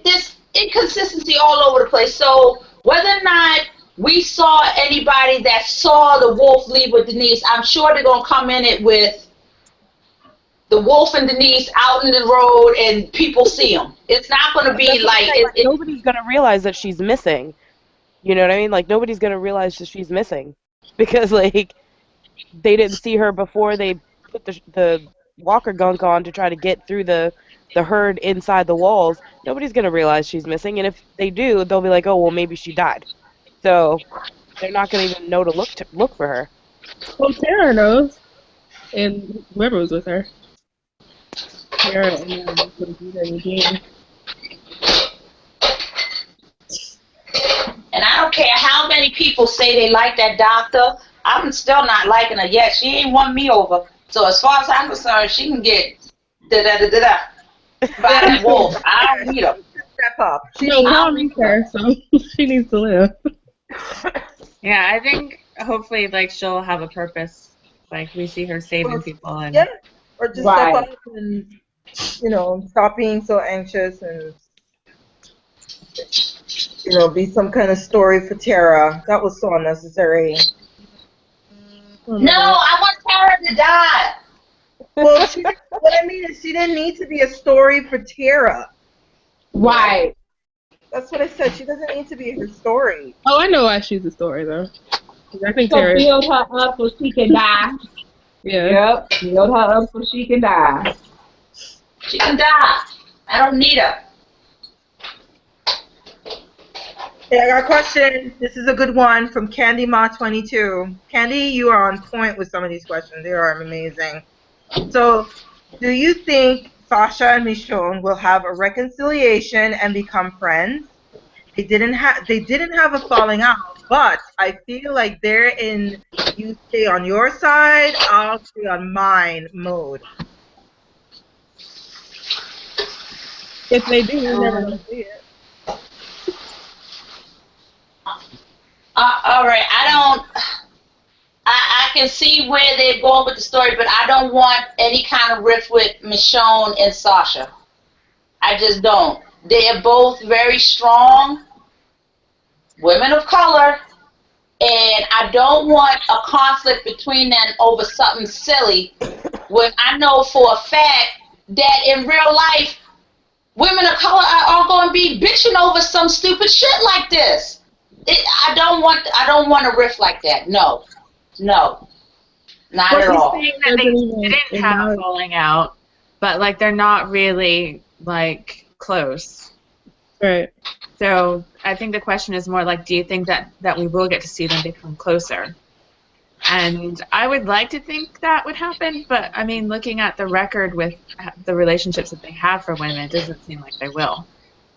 There's inconsistency all over the place. So whether or not we saw anybody that saw the wolf leave with Denise, I'm sure they're gonna come in it with the wolf and Denise out in the road and people see them. It's not gonna be like nobody's gonna realize that she's missing. You know what I mean? Like nobody's gonna realize that she's missing because like they didn't see her before they put the walker gunk on to try to get through the herd inside the walls. Nobody's gonna realize she's missing, and if they do, they'll be like, oh well, maybe she died. So they're not gonna even know to look for her. Well, Tara knows, and whoever was with her. Tara and Eugene. And I don't care how many people say they like that doctor, I'm still not liking her yet. She ain't won me over. So as far as I'm concerned, she can get da-da-da-da-da by that wolf. I don't need her. Step up. She don't need her, so she needs to live. Yeah, I think hopefully like she'll have a purpose. Like we see her saving people and or just step up and stop being so anxious and be some kind of story for Tara. That was so unnecessary. No, I want Tara to die. Well, what I mean is she didn't need to be a story for Tara. Right. That's what I said. She doesn't need to be her story. Oh, I know why she's a story, though. I think So Tara... build her up so she can die. Yeah. Yep. Build her up so she can die. She can die. I don't need her. Okay, I got a question. This is a good one from Candy Ma 22. Candy, you are on point with some of these questions. They are amazing. So, do you think Sasha and Michonne will have a reconciliation and become friends? They didn't have a falling out, but I feel like they're in you stay on your side, I'll stay on mine mode. If they do, we're never going to see it. All right, I can see where they're going with the story, but I don't want any kind of rift with Michonne and Sasha. I just don't. They are both very strong women of color, and I don't want a conflict between them over something silly when I know for a fact that in real life, women of color are going to be bitching over some stupid shit like this. I don't want a rift like that. No, not at all. Saying that they didn't have a falling out, but like they're not really like close. Right. So I think the question is more like, do you think that we will get to see them become closer? And I would like to think that would happen, but I mean, looking at the record with the relationships that they have for women, it doesn't seem like they will.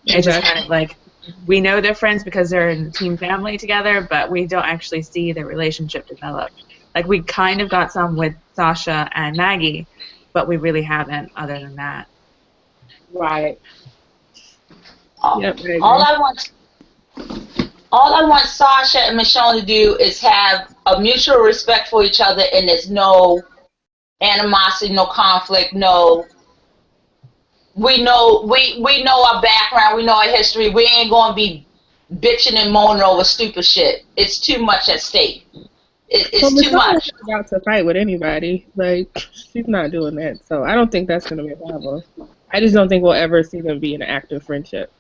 It's just kind of like, we know they're friends because they're in a team family together, but we don't actually see their relationship develop. Like, we kind of got some with Sasha and Maggie, but we really haven't other than that. Right. Yep, I All agree. I want Sasha and Michonne to do is have a mutual respect for each other, and there's no animosity, no conflict, no. We know our background, we know our history. We ain't gonna be bitching and moaning over stupid shit. It's too much at stake. Well, It's too Michonne much. is not about to fight with anybody. Like, she's not doing that. So I don't think that's going to be a problem. I just don't think we'll ever see them be an active friendship.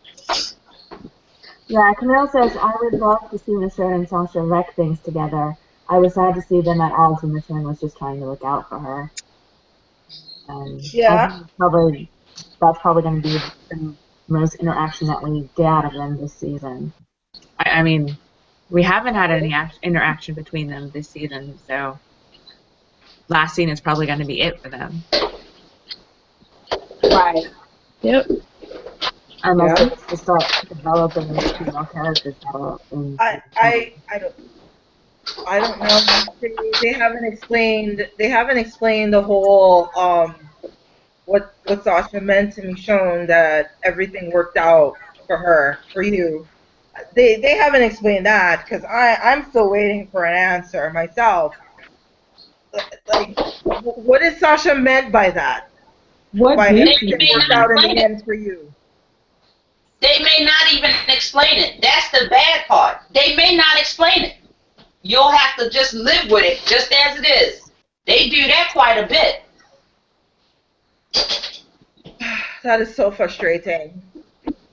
Yeah, Camille says, I would love to see Michonne and Sasha wreck things together. I was sad to see them at odds when Michonne was just trying to look out for her. And I think that's probably going to be the most interaction that we get out of them this season. I mean, we haven't had any interaction between them this season, so last scene is probably going to be it for them. Right. Yep. Unless they just start developing these female characters better. I don't know. They haven't explained. They haven't explained the whole what Sasha meant to Michonne, that everything worked out for her, for you. They haven't explained that, because I'm still waiting for an answer myself. Like, what did Sasha meant by that? What By did everything worked out in the end for you? They may not even explain it. That's the bad part. They may not explain it. You'll have to just live with it, just as it is. They do that quite a bit. That is so frustrating.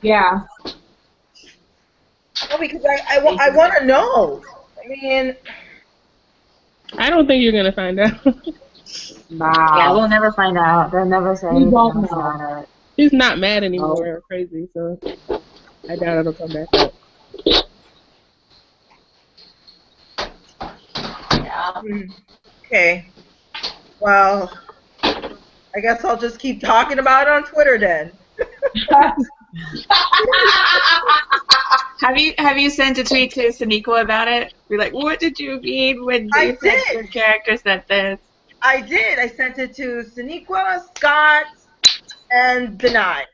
Yeah. No, because I want to know. I mean, I don't think you're going to find out. Yeah, we'll never find out. They'll never say anything else about it. She's not mad anymore or crazy, so I doubt it'll come back up. Yeah. Okay. Well, I guess I'll just keep talking about it on Twitter then. Have you sent a tweet to Saniqua about it? Be like, what did you mean when you said your character said this? I did. I sent it to Saniqua, Scott, and Denai.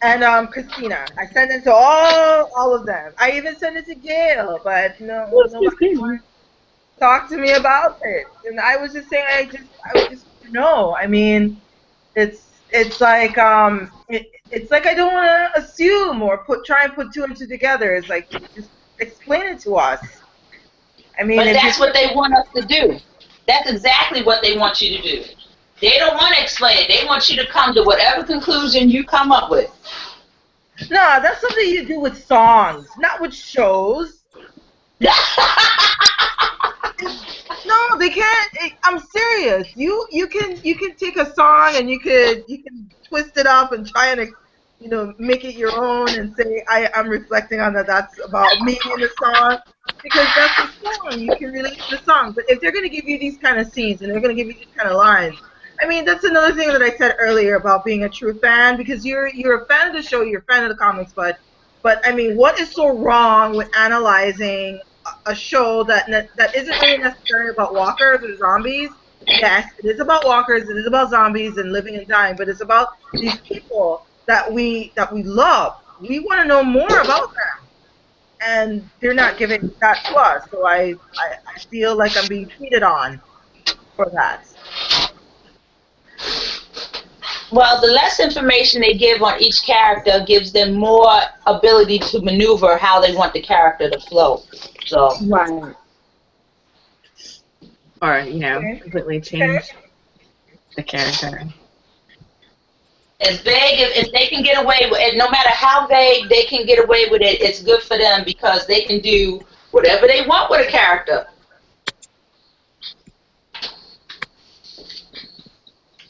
And Christina. I sent it to all of them. I even sent it to Gail, but nobody wanted to talk to me about it. And I was just saying, I was just no. I mean, it's like it's like I don't want to assume or try and put two and two together. It's like, just explain it to us. I mean, but that's what they want us to do. That's exactly what they want you to do. They don't want to explain it. They want you to come to whatever conclusion you come up with. No, that's something you do with songs, not with shows. No, they can't. I'm serious. You can take a song and you can twist it up and try and make it your own and say I'm reflecting on that's about me in the song, because that's the song. You can relate to the song. But if they're going to give you these kind of scenes and they're going to give you these kind of lines, I mean, that's another thing that I said earlier about being a true fan, because you're a fan of the show, you're a fan of the comics, but I mean, what is so wrong with analyzing a show that isn't really necessarily about walkers or zombies? Yes, it is about walkers, it is about zombies and living and dying, but it's about these people that we love. We want to know more about them, and they're not giving that to us. So I feel like I'm being cheated on for that. Well, the less information they give on each character gives them more ability to maneuver how they want the character to flow. So right. Or, completely change the character. As vague, if they can get away with it, no matter how vague they can get away with it, it's good for them because they can do whatever they want with a character.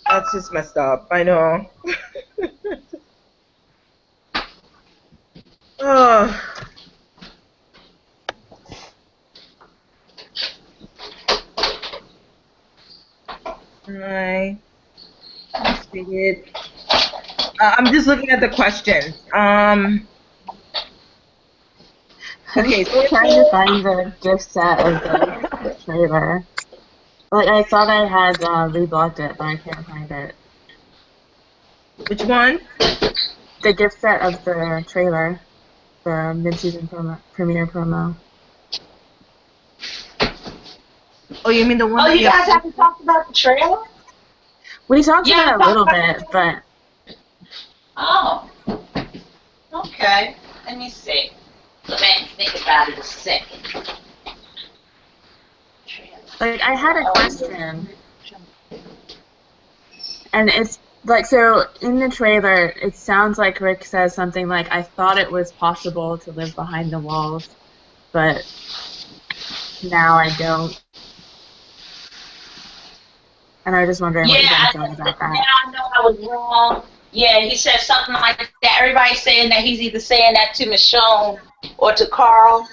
That's just messed up. I know. I see it. I'm just looking at the questions. Okay, so Trying to find the gift set of the trailer. Like, I thought I had reblocked it, but I can't find it. which one? The gift set of the trailer, the mid-season premiere promo. Oh, you mean the one? Oh, that you guys haven't talked about the trailer? We talked Yeah, about it a little bit, but Oh. Okay. Let me see. Let me think about it a second. like I had a question, and it's like, so in the trailer, it sounds like Rick says something like, "I thought it was possible to live behind the walls, but now I don't." And I was just wondering what you guys thought about that. Now I know I was wrong. Yeah, he said something like that. Everybody's saying that he's either saying that to Michonne or to Carl.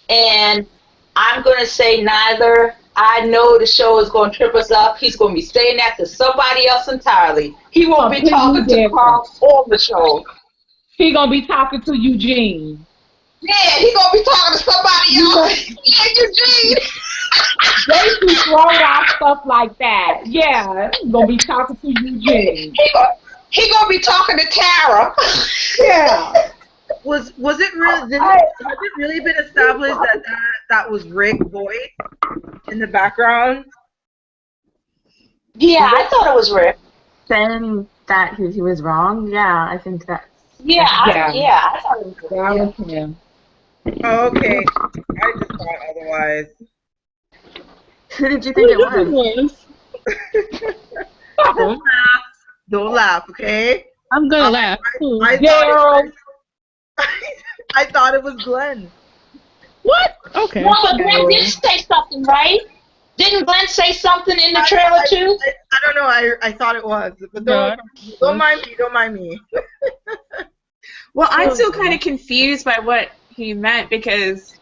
And I'm going to say neither. I know the show is going to trip us up. He's going to be saying that to somebody else entirely. He won't be talking to Carl or Michonne. He gonna be talking to Eugene. Yeah, he going to be talking to somebody else. Yeah, Eugene. They just throw out stuff like that. Yeah, he's gonna be talking to Eugene. He gonna be talking to Tara. Yeah. Was it really? Has it really been established that was Rick's voice in the background? Yeah, I thought it was Rick. Saying that he was wrong, yeah, I think that's... Yeah, I thought it was Rick. That was him. Oh, okay. I just thought otherwise. Who did you think it was? Don't laugh. Don't laugh, okay? I'm gonna laugh. I thought it was Glenn. What? Okay. No, but Glenn did say something, right? Didn't Glenn say something in the trailer too? I don't know. I thought it was, but don't mind me. Don't mind me. Well, I'm still kind of confused by what he meant because,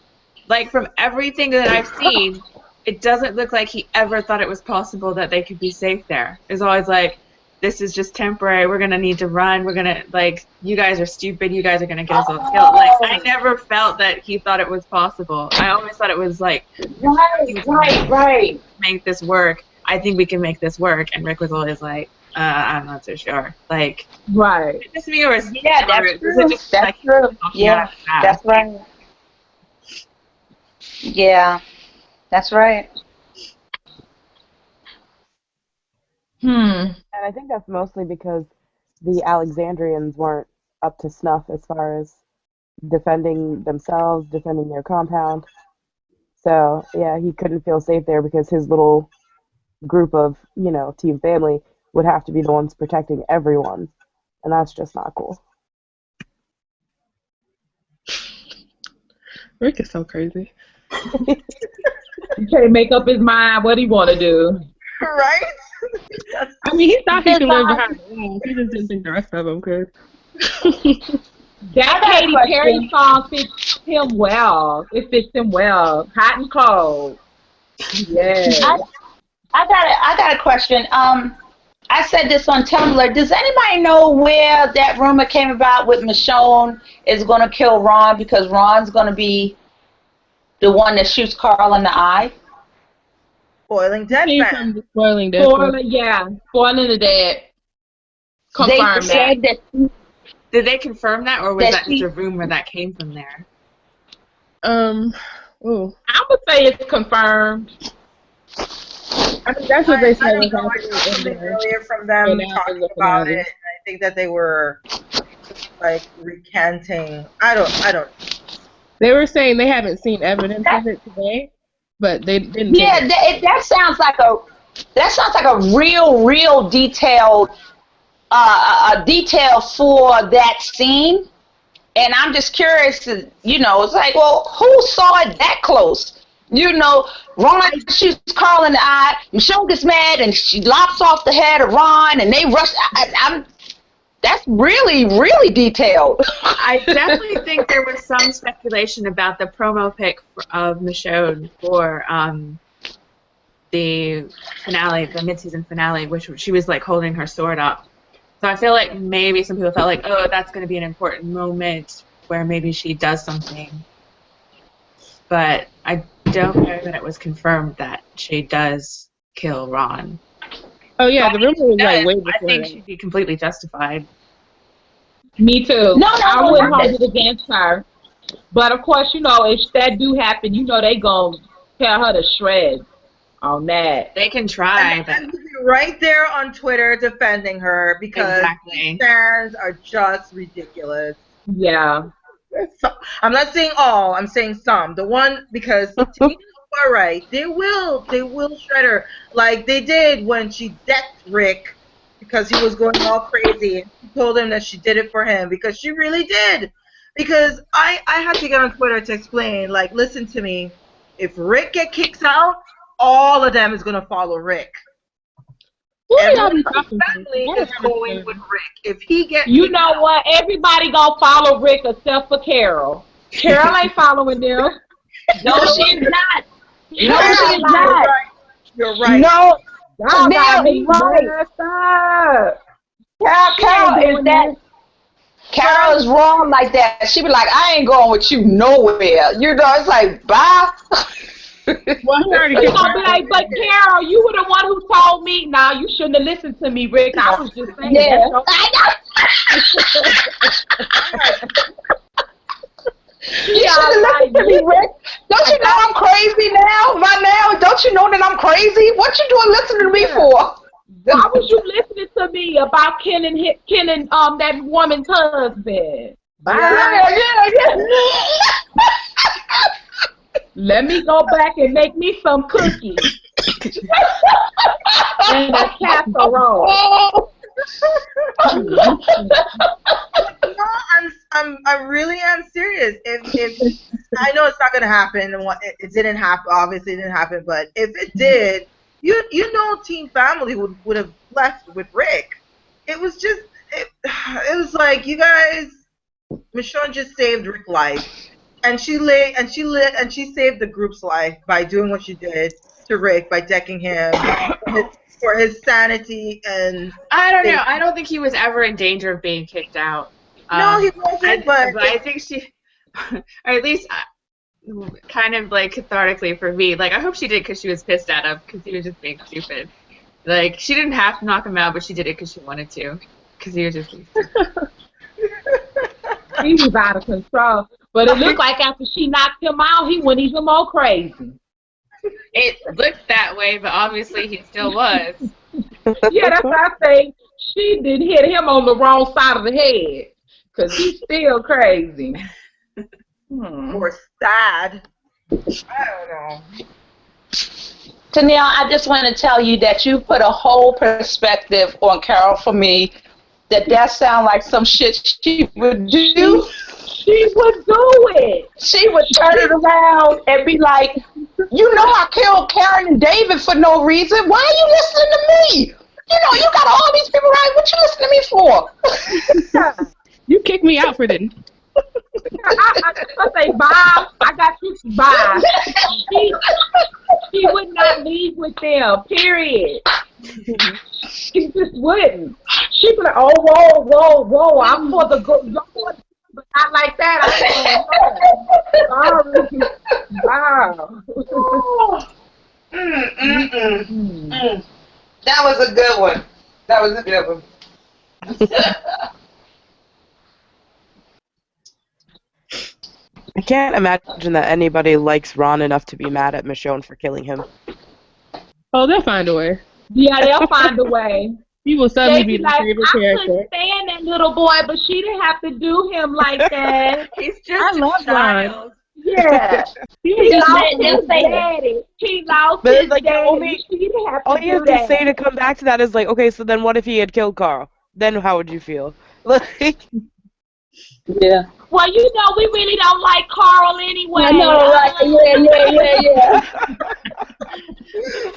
like, from everything that I've seen, it doesn't look like he ever thought it was possible that they could be safe there. It's always like, this is just temporary. We're going to need to run. We're going to, like, you guys are stupid. You guys are going to get us all killed. Like, I never felt that he thought it was possible. I always thought it was like, right. Make this work. I think we can make this work. And Rick was always like, I'm not so sure. Like, right. Is it just me or is yeah, that's true. That's true. Yeah, that's right. Yeah, that's right. And I think that's mostly because the Alexandrians weren't up to snuff as far as defending themselves, defending their compound. So, yeah, he couldn't feel safe there because his little group of, team family would have to be the ones protecting everyone. And that's just not cool. Rick is so crazy. He can't make up his mind what he want to do. Right? I mean, he thought he could live behind the walls. He just didn't think the rest of them could. That Katy Perry song fits him well. It fits him well. Hot and cold. Yeah. I got a question. I said this on Tumblr. Does anybody know where that rumor came about with Michonne is going to kill Ron because Ron's going to be the one that shoots Carl in the eye? Spoiling Dead fan. Spoiling Dead. Spoiling the Dead. Confirm that. Did they confirm that, or was that just a rumor that came from there? I would say it's confirmed. I mean, that's what they said. I don't know. I saw something earlier from them talking about it. And I think that they were like recanting. I don't. They were saying they haven't seen evidence of it today, but they didn't. Yeah, that sounds like a real detailed detail for that scene. And I'm just curious to, it's like, well, who saw it that close? Ron shoots Carl in the eye. Michonne gets mad and she lops off the head of Ron, and they rush. That's really detailed. I definitely think there was some speculation about the promo pic of Michonne the finale, the mid-season finale, which she was like holding her sword up. So I feel like maybe some people felt like, oh, that's going to be an important moment where maybe she does something. But I don't know that it was confirmed that she does kill Ron. Oh yeah, the rumor was like way before I think that. she'd be completely justified. Me too. No, I wouldn't hold it against her. But of course, you know, if that do happen, you know they gonna tell her to shred on that. They can try, but And right there on Twitter defending her because exactly. fans are just ridiculous. Yeah. So, I'm not saying all. I'm saying some. The one because you are right. They will shred her like they did when she decked Rick because he was going all crazy and she told him that she did it for him because she really did. Because I had to get on Twitter to explain, like, listen to me. If Rick gets out, all of them is gonna follow Rick. Everyone in the family is going with Rick. If he gets You know what? Everybody gonna follow Rick except for Carol. Carol ain't following them. No, she's not. No, Carol she's not. You're right. No, Y'all got me right. messed up. Carol is that. Carol is wrong like that. She be like, I ain't going with you nowhere. You know, it's like, bye. Well, he already You gonna be like, but Carol, you were the one who told me. Nah, you shouldn't have listened to me, Rick. I was just saying. Yeah. You should have listened to me, Rick. Don't you know I'm crazy now? By now, don't you know that I'm crazy? What you doing listening to me for? Why was you listening to me about killing that woman's husband? Yeah. Let me go back and make me some cookies and a casserole. No, I really am serious. If I know it's not gonna happen, and it didn't happen. Obviously, it didn't happen. But if it did, you know, Team Family would have left with Rick. It was just it was like you guys. Michonne just saved Rick's life, and she saved the group's life by doing what she did to Rick by decking him for his sanity and. I don't know. I don't think he was ever in danger of being kicked out. No, he wasn't. But I think she, or at least, kind of like cathartically for me. Like I hope she did because she was pissed at him because he was just being stupid. Like she didn't have to knock him out, but she did it because she wanted to. Because he was just being stupid. He was out of control. But it looked like after she knocked him out, he went even more crazy. It looked that way, but obviously he still was. Yeah, that's what I think. She did hit him on the wrong side of the head. Because he's still crazy. Or sad. I don't know. Tennille, I just want to tell you that you put a whole perspective on Carol for me. That sounds like some shit she would do. She would do it. She would turn it around and be like, you know I killed Karen and David for no reason. Why are you listening to me? You know, you got all these people right. What you listening to me for? You kicked me out for this. I say, bye. I got you. Bye. She would not leave with them, period. She just wouldn't. She'd be like, oh, whoa. I'm for the good. But not like that. I'm sorry. Wow. That was a good one. That was a good one. I can't imagine that anybody likes Ron enough to be mad at Michonne for killing him. Oh, they'll find a way. Yeah, they'll find a way. He will suddenly be They the favorite I character. couldn't stand that little boy, but she didn't have to do him like that. He's just a child. Yeah. He lost his daddy. He lost But his it's like daddy. She didn't have to all do you have that. to say to come back to that is like, okay, so then what if he had killed Carl? Then how would you feel? Like, yeah. Well, you know, we really don't like Carl anyway. I know, right? Yeah.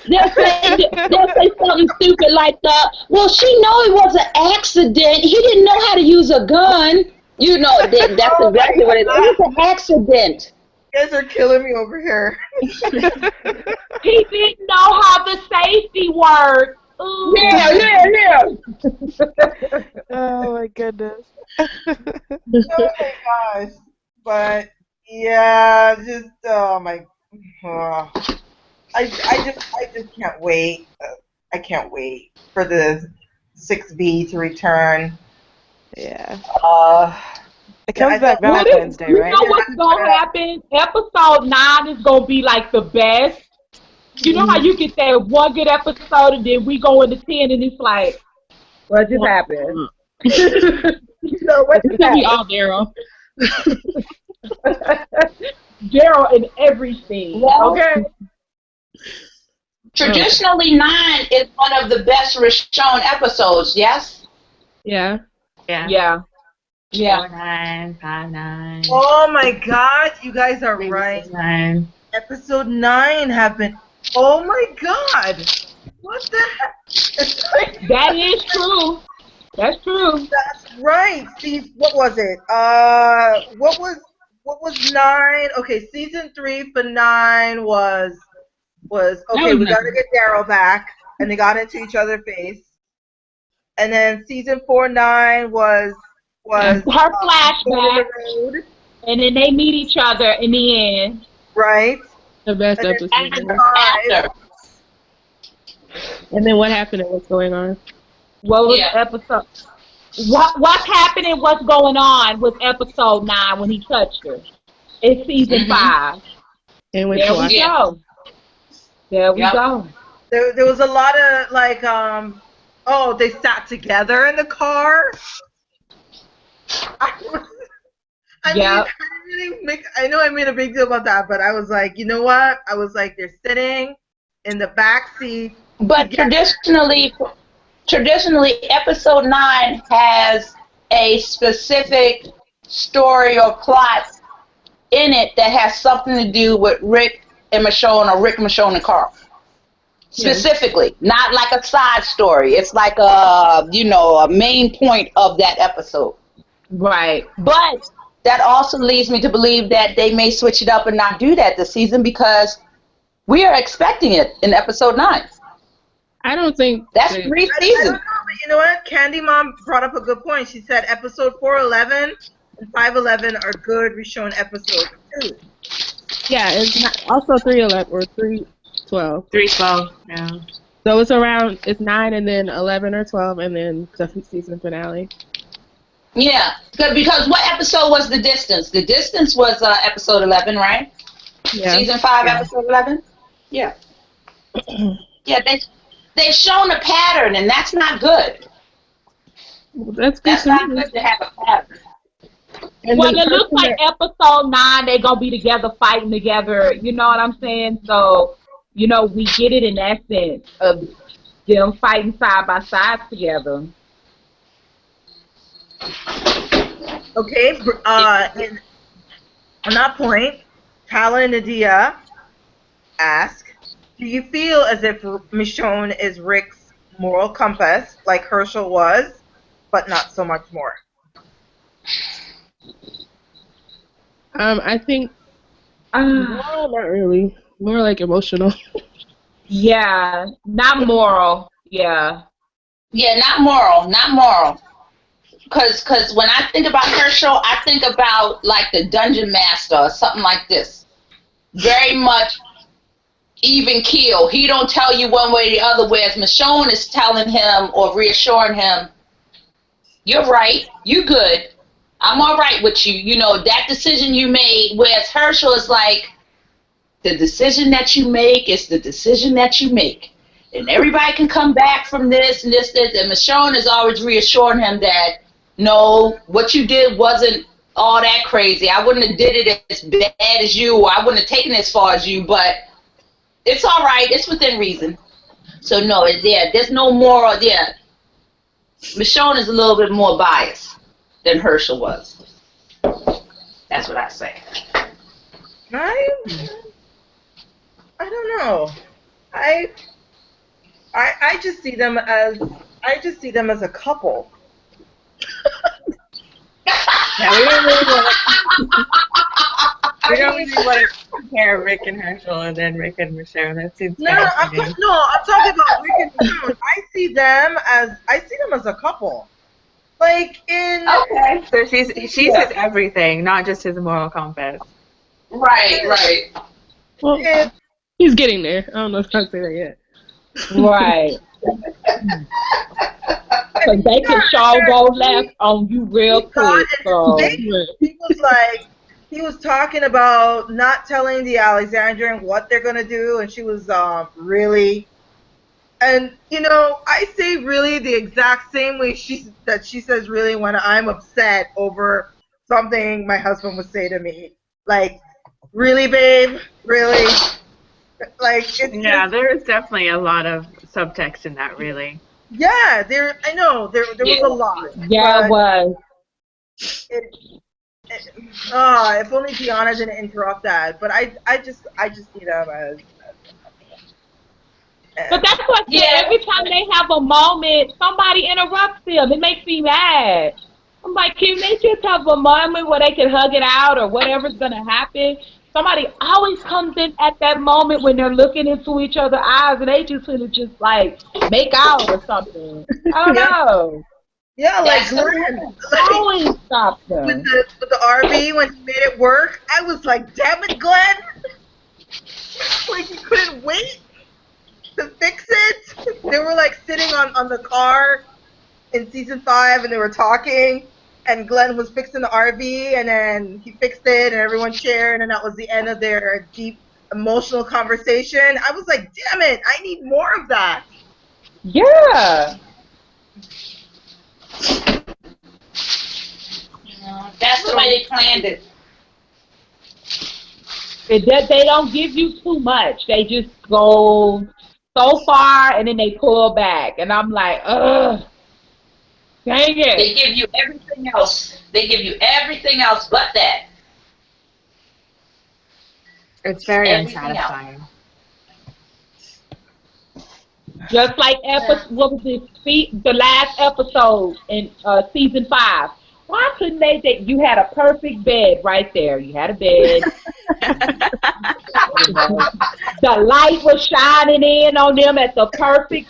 They'll say something stupid like that. Well, she know it was an accident. He didn't know how to use a gun. You know, that's exactly what it is. It was an accident. guys are killing me over here. He didn't know how the safety worked. Ooh. Yeah. Oh my goodness. Oh my gosh. But yeah, just oh my. I just can't wait. I can't wait for the 6B to return. Yeah. It Yeah, comes back Valentine's Day, You right? know what's gonna happen? Episode 9 is gonna be like the best. You know how you get that one good episode and then we go into 10 and it's like, What just happened? So what just it's gonna be happened? all Daryl. Daryl in everything. Well, Okay. Traditionally, 9 is one of the best Richonne episodes. Yes. Yeah. Yeah. Yeah. Yeah. 4, 9, 5, 9. Oh my God, you guys are right. 9. Episode 9 happened. Oh my God, what the heck? It's like, That is true. That's true. that's right. See, what was it? What was 9? Okay, season 3 for 9 was okay. We got to get Daryl back, and they got into each other's face. And then season 4, 9 was Her flashback, and then they meet each other in the end. right. The best And episode. then season After. 5. And then what happened and what's going on? What was Yeah. episode? What's happening? What's going on with episode 9 when he touched her? It's season 5. And There we go. There we go. There was a lot of like they sat together in the car. I know I made a big deal about that, but I was like, you know what? I was like, they're sitting in the back seat. But traditionally, episode 9 has a specific story or plot in it that has something to do with Rick and Michonne, or Rick, Michonne, and Carl. Specifically, not like a side story. It's like a main point of that episode. Right. But that also leads me to believe that they may switch it up and not do that this season, because we are expecting it in episode 9. I don't think that's 3 I don't seasons. know, but you know what? Candy Mom brought up a good point. She said episode 411 and 511 are good Richonne episodes too. Yeah, it's not, also 311 or 312. 312. Yeah. So it's 9 and then 11 or 12 and then the season finale. Yeah, because what episode was The Distance? The Distance was episode 11, right? Yeah. Season 5, episode 11? Yeah. Yeah, they've shown a pattern, and that's not good. That's not good to have a pattern. Well, it looks like episode 9, they're going to be together, fighting together. You know what I'm saying? So, we get it in that sense of them fighting side by side together. Okay, on that point, Tala and Nadia ask, do you feel as if Michonne is Rick's moral compass, like Herschel was, but not so much more? I think no, not really. More like emotional. Yeah, not moral. Yeah. Yeah, not moral. Because when I think about Herschel, I think about like the Dungeon Master or something like this. Very much even keel. He don't tell you one way or the other, whereas Michonne is telling him or reassuring him, you're right, you good, I'm all right with you. That decision you made, whereas Herschel is like, the decision that you make is the decision that you make. And everybody can come back from this and this. And Michonne is always reassuring him that, no, what you did wasn't all that crazy. I wouldn't have did it as bad as you, or I wouldn't have taken it as far as you, but it's all right. It's within reason. So, no, there's no moral. Yeah, Michonne is a little bit more biased than Herschel was. That's what I say. I don't know. I just see them as a couple. Yeah, we don't really We don't really want to compare Rick and Herschel and then Rick and Michonne. That seems No, kind of I'm funny. talking about Rick and Michonne. I see them as a couple. Like in Okay. So she's his everything, not just his moral compass. Right. Well, he's getting there. I don't know if I can say that yet. Right. Because they can show go left on you real quick. So. He was talking about not telling the Alexandrian what they're gonna do, and she was really, and I say really the exact same way she says really when I'm upset over something my husband would say to me, like, really, babe, really, like Yeah, there is definitely a lot of subtext in that, really. Yeah, there was a lot. Yeah, it was. If only Gianna didn't interrupt that. But I just see them as. But that's what every time they have a moment, somebody interrupts them. It makes me mad. I'm like, can they just have a moment where they can hug it out or whatever's gonna happen? Somebody always comes in at that moment when they're looking into each other's eyes and they just want to just like make out or something. I don't know. Yeah, like Glenn. Always stop them. With the RV when he made it work, I was like, damn it, Glenn! Like you couldn't wait to fix it. They were like sitting on the car in season 5 and they were talking, and Glenn was fixing the RV and then he fixed it and everyone shared, and that was the end of their deep emotional conversation. I was like, damn it, I need more of that. Yeah. That's the way they planned it. They don't give you too much. They just go so far and then they pull back. And I'm like, ugh. Dang it. They give you everything else. They give you everything else but that. It's very unsatisfying. Just like what was it? The last episode in season 5. Why couldn't they? You had a perfect bed right there. You had a bed. The light was shining in on them at the perfect,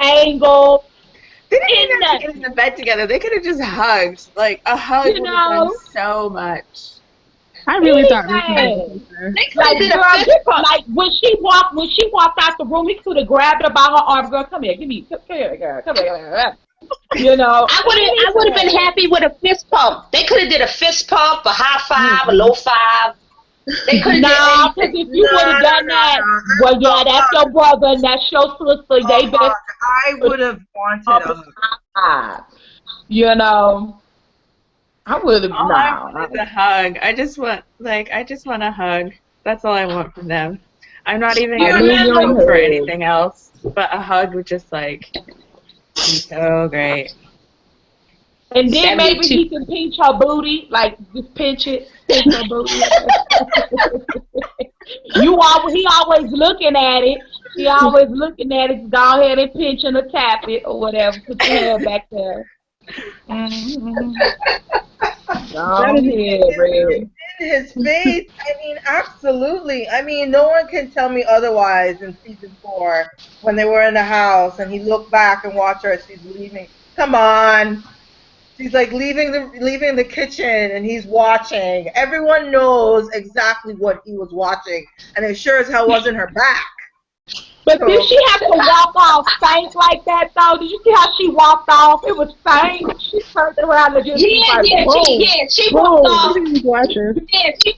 angle. They didn't even have to get in the bed together. They could have just hugged. Like, a hug would have done so much. I really thought They could have did a fist bump. Like when she walked out the room, he could have grabbed her by her arm. Girl, come here, come here, girl, come here. I would have been happy with a fist pump. They could have did a fist pump, a high five, a low five. They could have because if you would have done that, well, yeah, that's your brother and that's your sister. They best. I would have wanted a high. I would have. All I want is a hug. I just want a hug. That's all I want from them. I'm not even gonna hope for anything else, but a hug would just be so great. And then maybe he can pinch her booty, like just pinch her booty. He always looking at it. He always looking at it. Go ahead and pinch and tap it or whatever. Put your head back there. Mm-hmm. In his face. I mean, absolutely. I mean, no one can tell me otherwise in season 4 when they were in the house and he looked back and watched her as she's leaving. Come on. She's like leaving the kitchen and he's watching. Everyone knows exactly what he was watching, and it sure as hell wasn't her back. But did she have to walk off faint like that, though? Did you see how she walked off? It was faint. She turned around and just she walked off. Yeah, she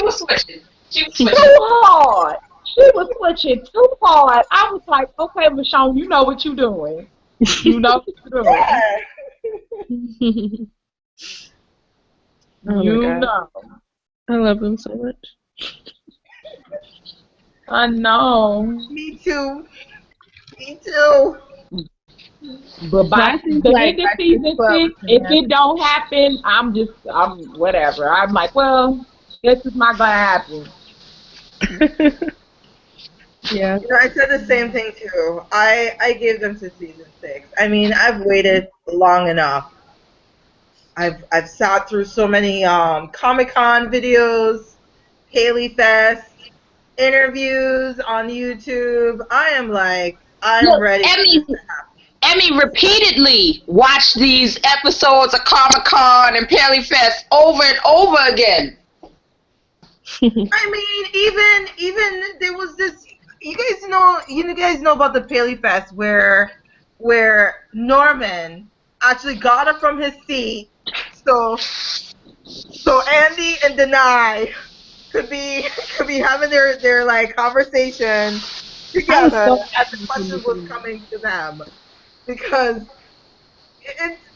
was switching. Too hard. She was switching too hard. I was like, okay, Michonne, you know what you're doing. You know what you're doing. You know. I love him so much. I know. Me too. But by the end of season 6, if it don't happen, I'm whatever. I'm like, well, guess it's not gonna happen. Yeah. I said the same thing too. I gave them to season 6. I mean, I've waited long enough. I've sat through so many Comic-Con videos Haley Fest interviews on YouTube. I am like, I'm Look, ready. Emmy repeatedly watched these episodes of Comic Con and Paley Fest over and over again. I mean, even there was this. You guys know about the Paley Fest where Norman actually got up from his seat, so Andy and Denai could be having their like conversation together as the questions was coming to them, because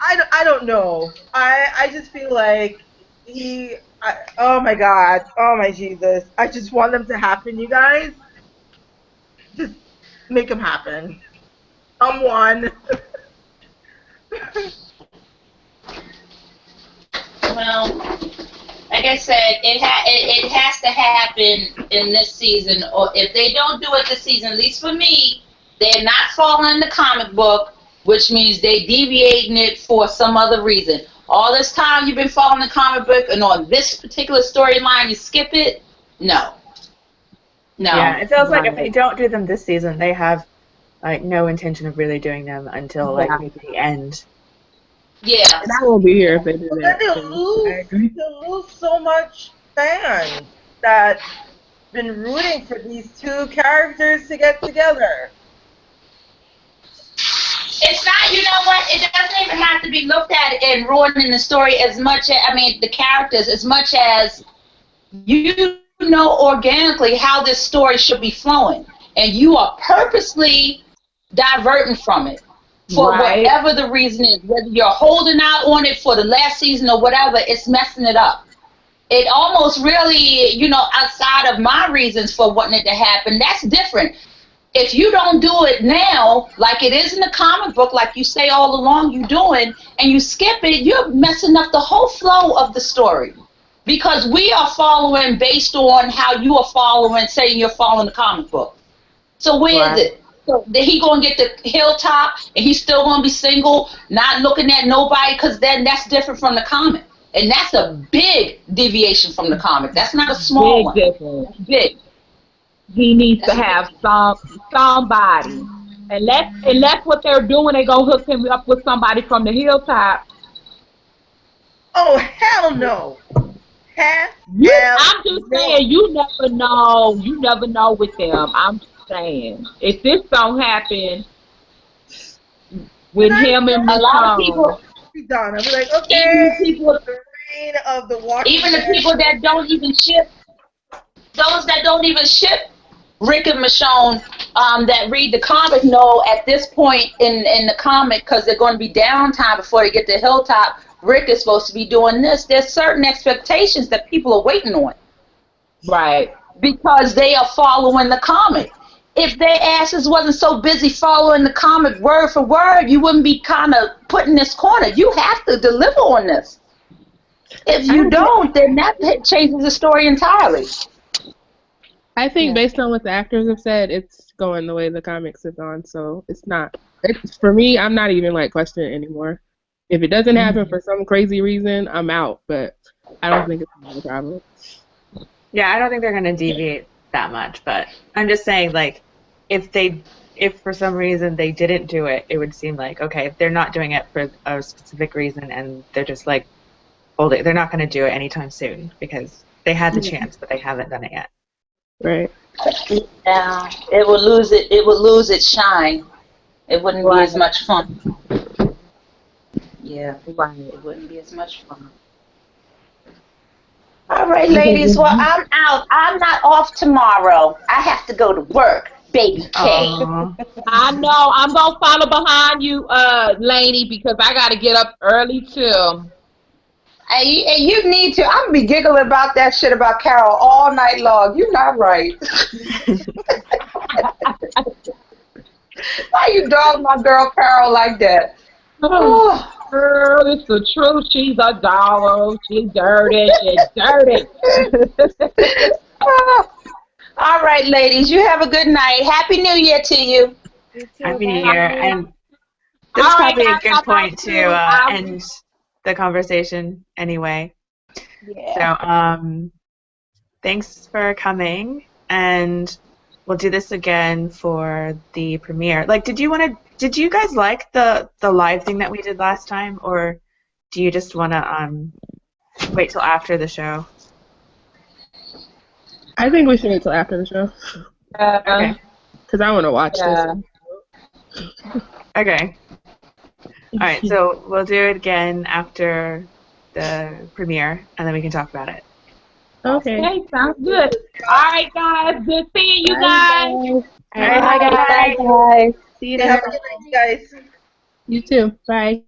I don't know. I just feel like oh my God, oh my Jesus, I just want them to happen, you guys. Just make them happen. Someone. Well, like I said, it has to happen in this season, or if they don't do it this season, at least for me, they're not following the comic book, which means they deviating it for some other reason. All this time you've been following the comic book, and on this particular storyline you skip it? No. Yeah, it feels like if they don't do them this season, they have like no intention of really doing them until like maybe the end. Yeah. And I won't be here if they do that. They'll lose so much fans that been rooting for these two characters to get together. It's not, you know what, it doesn't even have to be looked at in ruining the story as much as, the characters, as much as you know organically how this story should be flowing. And you are purposely diverting from it for whatever the reason is. Whether you're holding out on it for the last season or whatever, it's messing it up. It almost really, outside of my reasons for wanting it to happen, that's different. If you don't do it now, like it is in the comic book, like you say all along you're doing, and you skip it, you're messing up the whole flow of the story. Because we are following based on how you are following, saying you're following the comic book. So where is it? So he going to get the hilltop, and he's still going to be single, not looking at nobody, because then that's different from the comic. And that's a big deviation from the comic. That's not a small one. That's big. He needs to have somebody. Unless what they're doing, they're going to hook him up with somebody from the hilltop. Oh, hell no. I'm just saying, you never know. You never know with them. I'm just saying. If this don't happen with him and a lot of people, I'll be like, okay, even the people that don't even ship, those that don't even ship Rick and Michonne, that read the comic know at this point in the comic, because they're going to be downtime before they get to Hilltop, Rick is supposed to be doing this. There's certain expectations that people are waiting on. Right. Because they are following the comic. If their asses wasn't so busy following the comic word for word, you wouldn't be kind of put in this corner. You have to deliver on this. If you don't, then that changes the story entirely. I think based on what the actors have said, it's going the way the comics have gone. So for me, I'm not even like questioning it anymore. If it doesn't happen for some crazy reason, I'm out. But I don't think it's a problem. Yeah, I don't think they're going to deviate that much. But I'm just saying, like, if for some reason they didn't do it, it would seem like, okay, if they're not doing it for a specific reason and they're just like, they're not going to do it anytime soon because they had the chance, but they haven't done it yet. Right. Yeah, it would lose it. It would lose its shine. It wouldn't be as much fun. Yeah, it wouldn't be as much fun. All right, ladies. Well, I'm out. I'm not off tomorrow. I have to go to work, baby K. I know. I'm gonna follow behind you, Lainey, because I gotta get up early too. And you need to. I'm gonna be giggling about that shit about Carol all night long. You're not right. Why you dog my girl Carol like that? Oh, girl, it's the truth. She's a dog. She's dirty. She's dirty. All right, ladies. You have a good night. Happy New Year to you. Happy New Year. And this is probably a good point to end the conversation anyway. Yeah. So, thanks for coming, and we'll do this again for the premiere. Like, did you guys like the live thing that we did last time, or do you just want to wait till after the show? I think we should wait till after the show. Okay. Because I want to watch this. Okay. All right, so we'll do it again after the premiere, and then we can talk about it. Okay. Okay, sounds good. All right, guys. Good seeing you guys. All right, bye, guys. Bye. See you Have later. a good night, guys. You too. Bye.